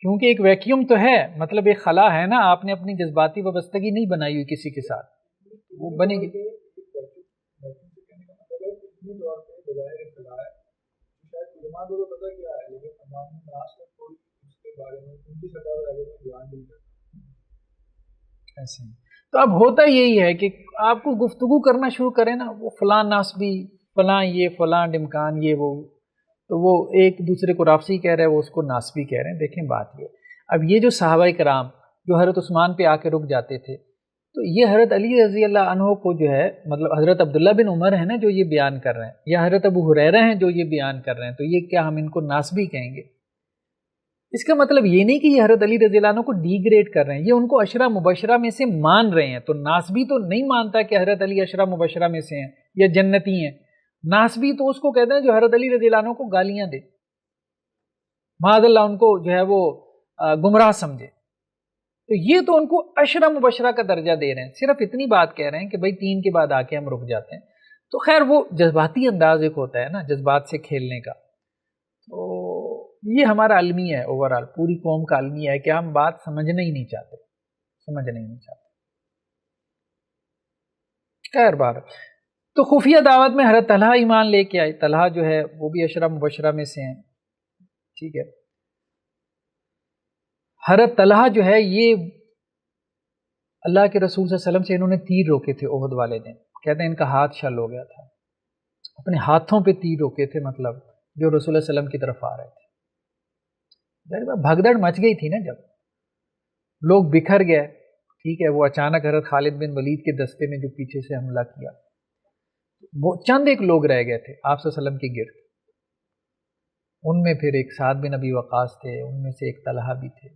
کیونکہ ایک ویکیوم تو ہے، مطلب ایک خلا ہے نا، آپ نے اپنی جذباتی وابستگی نہیں بنائی ہوئی کسی کے ساتھ، وہ بنے گی. ایسے تو اب ہوتا یہی ہے کہ آپ کو گفتگو کرنا شروع کریں نا، وہ فلاں ناسبی، فلاں یہ، فلاں ڈمکان، یہ وہ، تو وہ ایک دوسرے کو رافضی کہہ رہے ہیں، وہ اس کو ناسبی کہہ رہے ہیں. دیکھیں بات یہ، اب یہ جو صحابہ کرام جو حضرت عثمان پہ آ کے رک جاتے تھے، تو یہ حضرت علی رضی اللہ عنہ کو جو ہے، مطلب حضرت عبداللہ بن عمر ہیں نا جو یہ بیان کر رہے ہیں، یا حضرت ابو ہریرہ ہیں جو یہ بیان کر رہے ہیں، تو یہ کیا ہم ان کو ناسبی کہیں گے؟ اس کا مطلب یہ نہیں کہ یہ حضرت علی رضی اللہ عنہ کو ڈی گریڈ کر رہے ہیں، یہ ان کو عشرہ مبشرہ میں سے مان رہے ہیں. تو ناسبی تو نہیں مانتا کہ حضرت علی عشرہ مبشرہ میں سے ہیں یا جنتی ہیں. ناسبی تو اس کو کہتے ہیں جو حضرت علی رضی اللہ عنہ کو گالیاں دے، معاذ اللہ ان کو جو ہے وہ گمراہ سمجھے. تو یہ تو ان کو عشرہ مبشرہ کا درجہ دے رہے ہیں، صرف اتنی بات کہہ رہے ہیں کہ بھائی 3 کے بعد آ کے ہم رک جاتے ہیں. تو خیر وہ جذباتی انداز ایک ہوتا ہے نا، جذبات سے کھیلنے کا. تو یہ ہمارا المیہ ہے، اوورآل پوری قوم کا المیہ ہے کہ ہم بات سمجھنا ہی نہیں چاہتے. خیر بار تو خفیہ دعوت میں حضرت طلحہ ایمان لے کے آئے. طلحہ جو ہے وہ بھی عشرہ مبشرہ میں سے ہیں. ٹھیک ہے، حضرت طلحہ جو ہے یہ اللہ کے رسول صلی اللہ علیہ وسلم سے انہوں نے تیر روکے تھے احد والے دن. کہتے ہیں ان کا ہاتھ شل ہو گیا تھا، اپنے ہاتھوں پہ تیر روکے تھے، مطلب جو رسول اللہ علیہ وسلم کی طرف آ رہے تھے. بھگدڑ مچ گئی تھی نا، جب لوگ بکھر گئے. ٹھیک ہے، وہ اچانک حضرت خالد بن ولید کے دستے میں جو پیچھے سے حملہ کیا، وہ چند ایک لوگ رہ گئے تھے آپ صلی اللہ علیہ وسلم کے گرد. ان میں پھر ایک سعد بن ابی وقاص تھے، ان میں سے ایک طلحہ بھی تھے.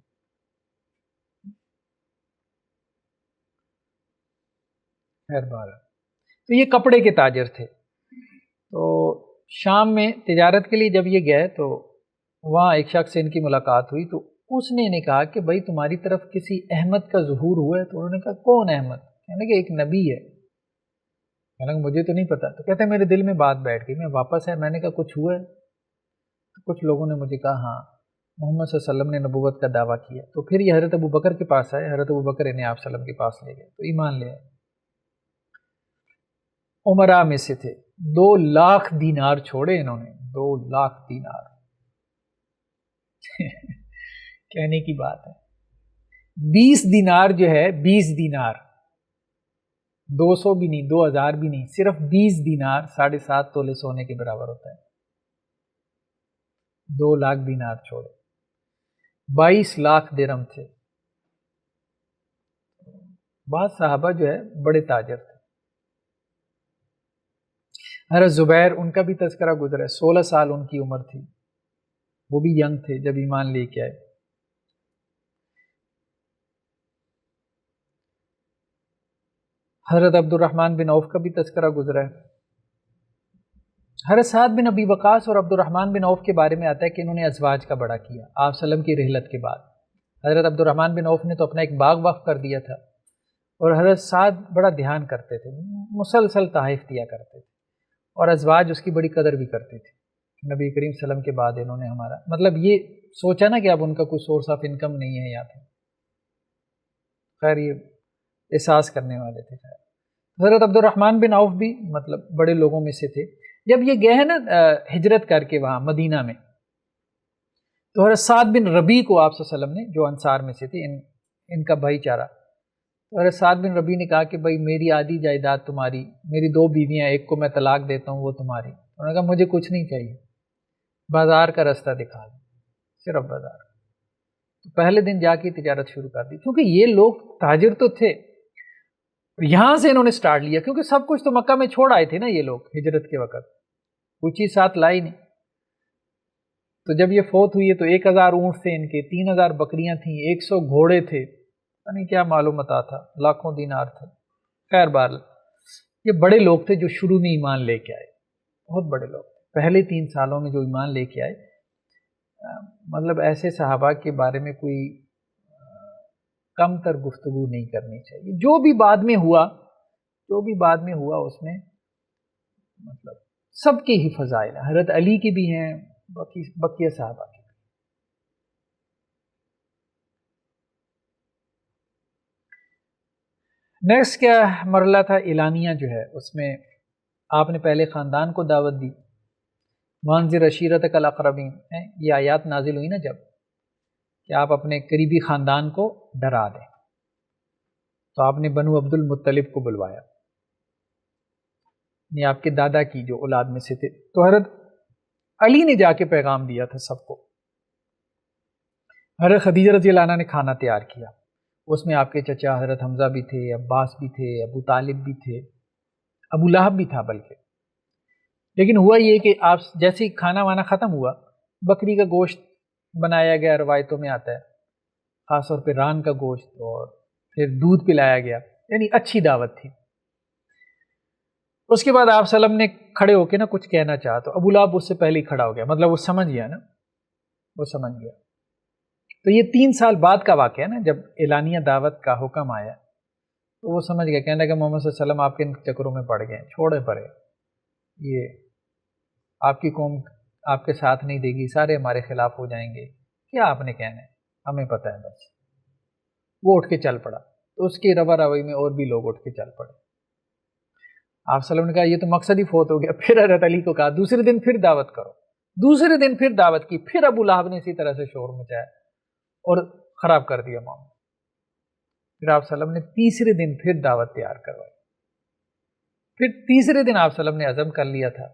خیر بہرحال تو یہ کپڑے کے تاجر تھے. تو شام میں تجارت کے لیے جب یہ گئے تو وہاں ایک شخص سے ان کی ملاقات ہوئی. تو اس نے کہا کہ بھائی تمہاری طرف کسی احمد کا ظہور ہوا ہے؟ تو انہوں نے کہا کون احمد؟ کہنے کہ ایک نبی ہے. کہنے کہ مجھے تو نہیں پتا. تو کہتے ہیں میرے دل میں بات بیٹھ گئی، میں واپس ہے، میں نے کہا کچھ ہوا ہے؟ تو کچھ لوگوں نے مجھے کہا ہاں محمد صلی اللہ علیہ وسلم نے نبوت کا دعویٰ کیا. تو پھر یہ حضرت ابو بکر کے پاس آئے، حضرت ابو بکر انہیں آپ صلی اللہ علیہ وسلم کے پاس لے گئے تو ایمان لے آئے. عمرہ میں سے تھے. 2 لاکھ دینار چھوڑے انہوں نے، 2 لاکھ دینار. کہنے کی بات ہے. 20 دینار جو ہے، 20 دینار 200 بھی نہیں، 2000 بھی نہیں، صرف 20 دینار 7.5 تولے سونے کے برابر ہوتا ہے. 2 لاکھ دینار چھوڑے. 22 لاکھ درہم تھے. بعض صحابہ جو ہے بڑے تاجر تھے. حضرت زبیر ان کا بھی تذکرہ گزرا ہے، 16 سال ان کی عمر تھی، وہ بھی ینگ تھے جب ایمان لے کے آئے. حضرت عبد الرحمن بن عوف کا بھی تذکرہ گزرا ہے. حضرت سعد بن ابی وقاص اور عبد الرحمن بن عوف کے بارے میں آتا ہے کہ انہوں نے ازواج کا بڑا کیا آپ صلی اللہ علیہ وسلم کی رحلت کے بعد. حضرت عبد الرحمن بن عوف نے تو اپنا ایک باغ وقف کر دیا تھا، اور حضرت سعد بڑا دھیان کرتے تھے، مسلسل تحائف دیا کرتے تھے، اور ازواج اس کی بڑی قدر بھی کرتے تھے. نبی کریم صلی اللہ علیہ وسلم کے بعد انہوں نے ہمارا مطلب یہ سوچا نا کہ اب ان کا کوئی سورس آف انکم نہیں ہے یا پھر خیر یہ احساس کرنے والے تھے. حضرت عبد الرحمن بن عوف بھی مطلب بڑے لوگوں میں سے تھے. جب یہ گئے ہیں نا ہجرت کر کے وہاں مدینہ میں، تو حضرت سعد بن ربیع کو آپ صلی اللہ علیہ وسلم نے، جو انصار میں سے تھے، ان کا بھائی چارہ، تو حضرت سعد بن ربیع نے کہا کہ بھائی میری آدھی جائیداد تمہاری، میری 2 بیویاں، ایک کو میں طلاق دیتا ہوں، وہ تمہاری. انہوں نے کہا مجھے کچھ نہیں چاہیے، بازار کا رستہ دکھا دیں، صرف بازار. تو پہلے دن جا کے تجارت شروع کر دی، کیونکہ یہ لوگ تاجر تو تھے. یہاں سے انہوں نے سٹارٹ لیا، کیونکہ سب کچھ تو مکہ میں چھوڑ آئے تھے نا یہ لوگ ہجرت کے وقت، کوئی چیز ساتھ لائی نہیں. تو جب یہ فوت ہوئی ہے تو 1000 اونٹ تھے ان کے، 3000 بکریاں تھیں، 100 گھوڑے تھے، پتہ نہیں کیا معلومات تھا، لاکھوں دینار تھے. خیر بہرحال یہ بڑے لوگ تھے جو شروع میں ایمان لے کے آئے، بہت بڑے لوگ تھے. پہلے 3 سالوں میں جو ایمان لے کے آئے، مطلب ایسے صحابہ کے بارے میں کوئی کم تر گفتگو نہیں کرنی چاہیے. جو بھی بعد میں ہوا اس میں مطلب سب کے ہی فضائل ہیں، حضرت علی کی بھی ہیں، بقیہ صحابہ کی. نیکسٹ کیا مرحلہ تھا؟ اعلانیہ جو ہے، اس میں آپ نے پہلے خاندان کو دعوت دی. وانذر عشیرتک الاقربین، یہ آیات نازل ہوئی نا جب، کہ آپ اپنے قریبی خاندان کو ڈرا دیں، تو آپ نے بنو عبد المطلب کو بلوایا، یعنی آپ کے دادا کی جو اولاد میں سے تھے. تو حضرت علی نے جا کے پیغام دیا تھا سب کو. حضرت خدیجہ رضی اللہ عنہ نے کھانا تیار کیا، اس میں آپ کے چچا حضرت حمزہ بھی تھے، عباس بھی تھے، ابو طالب بھی تھے، ابو لہب بھی تھا بلکہ. لیکن ہوا یہ کہ آپ جیسے ہی کھانا وانا ختم ہوا، بکری کا گوشت بنایا گیا، روایتوں میں آتا ہے، خاص طور پہ ران کا گوشت، اور پھر دودھ پلایا گیا، یعنی اچھی دعوت تھی۔ اس کے بعد آپ صلی اللہ علیہ وسلم نے کھڑے ہو کے نا کچھ کہنا چاہا، تو ابو لہب اس سے پہلے ہی کھڑا ہو گیا، مطلب وہ سمجھ گیا نا، وہ سمجھ گیا۔ تو یہ 3 سال بعد کا واقعہ ہے نا، جب اعلانیہ دعوت کا حکم آیا تو وہ سمجھ گیا، کہنے لگا محمد صلی اللہ علیہ وسلم آپ کے ان چکروں میں پڑ گئے، چھوڑے پڑے، یہ آپ کی قوم آپ کے ساتھ نہیں دے گی، سارے ہمارے خلاف ہو جائیں گے، کیا آپ نے کہنا ہے، ہمیں پتہ ہے بس۔ وہ اٹھ کے چل پڑا، تو اس کی روا روی میں اور بھی لوگ اٹھ کے چل پڑے۔ آپ صلی اللہ علیہ وسلم نے کہا یہ تو مقصد ہی فوت ہو گیا۔ پھر حضرت علی کو کہا دوسرے دن پھر دعوت کرو، دوسرے دن پھر دعوت کی، پھر ابو لہب نے اسی طرح سے شور مچایا اور خراب کر دیا معاملہ۔ پھر آپ صلی اللہ علیہ وسلم نے تیسرے دن پھر دعوت تیار کروائی، پھر تیسرے دن آپ صلی اللہ علیہ وسلم نے عزم کر لیا تھا،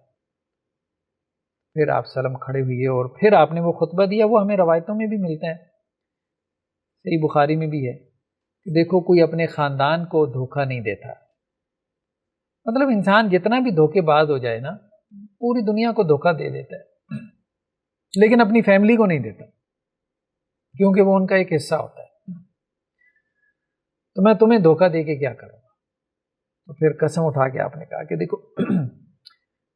پھر آپ صلی اللہ علیہ وسلم کھڑے ہوئے اور پھر آپ نے وہ خطبہ دیا، وہ ہمیں روایتوں میں بھی ملتا ہے، صحیح بخاری میں بھی ہے کہ دیکھو کوئی اپنے خاندان کو دھوکہ نہیں دیتا، مطلب انسان جتنا بھی دھوکے باز ہو جائے نا، پوری دنیا کو دھوکہ دے دیتا ہے، لیکن اپنی فیملی کو نہیں دیتا، کیونکہ وہ ان کا ایک حصہ ہوتا ہے۔ تو میں تمہیں دھوکہ دے کے کیا کروں گا؟ تو پھر قسم اٹھا کے آپ نے کہا کہ دیکھو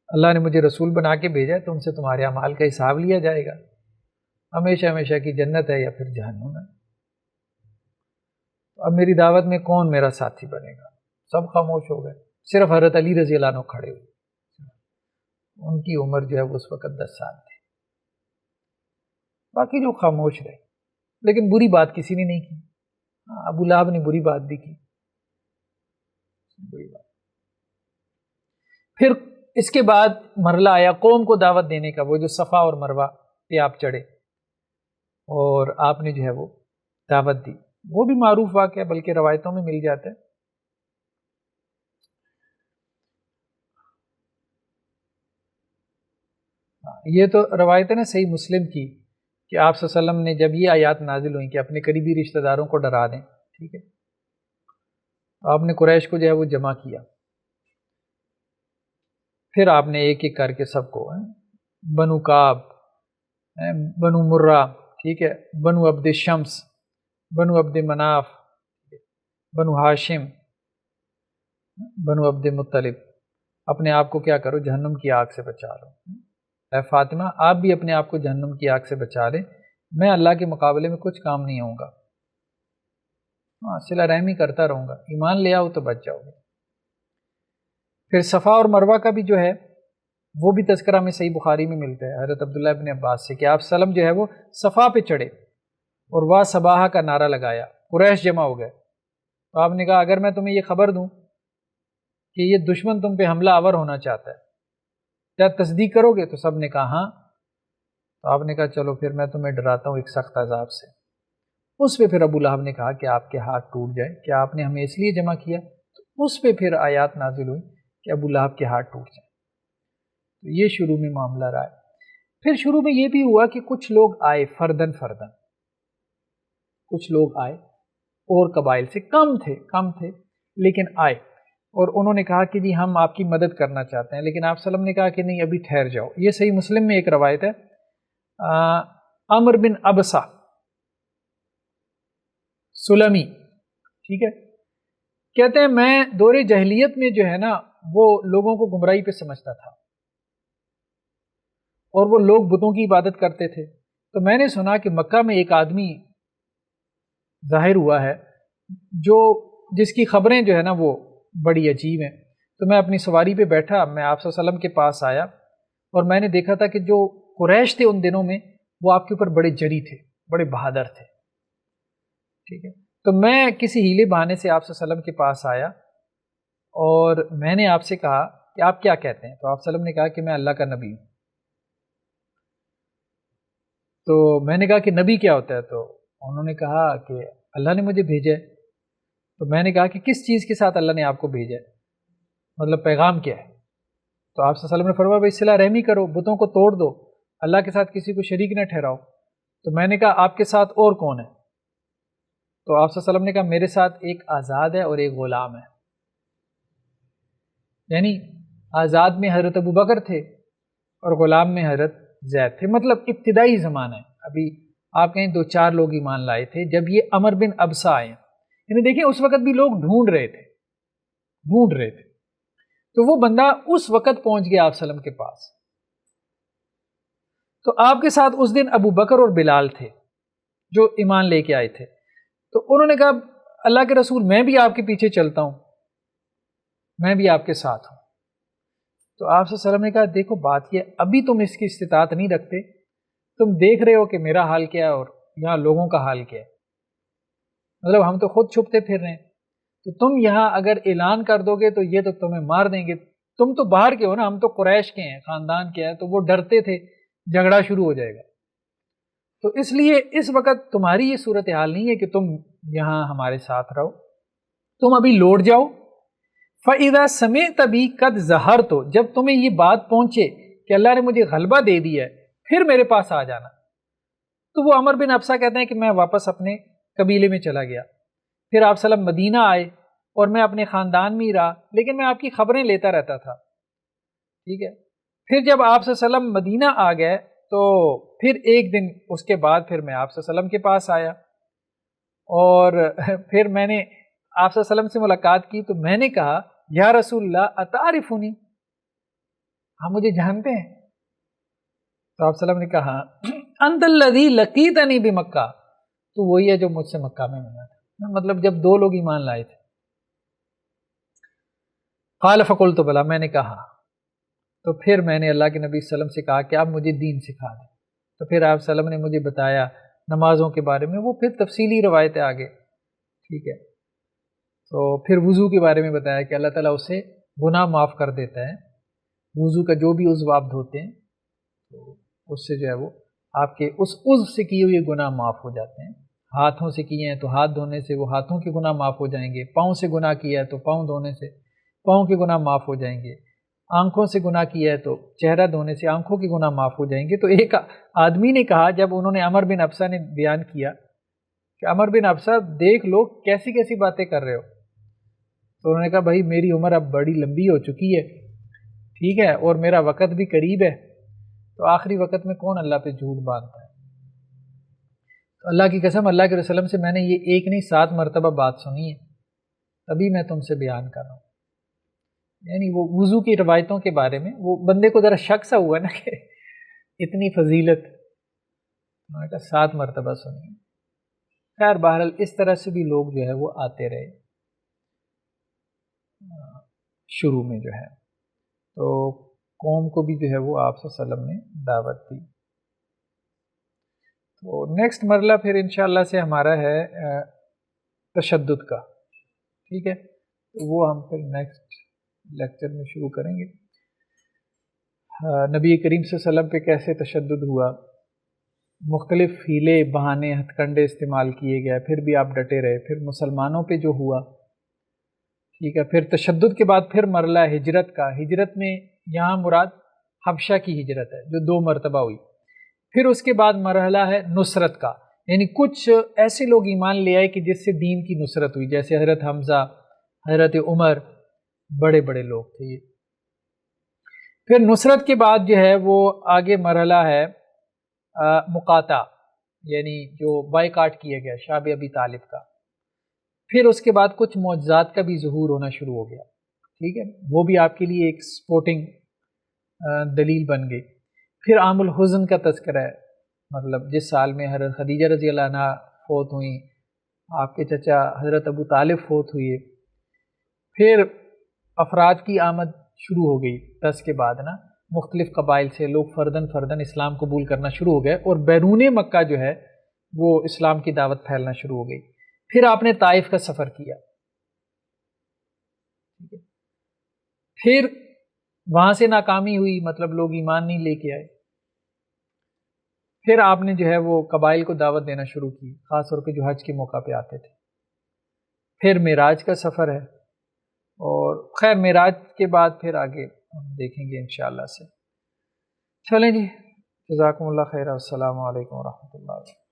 اللہ نے مجھے رسول بنا کے بھیجا ہے، تم سے تمہارے اعمال کا حساب لیا جائے گا، ہمیشہ ہمیشہ کی جنت ہے یا پھر جہنم ہے۔ اب میری دعوت میں کون میرا ساتھی بنے گا؟ سب خاموش ہو گئے، صرف حضرت علی رضی اللہ عنہ کھڑے ہوئے، ان کی عمر جو ہے وہ اس وقت 10 سال تھی، باقی جو خاموش رہے، لیکن بری بات کسی نے نہیں کی۔ ابو لہب نے بری بات بھی کی، بری بات۔ پھر اس کے بعد مرحلہ آیا قوم کو دعوت دینے کا، وہ جو صفا اور مروہ پہ آپ چڑھے اور آپ نے جو ہے وہ دعوت دی، وہ بھی معروف واقعہ، بلکہ روایتوں میں مل جاتا ہے۔ یہ تو روایت ہے نا صحیح مسلم کی کہ آپ صلی اللہ علیہ وسلم نے جب یہ آیات نازل ہوئیں کہ اپنے قریبی رشتہ داروں کو ڈرا دیں، ٹھیک ہے، تو آپ نے قریش کو جو ہے وہ جمع کیا، پھر آپ نے ایک ایک کر کے سب کو، بنو کعب، بنو مرہ، ٹھیک ہے، بنو عبد شمس، بنو عبد مناف، بنو ہاشم، بنو عبد مطلب، اپنے آپ کو کیا کرو، جہنم کی آگ سے بچا لو۔ اے فاطمہ آپ بھی اپنے آپ کو جہنم کی آگ سے بچا لیں، میں اللہ کے مقابلے میں کچھ کام نہیں ہوں گا، صلہ رحمی کرتا رہوں گا، ایمان لے آؤ تو بچ جاؤ گے۔ پھر صفا اور مروہ کا بھی جو ہے وہ بھی تذکرہ میں صحیح بخاری میں ملتا ہے حضرت عبداللہ ابن عباس سے کہ آپ سلم جو ہے وہ صفا پہ چڑھے اور واہ صباحہ کا نعرہ لگایا، قریش جمع ہو گئے، تو آپ نے کہا اگر میں تمہیں یہ خبر دوں کہ یہ دشمن تم پہ حملہ آور ہونا چاہتا ہے، کیا تصدیق کرو گے؟ تو سب نے کہا ہاں۔ تو آپ نے کہا چلو پھر میں تمہیں ڈراتا ہوں ایک سخت عذاب سے۔ اس پہ پھر ابو لہب نے کہا کہ آپ کے ہاتھ ٹوٹ جائے، کہ آپ نے ہمیں اس لیے جمع کیا، تو اس پہ پھر آیات نازل ہوئی کہ ابو لہب کے ہاتھ ٹوٹ جائیں۔ تو یہ شروع میں معاملہ رہا ہے۔ پھر شروع میں یہ بھی ہوا کہ کچھ لوگ آئے فردن فردن، کچھ لوگ آئے اور قبائل سے، کم تھے لیکن آئے، اور انہوں نے کہا کہ جی ہم آپ کی مدد کرنا چاہتے ہیں، لیکن آپ صلی اللہ علیہ وسلم نے کہا کہ نہیں ابھی ٹھہر جاؤ۔ یہ صحیح مسلم میں ایک روایت ہے، عمر بن ابسہ سلمی، ٹھیک ہے، کہتے ہیں میں دور جاہلیت میں جو ہے نا وہ لوگوں کو گمراہی پہ سمجھتا تھا، اور وہ لوگ بتوں کی عبادت کرتے تھے، تو میں نے سنا کہ مکہ میں ایک آدمی ظاہر ہوا ہے جو جس کی خبریں جو ہے نا وہ بڑی عجیب ہیں۔ تو میں اپنی سواری پہ بیٹھا، میں آپ صلی اللہ علیہ وسلم کے پاس آیا اور میں نے دیکھا تھا کہ جو قریش تھے ان دنوں میں وہ آپ کے اوپر بڑے جری تھے، بڑے بہادر تھے، ٹھیک ہے۔ تو میں کسی ہیلے بہانے سے آپ صلی اللہ علیہ وسلم کے پاس آیا اور میں نے آپ سے کہا کہ آپ کیا کہتے ہیں؟ تو آپ صلی اللہ علیہ وسلم نے کہا کہ میں اللہ کا نبی ہوں۔ تو میں نے کہا کہ نبی کیا ہوتا ہے؟ تو انہوں نے کہا کہ اللہ نے مجھے بھیجا ہے۔ تو میں نے کہا کہ کس چیز کے ساتھ اللہ نے آپ کو بھیجا ہے، مطلب پیغام کیا ہے؟ تو آپ صلی اللہ علیہ وسلم نے فرمایا بھائی صلہ رحمی کرو، بتوں کو توڑ دو، اللہ کے ساتھ کسی کو شریک نہ ٹھہراؤ۔ تو میں نے کہا آپ کے ساتھ اور کون ہے؟ تو آپ صلی اللہ علیہ وسلم نے کہا میرے ساتھ ایک آزاد ہے اور ایک غلام ہے، یعنی آزاد میں حضرت ابو بکر تھے اور غلام میں حضرت زید تھے، مطلب ابتدائی زمانہ ہے، ابھی آپ کہیں 2-4 لوگ ایمان لائے تھے جب یہ عمر بن ابسا آئے. یعنی دیکھیں اس وقت بھی لوگ ڈھونڈ رہے تھے. تو وہ بندہ اس وقت پہنچ گیا آپ وسلم کے پاس. تو آپ کے ساتھ اس دن ابو بکر اور بلال تھے جو ایمان لے کے آئے تھے. تو انہوں نے کہا اللہ کے رسول میں بھی آپ کے پیچھے چلتا ہوں, میں بھی آپ کے ساتھ ہوں. تو آپ صلی اللہ علیہ وسلم نے کہا دیکھو بات یہ ابھی تم اس کی استطاعت نہیں رکھتے, تم دیکھ رہے ہو کہ میرا حال کیا ہے اور یہاں لوگوں کا حال کیا ہے, مطلب ہم تو خود چھپتے پھر رہے ہیں, تو تم یہاں اگر اعلان کر دو گے تو یہ تو تمہیں مار دیں گے. تم تو باہر کے ہو نا, ہم تو قریش کے ہیں, خاندان کے ہیں, تو وہ ڈرتے تھے جھگڑا شروع ہو جائے گا. تو اس لیے اس وقت تمہاری یہ صورتحال نہیں ہے کہ تم یہاں ہمارے ساتھ رہو, تم ابھی لوٹ جاؤ. فَإِذَا سَمِعْتَ بِي قَدْ ظَهَرْتُ, جب تمہیں یہ بات پہنچے کہ اللہ نے مجھے غلبہ دے دیا ہے پھر میرے پاس آ جانا. تو وہ عمر بن ابسا کہتے ہیں کہ میں واپس اپنے قبیلے میں چلا گیا. پھر آپ صلی اللہ علیہ وسلم مدینہ آئے اور میں اپنے خاندان میں ہی رہا, لیکن میں آپ کی خبریں لیتا رہتا تھا. ٹھیک ہے. پھر جب آپ صلی اللہ علیہ وسلم مدینہ آ گئے تو پھر ایک دن اس کے بعد پھر میں آپ صلی اللہ علیہ وسلم کے پاس آیا, اور پھر میں نے آپ صلی اللہ علیہ وسلم سے ملاقات کی. تو میں نے کہا یا رسول اللہ اتعرفنی, آپ مجھے جانتے ہیں؟ تو آپ صلی اللہ علیہ وسلم نے کہا انت الذی لقیتنی بمکہ, تو وہی ہے جو مجھ سے مکہ میں ملا تھا. مطلب جب 2 لوگ ایمان لائے تھے. قال فقلت بلا, میں نے کہا. تو پھر میں نے اللہ کے نبی صلی اللہ علیہ وسلم سے کہا کہ آپ مجھے دین سکھا دیں. تو پھر آپ صلی اللہ علیہ وسلم نے مجھے بتایا نمازوں کے بارے میں, وہ پھر تفصیلی روایتیں آگے. ٹھیک ہے. تو پھر وضو کے بارے میں بتایا کہ اللہ تعالیٰ اسے گناہ معاف کر دیتا ہے. وضو کا جو بھی عضو آپ دھوتے ہیں تو اس سے جو ہے وہ آپ کے اس عضو سے کیے ہوئے گناہ معاف ہو جاتے ہیں. ہاتھوں سے کیے ہیں تو ہاتھ دھونے سے وہ ہاتھوں کے گناہ معاف ہو جائیں گے. پاؤں سے گناہ کیا ہے تو پاؤں دھونے سے پاؤں کے گناہ معاف ہو جائیں گے. آنکھوں سے گناہ کیا ہے تو چہرہ دھونے سے آنکھوں کے گناہ معاف ہو جائیں گے. تو ایک آدمی نے کہا جب انہوں نے عمر بن ابسا نے بیان کیا کہ عمر بن ابسا دیکھ لو کیسی کیسی باتیں کر رہے ہو, تو انہوں نے کہا بھائی میری عمر اب بڑی لمبی ہو چکی ہے, ٹھیک ہے, اور میرا وقت بھی قریب ہے, تو آخری وقت میں کون اللہ پہ جھوٹ باندھتا ہے. تو اللہ کی قسم اللہ کے رسول سے میں نے یہ ایک نہیں 7 مرتبہ بات سنی ہے, تبھی میں تم سے بیان کر رہا ہوں. یعنی وہ وضو کی روایتوں کے بارے میں وہ بندے کو ذرا شک سا ہوا نا کہ اتنی فضیلت, میں نے کہا 7 مرتبہ سنی ہے. خیر بہرحال اس طرح سے بھی لوگ جو ہے وہ آتے رہے شروع میں جو ہے, تو قوم کو بھی جو ہے وہ آپ صلی اللہ علیہ وسلم نے دعوت دی. تو نیکسٹ مرحلہ پھر انشاءاللہ سے ہمارا ہے تشدد کا. ٹھیک ہے, وہ ہم پھر نیکسٹ لیکچر میں شروع کریں گے. نبی کریم صلی اللہ علیہ وسلم پہ کیسے تشدد ہوا, مختلف ہیلے بہانے ہتھ کنڈے استعمال کیے گئے, پھر بھی آپ ڈٹے رہے. پھر مسلمانوں پہ جو ہوا, ٹھیک ہے, پھر تشدد کے بعد پھر مرحلہ ہجرت کا. ہجرت میں یہاں مراد حبشہ کی ہجرت ہے جو 2 مرتبہ ہوئی. پھر اس کے بعد مرحلہ ہے نصرت کا, یعنی کچھ ایسے لوگ ایمان لے آئے کہ جس سے دین کی نصرت ہوئی, جیسے حضرت حمزہ, حضرت عمر, بڑے بڑے لوگ تھے یہ. پھر نصرت کے بعد جو ہے وہ آگے مرحلہ ہے مقاطع, یعنی جو بائیکاٹ کیا گیا شعب ابی طالب کا. پھر اس کے بعد کچھ معجزات کا بھی ظہور ہونا شروع ہو گیا. ٹھیک ہے, وہ بھی آپ کے لیے ایک سپورٹنگ دلیل بن گئی. پھر عام الحزن کا تذکرہ ہے, مطلب جس سال میں حضرت خدیجہ رضی اللہ عنہ فوت ہوئیں, آپ کے چچا حضرت ابو طالب فوت ہوئے. پھر افراد کی آمد شروع ہو گئی 10 کے بعد نا, مختلف قبائل سے لوگ فردن فردن اسلام قبول کرنا شروع ہو گئے, اور بیرون مکہ جو ہے وہ اسلام کی دعوت پھیلنا شروع ہو گئی. پھر آپ نے طائف کا سفر کیا, پھر وہاں سے ناکامی ہوئی, مطلب لوگ ایمان نہیں لے کے آئے. پھر آپ نے جو ہے وہ قبائل کو دعوت دینا شروع کی, خاص طور پہ جو حج کے موقع پہ آتے تھے. پھر معراج کا سفر ہے, اور خیر معراج کے بعد پھر آگے ہم دیکھیں گے انشاءاللہ سے. چلیں جی, جزاکم اللہ خیر, السلام علیکم ورحمۃ اللہ.